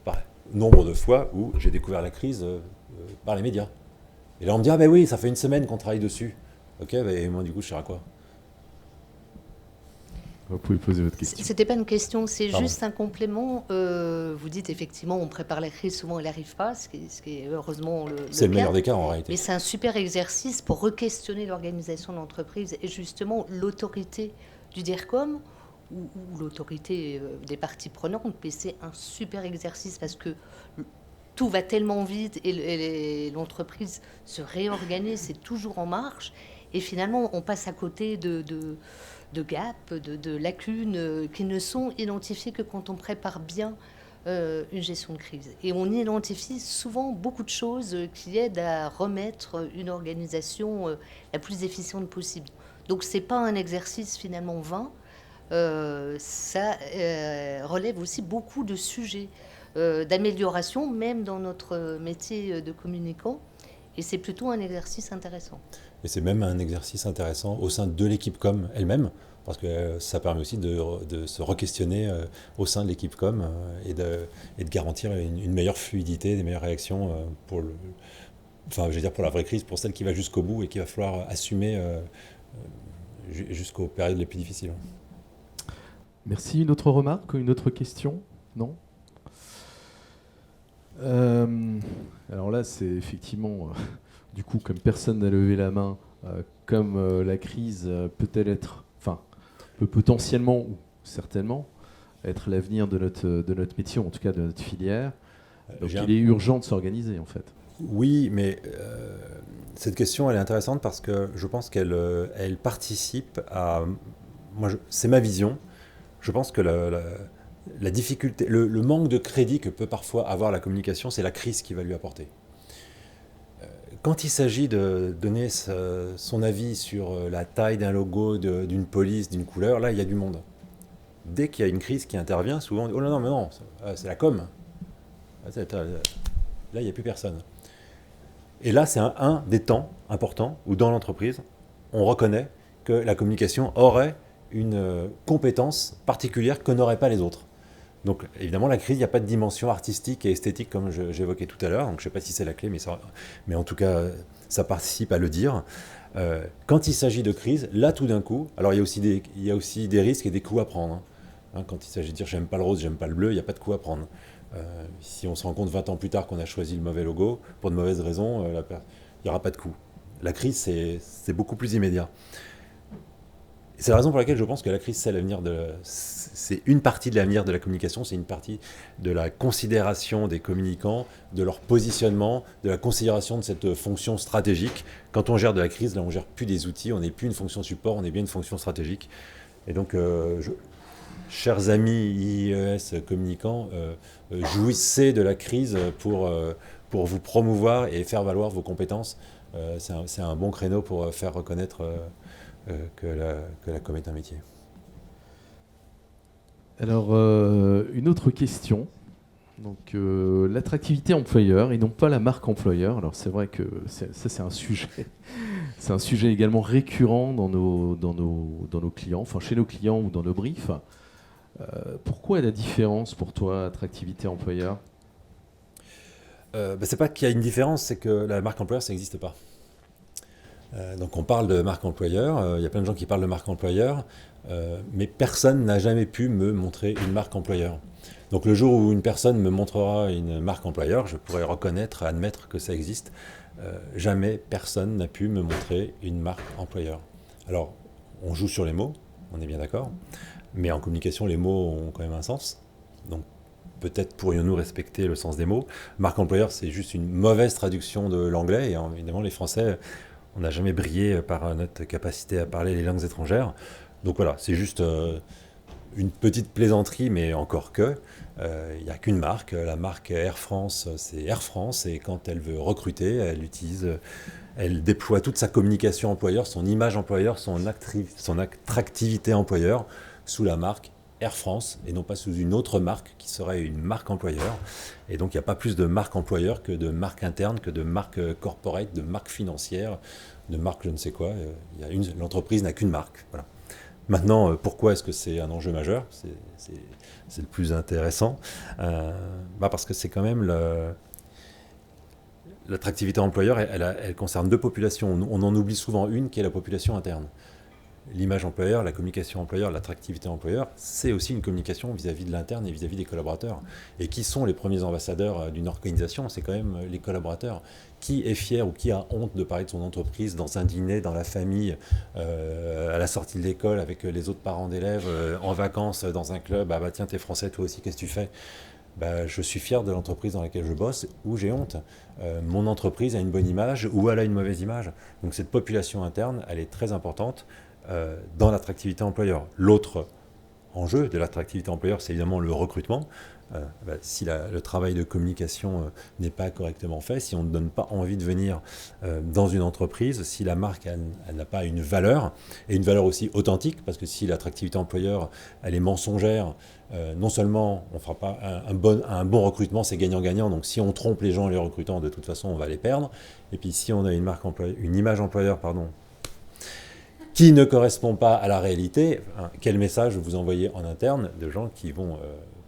nombre de fois où j'ai découvert la crise par les médias. Et là, on me dit, ah ben oui, ça fait une semaine qu'on travaille dessus. Ok, et moi, du coup, je sers à quoi? Vous pouvez poser votre question. C'était pas une question, c'est Pardon. juste un complément. Vous dites effectivement, on prépare la crise, souvent elle n'arrive pas, ce qui est heureusement le C'est le cas. meilleur des cas, en réalité. Mais c'est un super exercice pour re-questionner l'organisation de l'entreprise et justement l'autorité du DIRCOM ou l'autorité des parties prenantes. Mais c'est un super exercice parce que tout va tellement vite et l'entreprise se réorganise, c'est toujours en marche. Et finalement, on passe à côté de gaps, de lacunes qui ne sont identifiées que quand on prépare bien une gestion de crise. Et on identifie souvent beaucoup de choses qui aident à remettre une organisation la plus efficiente possible. Donc ce n'est pas un exercice finalement vain. Ça relève aussi beaucoup de sujets d'amélioration, même dans notre métier de communicant. Et c'est plutôt un exercice intéressant. Et c'est même un exercice intéressant au sein de l'équipe com elle-même, parce que ça permet aussi de se re-questionner au sein de l'équipe com et de garantir une meilleure fluidité, des meilleures réactions pour la vraie crise, pour celle qui va jusqu'au bout et qu'il va falloir assumer jusqu'aux périodes les plus difficiles. Merci. Une autre remarque ou une autre question? Non? Alors là, c'est effectivement, du coup, comme personne n'a levé la main, comme la crise peut potentiellement ou certainement être l'avenir de notre métier, ou en tout cas de notre filière. Donc il est urgent de s'organiser, en fait. Oui, mais cette question, elle est intéressante parce que je pense qu'elle participe à... c'est ma vision. Je pense que la difficulté, le manque de crédit que peut parfois avoir la communication, c'est la crise qui va lui apporter. Quand il s'agit de donner son avis sur la taille d'un logo, d'une police, d'une couleur, là, il y a du monde. Dès qu'il y a une crise qui intervient, souvent, oh non, mais non, c'est la com. Là, il n'y a plus personne. Et là, c'est un des temps importants où, dans l'entreprise, on reconnaît que la communication aurait une compétence particulière que n'auraient pas les autres. Donc évidemment, la crise, il n'y a pas de dimension artistique et esthétique comme j'évoquais tout à l'heure, donc je ne sais pas si c'est la clé, mais en tout cas, ça participe à le dire. Quand il s'agit de crise, là tout d'un coup, alors il y a aussi des risques et des coups à prendre. Quand il s'agit de dire j'aime pas le rose, j'aime pas le bleu, il n'y a pas de coups à prendre. Si on se rend compte 20 ans plus tard qu'on a choisi le mauvais logo, pour de mauvaises raisons, il n'y aura pas de coup. La crise, c'est beaucoup plus immédiat. C'est la raison pour laquelle je pense que la crise, c'est une partie de l'avenir de la communication, c'est une partie de la considération des communicants, de leur positionnement, de la considération de cette fonction stratégique. Quand on gère de la crise, là, on ne gère plus des outils, on n'est plus une fonction support, on est bien une fonction stratégique. Et donc, chers amis IES communicants, jouissez de la crise pour vous promouvoir et faire valoir vos compétences. C'est un bon créneau pour faire reconnaître... que la com est un métier. Alors, une autre question. Donc, l'attractivité employeur et non pas la marque employeur. Alors, c'est vrai que c'est un sujet. C'est un sujet également récurrent dans nos clients, enfin chez nos clients ou dans nos briefs. Pourquoi la différence pour toi, attractivité employeur? C'est pas qu'il y a une différence, c'est que la marque employeur, ça n'existe pas. Donc on parle de marque employeur, il y a plein de gens qui parlent de marque employeur, mais personne n'a jamais pu me montrer une marque employeur. Donc le jour où une personne me montrera une marque employeur, je pourrai reconnaître, admettre que ça existe. Jamais personne n'a pu me montrer une marque employeur. Alors, on joue sur les mots, on est bien d'accord, mais en communication, les mots ont quand même un sens. Donc peut-être pourrions-nous respecter le sens des mots. Marque employeur, c'est juste une mauvaise traduction de l'anglais, et évidemment, les Français, on n'a jamais brillé par notre capacité à parler les langues étrangères. Donc voilà, c'est juste une petite plaisanterie, mais encore que. Il n'y a qu'une marque, la marque Air France, c'est Air France, et quand elle veut recruter, elle déploie toute sa communication employeur, son image employeur, son attractivité employeur, sous la marque Air France, et non pas sous une autre marque qui serait une marque employeur. Et donc il n'y a pas plus de marque employeur que de marque interne, que de marque corporate, de marque financière, de marque je ne sais quoi. L'entreprise n'a qu'une marque. Voilà. Maintenant, pourquoi est-ce que c'est un enjeu majeur ? C'est le plus intéressant. Parce que c'est quand même l'attractivité employeur, elle concerne deux populations. On en oublie souvent une qui est la population interne. L'image employeur, la communication employeur, l'attractivité employeur, c'est aussi une communication vis-à-vis de l'interne et vis-à-vis des collaborateurs. Et qui sont les premiers ambassadeurs d'une organisation ? C'est quand même les collaborateurs. Qui est fier ou qui a honte de parler de son entreprise dans un dîner, dans la famille, à la sortie de l'école, avec les autres parents d'élèves, en vacances, dans un club ? Tiens, t'es français, toi aussi, qu'est-ce que tu fais ? Je suis fier de l'entreprise dans laquelle je bosse, ou j'ai honte. Mon entreprise a une bonne image, ou elle a une mauvaise image. Donc cette population interne, elle est très importante dans l'attractivité employeur. L'autre enjeu de l'attractivité employeur, c'est évidemment le recrutement. Si le travail de communication n'est pas correctement fait, si on ne donne pas envie de venir dans une entreprise, si la marque elle n'a pas une valeur, et une valeur aussi authentique, parce que si l'attractivité employeur elle est mensongère, non seulement on ne fera pas un bon recrutement, c'est gagnant-gagnant, donc si on trompe les gens en les recrutant, de toute façon on va les perdre, et puis si on a une image employeur, qui ne correspond pas à la réalité, quel message vous envoyez en interne de gens qui vont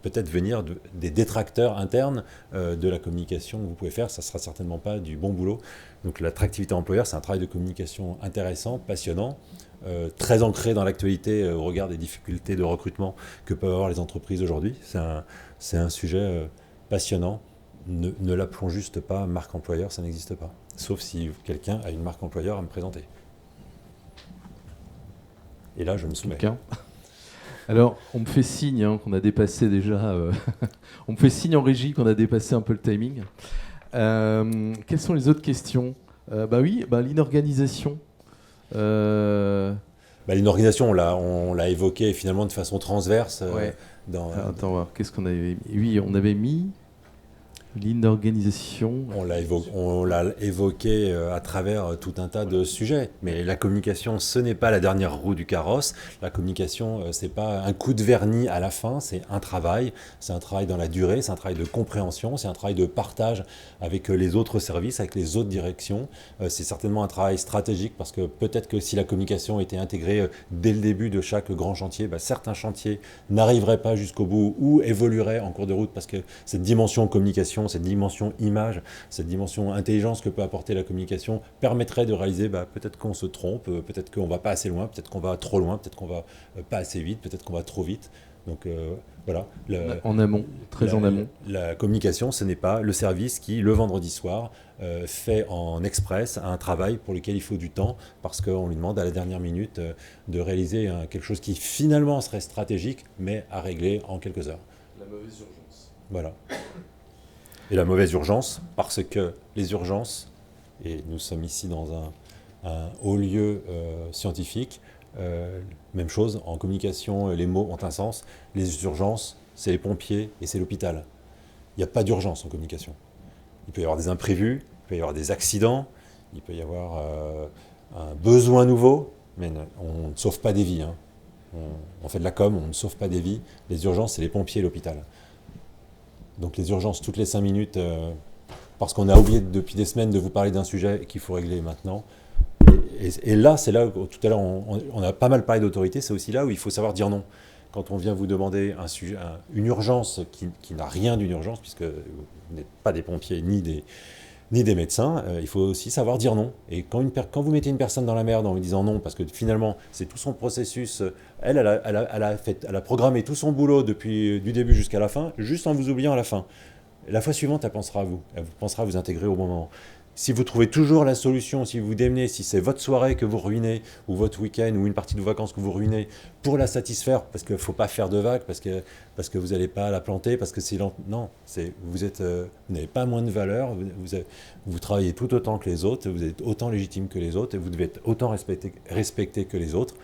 peut-être venir des détracteurs internes de la communication que vous pouvez faire, ça ne sera certainement pas du bon boulot. Donc l'attractivité employeur, c'est un travail de communication intéressant, passionnant, très ancré dans l'actualité au regard des difficultés de recrutement que peuvent avoir les entreprises aujourd'hui. C'est un sujet passionnant. Ne l'appelons juste pas marque employeur, ça n'existe pas. Sauf si quelqu'un a une marque employeur à me présenter. Et là, je me soumets. Alors, on me fait signe qu'on a dépassé déjà... on me fait signe en régie qu'on a dépassé un peu le timing. Quelles sont les autres questions ? L'inorganisation. L'inorganisation, on l'a évoqué finalement de façon transverse. Ouais. Attends, voir, qu'est-ce qu'on avait mis ? Oui, on avait mis... L'inorganisation. On l'a évoqué à travers tout un tas de sujets. Mais la communication, ce n'est pas la dernière roue du carrosse. La communication, c'est pas un coup de vernis à la fin. C'est un travail. C'est un travail dans la durée. C'est un travail de compréhension. C'est un travail de partage avec les autres services, avec les autres directions. C'est certainement un travail stratégique parce que peut-être que si la communication était intégrée dès le début de chaque grand chantier, certains chantiers n'arriveraient pas jusqu'au bout ou évolueraient en cours de route parce que cette dimension communication, cette dimension image, cette dimension intelligence que peut apporter la communication permettrait de réaliser peut-être qu'on se trompe, peut-être qu'on ne va pas assez loin, peut-être qu'on va trop loin, peut-être qu'on va pas assez vite, peut-être qu'on va trop vite. Donc voilà. En amont, en amont. La communication, ce n'est pas le service qui, le vendredi soir, fait en express un travail pour lequel il faut du temps parce qu'on lui demande à la dernière minute de réaliser quelque chose qui finalement serait stratégique mais à régler en quelques heures. La mauvaise urgence. Voilà. Et la mauvaise urgence, parce que les urgences, et nous sommes ici dans un haut lieu scientifique, même chose, en communication, les mots ont un sens. Les urgences, c'est les pompiers et c'est l'hôpital. Il n'y a pas d'urgence en communication. Il peut y avoir des imprévus, il peut y avoir des accidents, il peut y avoir un besoin nouveau, mais on ne sauve pas des vies. On fait de la com, on ne sauve pas des vies. Les urgences, c'est les pompiers et l'hôpital. Donc les urgences toutes les 5 minutes, parce qu'on a oublié depuis des semaines de vous parler d'un sujet qu'il faut régler maintenant. Et là, c'est là où tout à l'heure on a pas mal parlé d'autorité, c'est aussi là où il faut savoir dire non. quand on vient vous demander un sujet, une urgence qui n'a rien d'une urgence, puisque vous n'êtes pas des pompiers ni des médecins, il faut aussi savoir dire non. Et quand vous mettez une personne dans la merde en lui disant non, parce que finalement, c'est tout son processus, elle a programmé tout son boulot depuis du début jusqu'à la fin, juste en vous oubliant à la fin. La fois suivante, elle pensera à vous. Elle pensera à vous intégrer au bon moment. Si vous trouvez toujours la solution, si vous vous démenez, si c'est votre soirée que vous ruinez, ou votre week-end, ou une partie de vos vacances que vous ruinez, pour la satisfaire, parce qu'il ne faut pas faire de vagues, parce que vous n'allez pas la planter, parce que c'est lent. Non, vous n'avez pas moins de valeur, vous travaillez tout autant que les autres, vous êtes autant légitime que les autres, et vous devez être autant respecté que les autres.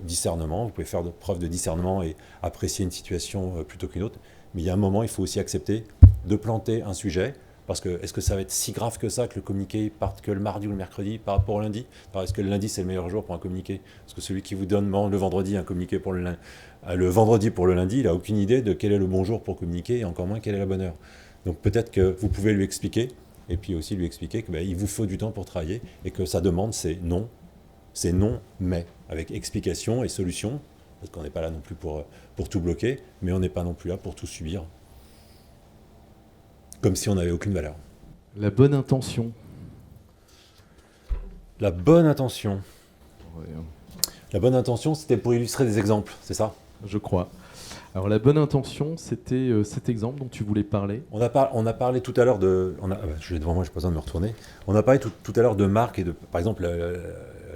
Discernement, vous pouvez faire preuve de discernement et apprécier une situation plutôt qu'une autre. Mais il y a un moment, il faut aussi accepter de planter un sujet. Parce que est-ce que ça va être si grave que ça que le communiqué parte que le mardi ou le mercredi par rapport au lundi? Alors, est-ce que le lundi c'est le meilleur jour pour un communiqué? Parce que celui qui vous donne le vendredi un communiqué pour le vendredi pour le lundi, il n'a aucune idée de quel est le bon jour pour communiquer et encore moins quelle est la bonne heure. Donc peut-être que vous pouvez lui expliquer et puis aussi lui expliquer qu'il vous faut du temps pour travailler et que sa demande c'est non, mais avec explication et solution, parce qu'on n'est pas là non plus pour tout bloquer, mais on n'est pas non plus là pour tout subir. Comme si on n'avait aucune valeur. La bonne intention. La bonne intention. Ouais. La bonne intention, c'était pour illustrer des exemples, c'est ça? Je crois. Alors la bonne intention, c'était cet exemple dont tu voulais parler. On a parlé tout à l'heure de... je l'ai devant moi, je n'ai pas besoin de me retourner. On a parlé tout à l'heure de marque et de, par exemple,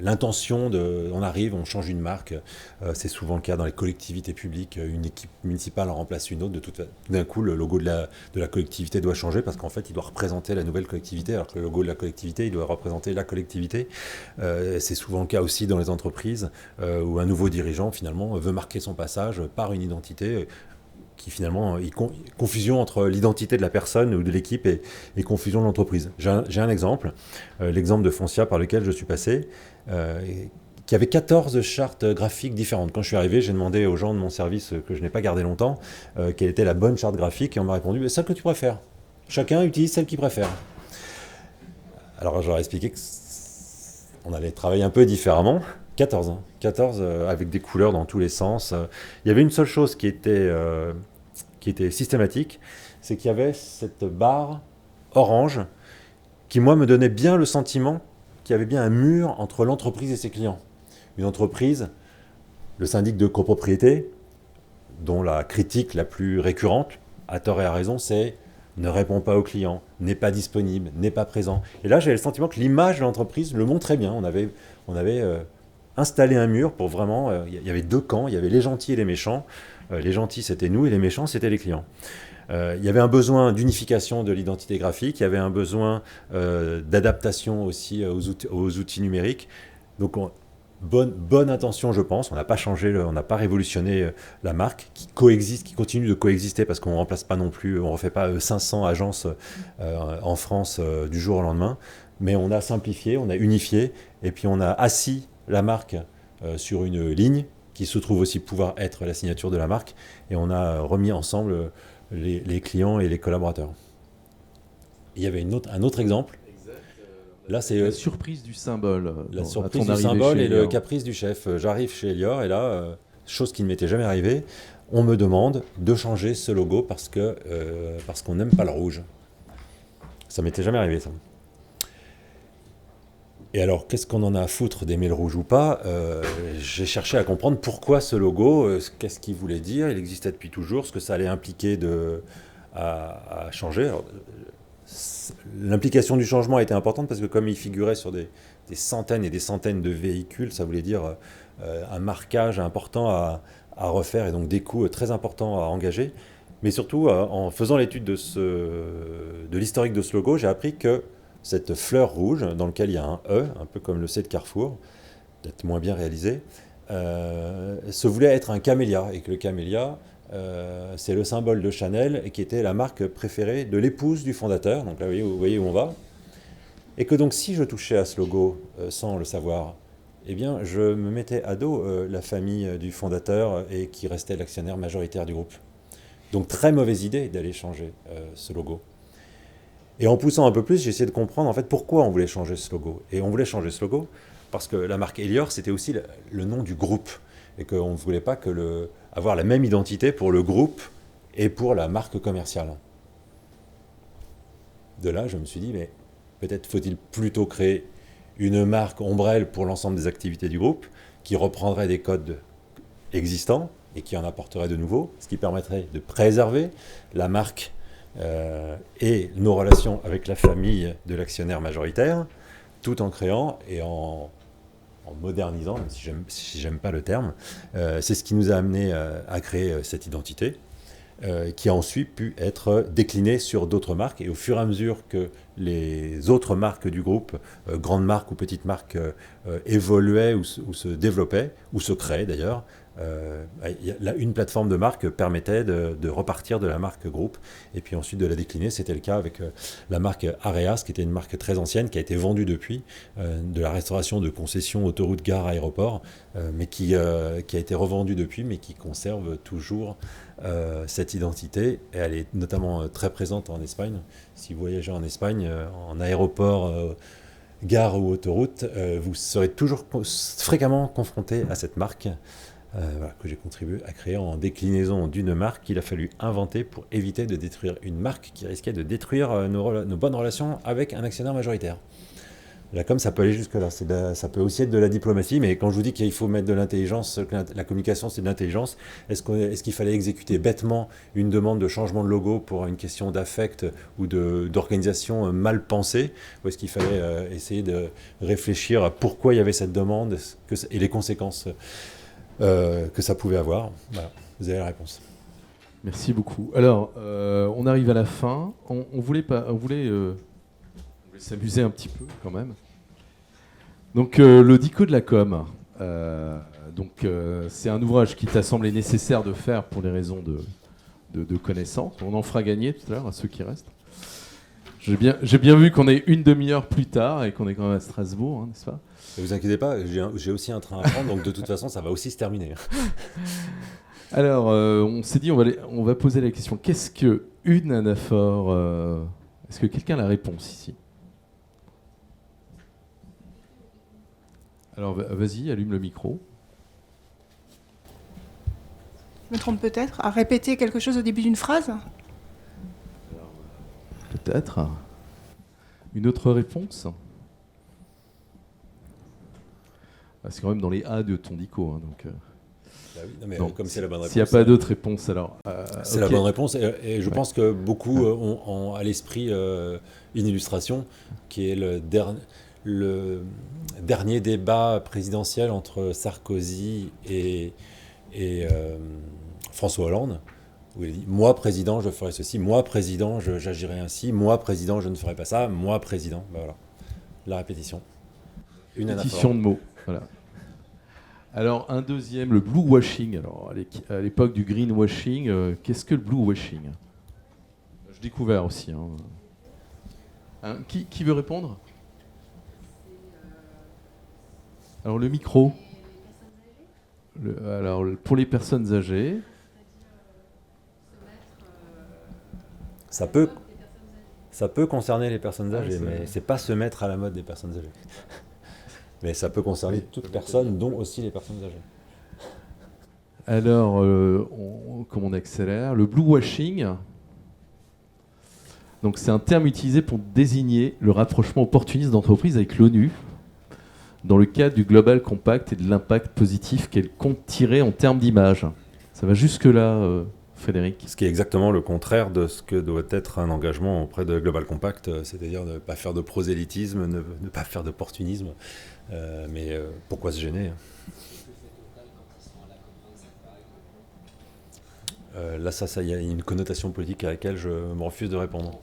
l'intention de... On arrive, on change une marque. C'est souvent le cas dans les collectivités publiques. Une équipe municipale en remplace une autre. D'un coup, le logo de la collectivité doit changer parce qu'en fait, il doit représenter la nouvelle collectivité, alors que le logo de la collectivité, il doit représenter la collectivité. C'est souvent le cas aussi dans les entreprises où un nouveau dirigeant, finalement, veut marquer son passage par une identité qui finalement, confusion entre l'identité de la personne ou de l'équipe et confusion de l'entreprise. J'ai un exemple, l'exemple de Foncia par lequel je suis passé, qui avait 14 chartes graphiques différentes. Quand je suis arrivé, j'ai demandé aux gens de mon service, que je n'ai pas gardé longtemps, quelle était la bonne charte graphique, et on m'a répondu, celle que tu préfères. Chacun utilise celle qu'il préfère. Alors je leur ai expliqué qu'on allait travailler un peu différemment. 14 avec des couleurs dans tous les sens. Il y avait une seule chose qui était systématique, c'est qu'il y avait cette barre orange qui, moi, me donnait bien le sentiment qu'il y avait bien un mur entre l'entreprise et ses clients. Une entreprise, le syndic de copropriété, dont la critique la plus récurrente, à tort et à raison, c'est ne répond pas aux clients, n'est pas disponible, n'est pas présent. Et là, j'avais le sentiment que l'image de l'entreprise le montrait bien. On avait installé un mur pour vraiment... Il y avait deux camps, il y avait les gentils et les méchants. Les gentils, c'était nous, et les méchants, c'était les clients. Il y avait un besoin d'unification de l'identité graphique, il y avait un besoin d'adaptation aussi aux outils numériques. Donc, bonne intention, je pense. On n'a pas changé, on n'a pas révolutionné la marque, qui continue de coexister, parce qu'on ne remplace pas non plus, on ne refait pas 500 agences en France du jour au lendemain. Mais on a simplifié, on a unifié, et puis on a assis la marque sur une ligne qui se trouve aussi pouvoir être la signature de la marque, et on a remis ensemble les clients et les collaborateurs. Il y avait un autre exemple. Là, c'est la surprise du symbole. La surprise du symbole et le caprice du chef. J'arrive chez Elior et là, chose qui ne m'était jamais arrivée, on me demande de changer ce logo parce qu'on n'aime pas le rouge. Ça m'était jamais arrivé, ça. Et alors, qu'est-ce qu'on en a à foutre d'aimer le rouge ou pas? J'ai cherché à comprendre pourquoi ce logo, qu'est-ce qu'il voulait dire. Il existait depuis toujours, ce que ça allait impliquer à changer. Alors, l'implication du changement a été importante parce que comme il figurait sur des centaines et des centaines de véhicules, ça voulait dire un marquage important à refaire et donc des coûts très importants à engager. Mais surtout, en faisant l'étude de l'historique de ce logo, j'ai appris que cette fleur rouge, dans laquelle il y a un E, un peu comme le C de Carrefour, peut-être moins bien réalisé, se voulait être un camélia, et que le camélia, c'est le symbole de Chanel, et qui était la marque préférée de l'épouse du fondateur, donc là vous voyez où on va, et que donc si je touchais à ce logo sans le savoir, eh bien je me mettais à dos la famille du fondateur et qui restait l'actionnaire majoritaire du groupe. Donc très mauvaise idée d'aller changer ce logo. Et en poussant un peu plus, j'ai essayé de comprendre en fait pourquoi on voulait changer ce logo. Et on voulait changer ce logo parce que la marque Elior, c'était aussi le nom du groupe. et qu'on ne voulait pas avoir la même identité pour le groupe et pour la marque commerciale. De là, je me suis dit, mais peut-être faut-il plutôt créer une marque ombrelle pour l'ensemble des activités du groupe, qui reprendrait des codes existants et qui en apporterait de nouveaux, ce qui permettrait de préserver la marque et nos relations avec la famille de l'actionnaire majoritaire, tout en créant et en modernisant, même si j'aime pas le terme. C'est ce qui nous a amené à créer cette identité, qui a ensuite pu être déclinée sur d'autres marques. Et au fur et à mesure que les autres marques du groupe, grandes marques ou petites marques, évoluaient ou se développaient, ou se créaient d'ailleurs, une plateforme de marque permettait de repartir de la marque groupe et puis ensuite de la décliner. C'était le cas avec la marque Areas, qui était une marque très ancienne, qui a été vendue depuis, de la restauration de concessions autoroutes, gares, aéroports, mais qui a été revendue depuis, mais qui conserve toujours cette identité. Et elle est notamment très présente en Espagne. Si vous voyagez en Espagne, en aéroport, gare ou autoroute, vous serez toujours fréquemment confronté à cette marque. Que j'ai contribué à créer en déclinaison d'une marque qu'il a fallu inventer pour éviter de détruire une marque qui risquait de détruire nos bonnes relations avec un actionnaire majoritaire. La com, ça peut aller jusque-là. Ça peut aussi être de la diplomatie, mais quand je vous dis qu'il faut mettre de l'intelligence, que la communication c'est de l'intelligence, est-ce qu'il fallait exécuter bêtement une demande de changement de logo pour une question d'affect ou d'organisation mal pensée, ou est-ce qu'il fallait essayer de réfléchir à pourquoi il y avait cette demande et les conséquences que ça pouvait avoir. Voilà, vous avez la réponse. Merci beaucoup. Alors, on arrive à la fin. On voulait s'amuser un petit peu quand même. Donc, le Dico de la com. C'est un ouvrage qui t'a semblé nécessaire de faire pour les raisons de connaissance. On en fera gagner tout à l'heure à ceux qui restent. J'ai bien vu qu'on est une demi-heure plus tard et qu'on est quand même à Strasbourg, hein, n'est-ce pas ? Ne vous inquiétez pas, j'ai aussi un train à prendre, donc de toute façon, ça va aussi se terminer. Alors, on s'est dit, on va poser la question. Qu'est-ce qu'une anaphore Est-ce que quelqu'un a la réponse ici ? Alors, vas-y, allume le micro. Je me trompe peut-être, à répéter quelque chose au début d'une phrase ? Peut-être. Une autre réponse ? C'est quand même dans les A de ton dico. Hein, donc, bah oui, non, mais donc, comme c'est la bonne réponse. S'il n'y a pas d'autres réponses, alors. C'est la bonne réponse. Et je pense que beaucoup ont à l'esprit une illustration qui est le dernier débat présidentiel entre Sarkozy et François Hollande, où il dit « Moi, président, je ferai ceci. Moi, président, j'agirai ainsi. Moi, président, je ne ferai pas ça. Moi, président. » Ben voilà. La répétition. Une répétition de mots. Voilà. Alors, un deuxième, le blue washing. Alors, à l'époque du greenwashing, qu'est-ce que le blue washing ? J'ai découvert aussi. Hein, qui veut répondre ? Alors, le micro. Alors, pour les personnes âgées. Ça peut concerner les personnes âgées, mais c'est pas se mettre à la mode des personnes âgées. Mais ça peut concerner toute personne, dont aussi les personnes âgées. Alors, comme on accélère, le blue washing, donc c'est un terme utilisé pour désigner le rapprochement opportuniste d'entreprises avec l'ONU dans le cadre du Global Compact et de l'impact positif qu'elle compte tirer en termes d'image. Ça va jusque-là, Frédéric. Ce qui est exactement le contraire de ce que doit être un engagement auprès de Global Compact, c'est-à-dire ne pas faire de prosélytisme, ne pas faire d'opportunisme. Mais pourquoi se gêner ? Là, il y a une connotation politique à laquelle je me refuse de répondre.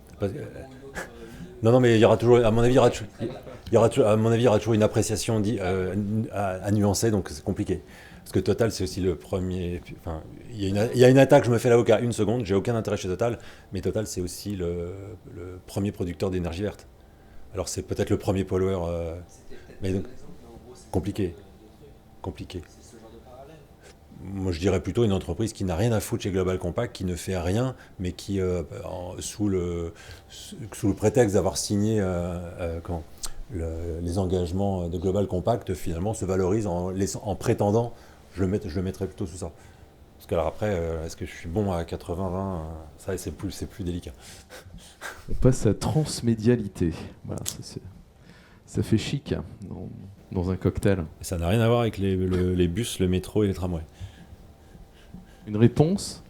Non, mais il y aura toujours, à mon avis, il y aura toujours une appréciation à nuancer, donc c'est compliqué. Parce que Total, c'est aussi le premier. Enfin, il y a une attaque, je me fais l'avocat une seconde, j'ai aucun intérêt chez Total, mais Total, c'est aussi le premier producteur d'énergie verte. Alors, c'est peut-être le premier pollueur. Mais donc, compliqué. Moi, je dirais plutôt une entreprise qui n'a rien à foutre chez Global Compact, qui ne fait rien, mais qui, sous le prétexte d'avoir signé les engagements de Global Compact, finalement se valorise en prétendant je le mettrais plutôt sous ça. Parce que alors après, est-ce que je suis bon à 80-20 ça, c'est plus délicat. On passe à transmédialité. Voilà, ça fait chic hein, dans un cocktail. Et ça n'a rien à voir avec les bus, le métro et les tramways. Une réponse ?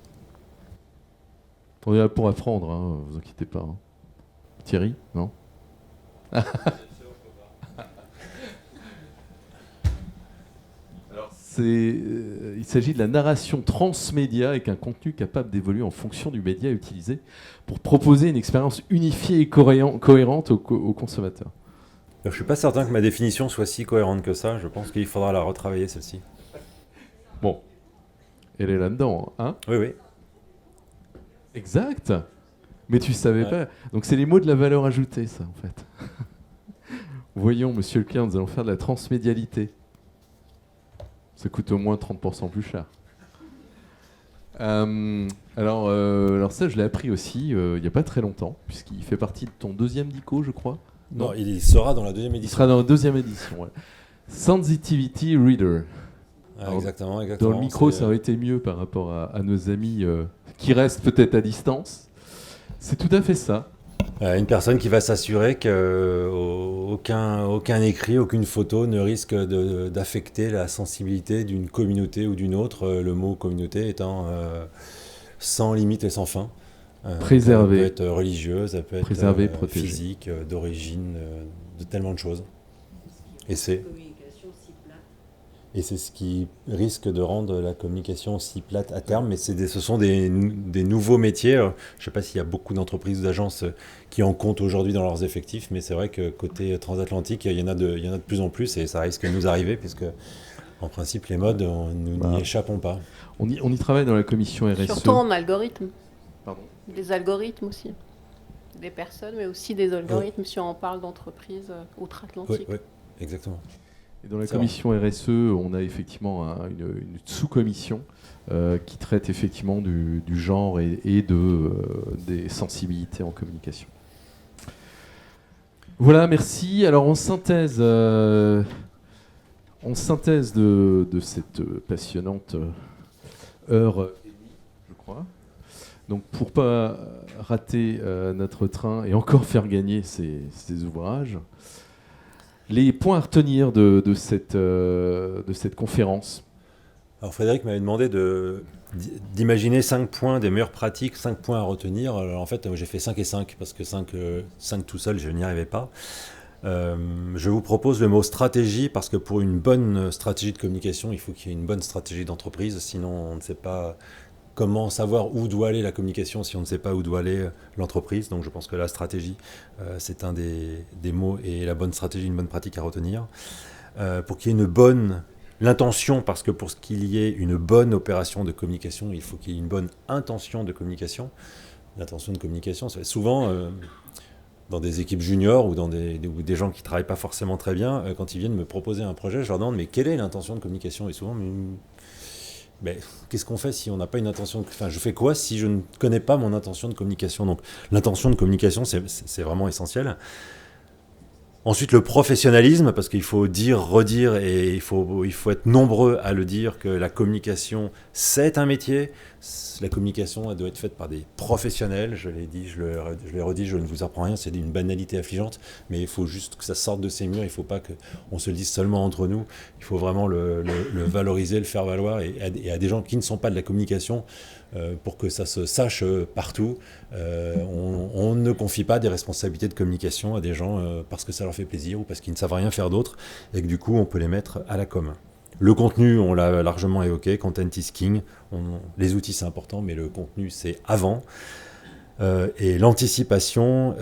On est là pour apprendre, hein, vous inquiétez pas. Hein. Thierry, non ? Alors, il s'agit de la narration transmédia avec un contenu capable d'évoluer en fonction du média utilisé pour proposer une expérience unifiée et cohérente aux consommateurs. Je ne suis pas certain que ma définition soit si cohérente que ça. Je pense qu'il faudra la retravailler, celle-ci. Bon, elle est là-dedans, hein ? Oui. Exact. Mais tu savais pas. Donc c'est les mots de la valeur ajoutée, ça, en fait. Voyons, monsieur le client, nous allons faire de la transmédialité. Ça coûte au moins 30% plus cher. Alors ça, je l'ai appris aussi il n'y a pas très longtemps, puisqu'il fait partie de ton deuxième dico, je crois. Non, il sera dans la deuxième édition. Il sera dans la deuxième édition, ouais. Sensitivity Reader. Alors, exactement. Dans le micro, ça aurait été mieux par rapport à nos amis qui restent peut-être à distance. C'est tout à fait ça. Une personne qui va s'assurer qu'aucun écrit, aucune photo ne risque d'affecter la sensibilité d'une communauté ou d'une autre, le mot communauté étant sans limite et sans fin. Préservée. Ça peut être religieuse, ça peut être physique, d'origine, de tellement de choses. Et c'est ce qui risque de rendre la communication si plate à terme. Mais ce sont des nouveaux métiers. Je ne sais pas s'il y a beaucoup d'entreprises ou d'agences qui en comptent aujourd'hui dans leurs effectifs, mais c'est vrai que côté transatlantique, il y en a de plus en plus et ça risque de nous arriver puisque, en principe, les modes, nous n'y échappons pas. On y travaille dans la commission RSE. Surtout en algorithme. Pardon. Des algorithmes aussi. Des personnes, mais aussi des algorithmes si on parle d'entreprises outre-Atlantique. Oui, exactement. Et dans la commission RSE, on a effectivement une sous-commission qui traite effectivement du genre et des sensibilités en communication. Voilà, merci. Alors en synthèse de cette passionnante heure et demie, je crois. Donc pour pas rater notre train et encore faire gagner ces ouvrages, les points à retenir de cette conférence. Alors Frédéric m'avait demandé d'imaginer 5 points des meilleures pratiques, 5 points à retenir. Alors en fait, j'ai fait 5 et 5, parce que 5 tout seul, je n'y arrivais pas. Je vous propose le mot stratégie, parce que pour une bonne stratégie de communication, il faut qu'il y ait une bonne stratégie d'entreprise, sinon on ne sait pas comment savoir où doit aller la communication si on ne sait pas où doit aller l'entreprise. Donc je pense que la stratégie, c'est un des mots, et la bonne stratégie, une bonne pratique à retenir. Pour qu'il y ait l'intention, parce que pour qu'il y ait une bonne opération de communication, il faut qu'il y ait une bonne intention de communication. L'intention de communication, c'est souvent dans des équipes juniors ou dans des gens qui ne travaillent pas forcément très bien, quand ils viennent me proposer un projet, je leur demande mais quelle est l'intention de communication ? Et souvent, mais qu'est-ce qu'on fait si on n'a pas une intention je fais quoi si je ne connais pas mon intention de communication ? Donc l'intention de communication, c'est vraiment essentiel. Ensuite, le professionnalisme, parce qu'il faut dire, redire, et il faut être nombreux à le dire que la communication, c'est un métier. La communication, elle doit être faite par des professionnels. Je l'ai dit, je l'ai redit, je ne vous apprends rien, c'est une banalité affligeante, mais il faut juste que ça sorte de ces murs. Il ne faut pas qu'on se le dise seulement entre nous. Il faut vraiment le valoriser, le faire valoir, et à des gens qui ne sont pas de la communication, pour que ça se sache partout. On ne confie pas des responsabilités de communication à des gens parce que ça leur fait plaisir ou parce qu'ils ne savent rien faire d'autre, et que du coup on peut les mettre à la com. Le contenu, on l'a largement évoqué, content is king. Les outils c'est important, mais le contenu c'est avant. Et l'anticipation,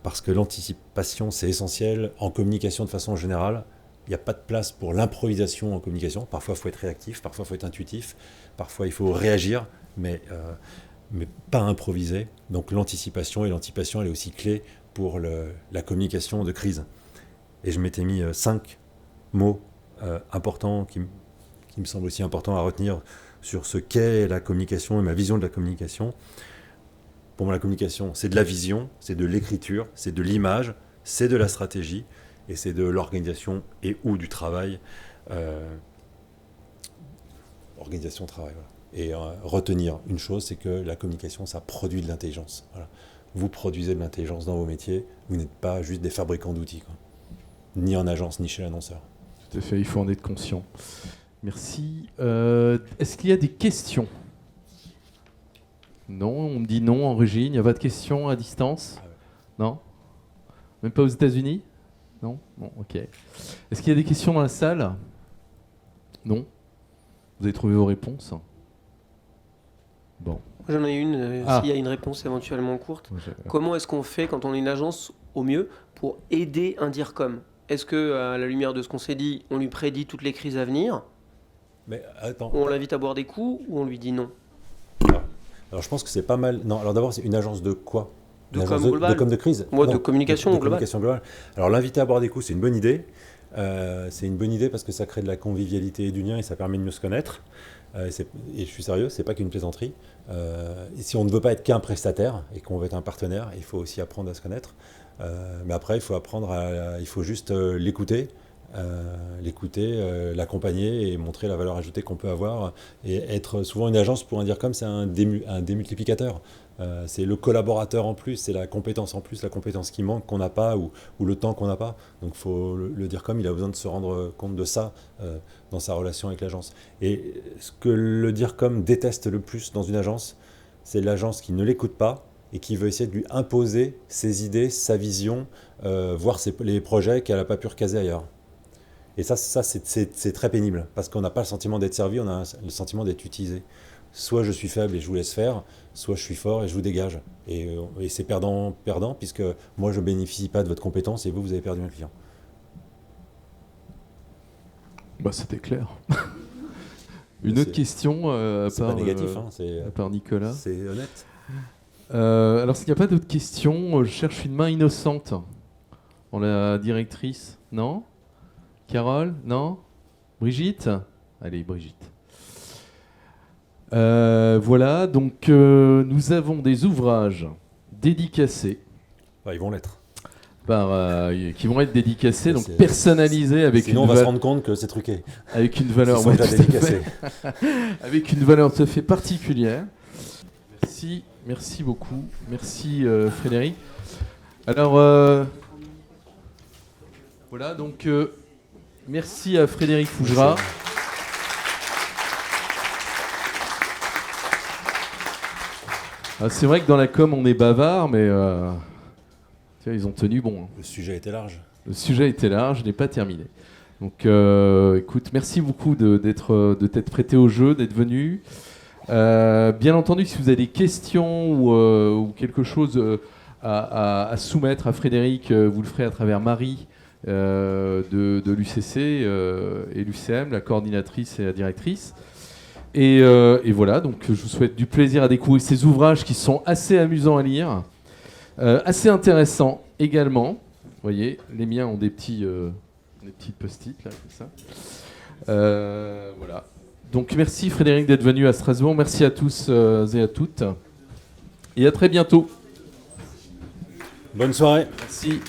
parce que l'anticipation c'est essentiel en communication de façon générale. Il n'y a pas de place pour l'improvisation en communication. Parfois, il faut être réactif, parfois, il faut être intuitif, parfois, il faut réagir, mais pas improviser. Donc, l'anticipation, elle est aussi clé pour la communication de crise. Et je m'étais mis 5 mots importants qui me semblent aussi importants à retenir sur ce qu'est la communication et ma vision de la communication. Pour moi, la communication, c'est de la vision, c'est de l'écriture, c'est de l'image, c'est de la stratégie, et c'est de l'organisation et ou du travail. organisation de travail. Voilà. Et retenir une chose, c'est que la communication, ça produit de l'intelligence. Voilà. Vous produisez de l'intelligence dans vos métiers, vous n'êtes pas juste des fabricants d'outils, quoi. Ni en agence, ni chez l'annonceur. Tout à fait, il faut en être conscient. Merci. Est-ce qu'il y a des questions ? Non, on me dit non en régie. Il n'y a pas de questions à distance ? Non ? Même pas aux États-Unis ? Non ? Bon, ok. Est-ce qu'il y a des questions dans la salle ? Non ? Vous avez trouvé vos réponses ? Bon. J'en ai une, s'il y a une réponse éventuellement courte. Comment est-ce qu'on fait quand on est une agence, au mieux, pour aider un DIRCOM ? Est-ce que, à la lumière de ce qu'on s'est dit, on lui prédit toutes les crises à venir ? Mais attends. On l'invite à boire des coups ou on lui dit non ? Alors je pense que c'est pas mal. Non, alors d'abord, c'est une agence de quoi ? De com global. De com de crise ? Moi, de communication globale. Communication globale. Alors l'inviter à boire des coups, c'est une bonne idée. C'est une bonne idée parce que ça crée de la convivialité et du lien et ça permet de mieux se connaître. Et je suis sérieux, c'est pas qu'une plaisanterie. Et si on ne veut pas être qu'un prestataire et qu'on veut être un partenaire, il faut aussi apprendre à se connaître. Mais après, il faut apprendre il faut juste l'écouter, l'accompagner et montrer la valeur ajoutée qu'on peut avoir. Et être souvent une agence, pour un DIRCOM, c'est un démultiplicateur. C'est le collaborateur en plus, c'est la compétence en plus, la compétence qui manque, qu'on n'a pas, ou le temps qu'on n'a pas. Donc le DIRCOM, il a besoin de se rendre compte de ça dans sa relation avec l'agence. Et ce que le DIRCOM déteste le plus dans une agence, c'est l'agence qui ne l'écoute pas et qui veut essayer de lui imposer ses idées, sa vision, voir les projets qu'elle n'a pas pu recaser ailleurs. Et ça c'est très pénible, parce qu'on n'a pas le sentiment d'être servi, on a le sentiment d'être utilisé. Soit je suis faible et je vous laisse faire, soit je suis fort et je vous dégage. Et c'est perdant-perdant, puisque moi je ne bénéficie pas de votre compétence et vous avez perdu un client. Bah, c'était clair. Une autre question à part, pas négatif, à part Nicolas. C'est honnête. Alors s'il n'y a pas d'autres questions, je cherche une main innocente. En la directrice, non ? Carole, non ? Brigitte ? Allez, Brigitte. Voilà, donc nous avons des ouvrages dédicacés. Bah, ils vont l'être. Qui vont être dédicacés, donc personnalisés avec sinon on va se rendre compte que c'est truqué. Avec une valeur, ouais, dédicacés. Avec une valeur tout à fait particulière. Merci beaucoup. Merci Frédéric. Alors voilà, donc merci à Frédéric Fougera. C'est vrai que dans la com on est bavard, mais ils ont tenu bon. Le sujet était large. Le sujet était large, n'est pas terminé. Donc écoute, merci beaucoup de t'être prêté au jeu, d'être venu. Bien entendu, si vous avez des questions ou quelque chose à soumettre à Frédéric, vous le ferez à travers Marie de l'UCC et l'UCM, la coordinatrice et la directrice. Et voilà, donc je vous souhaite du plaisir à découvrir ces ouvrages qui sont assez amusants à lire, assez intéressants également. Vous voyez, les miens ont des petits post-it là, comme ça. Voilà. Donc merci Frédéric d'être venu à Strasbourg. Merci à tous et à toutes. Et à très bientôt. Bonne soirée. Merci.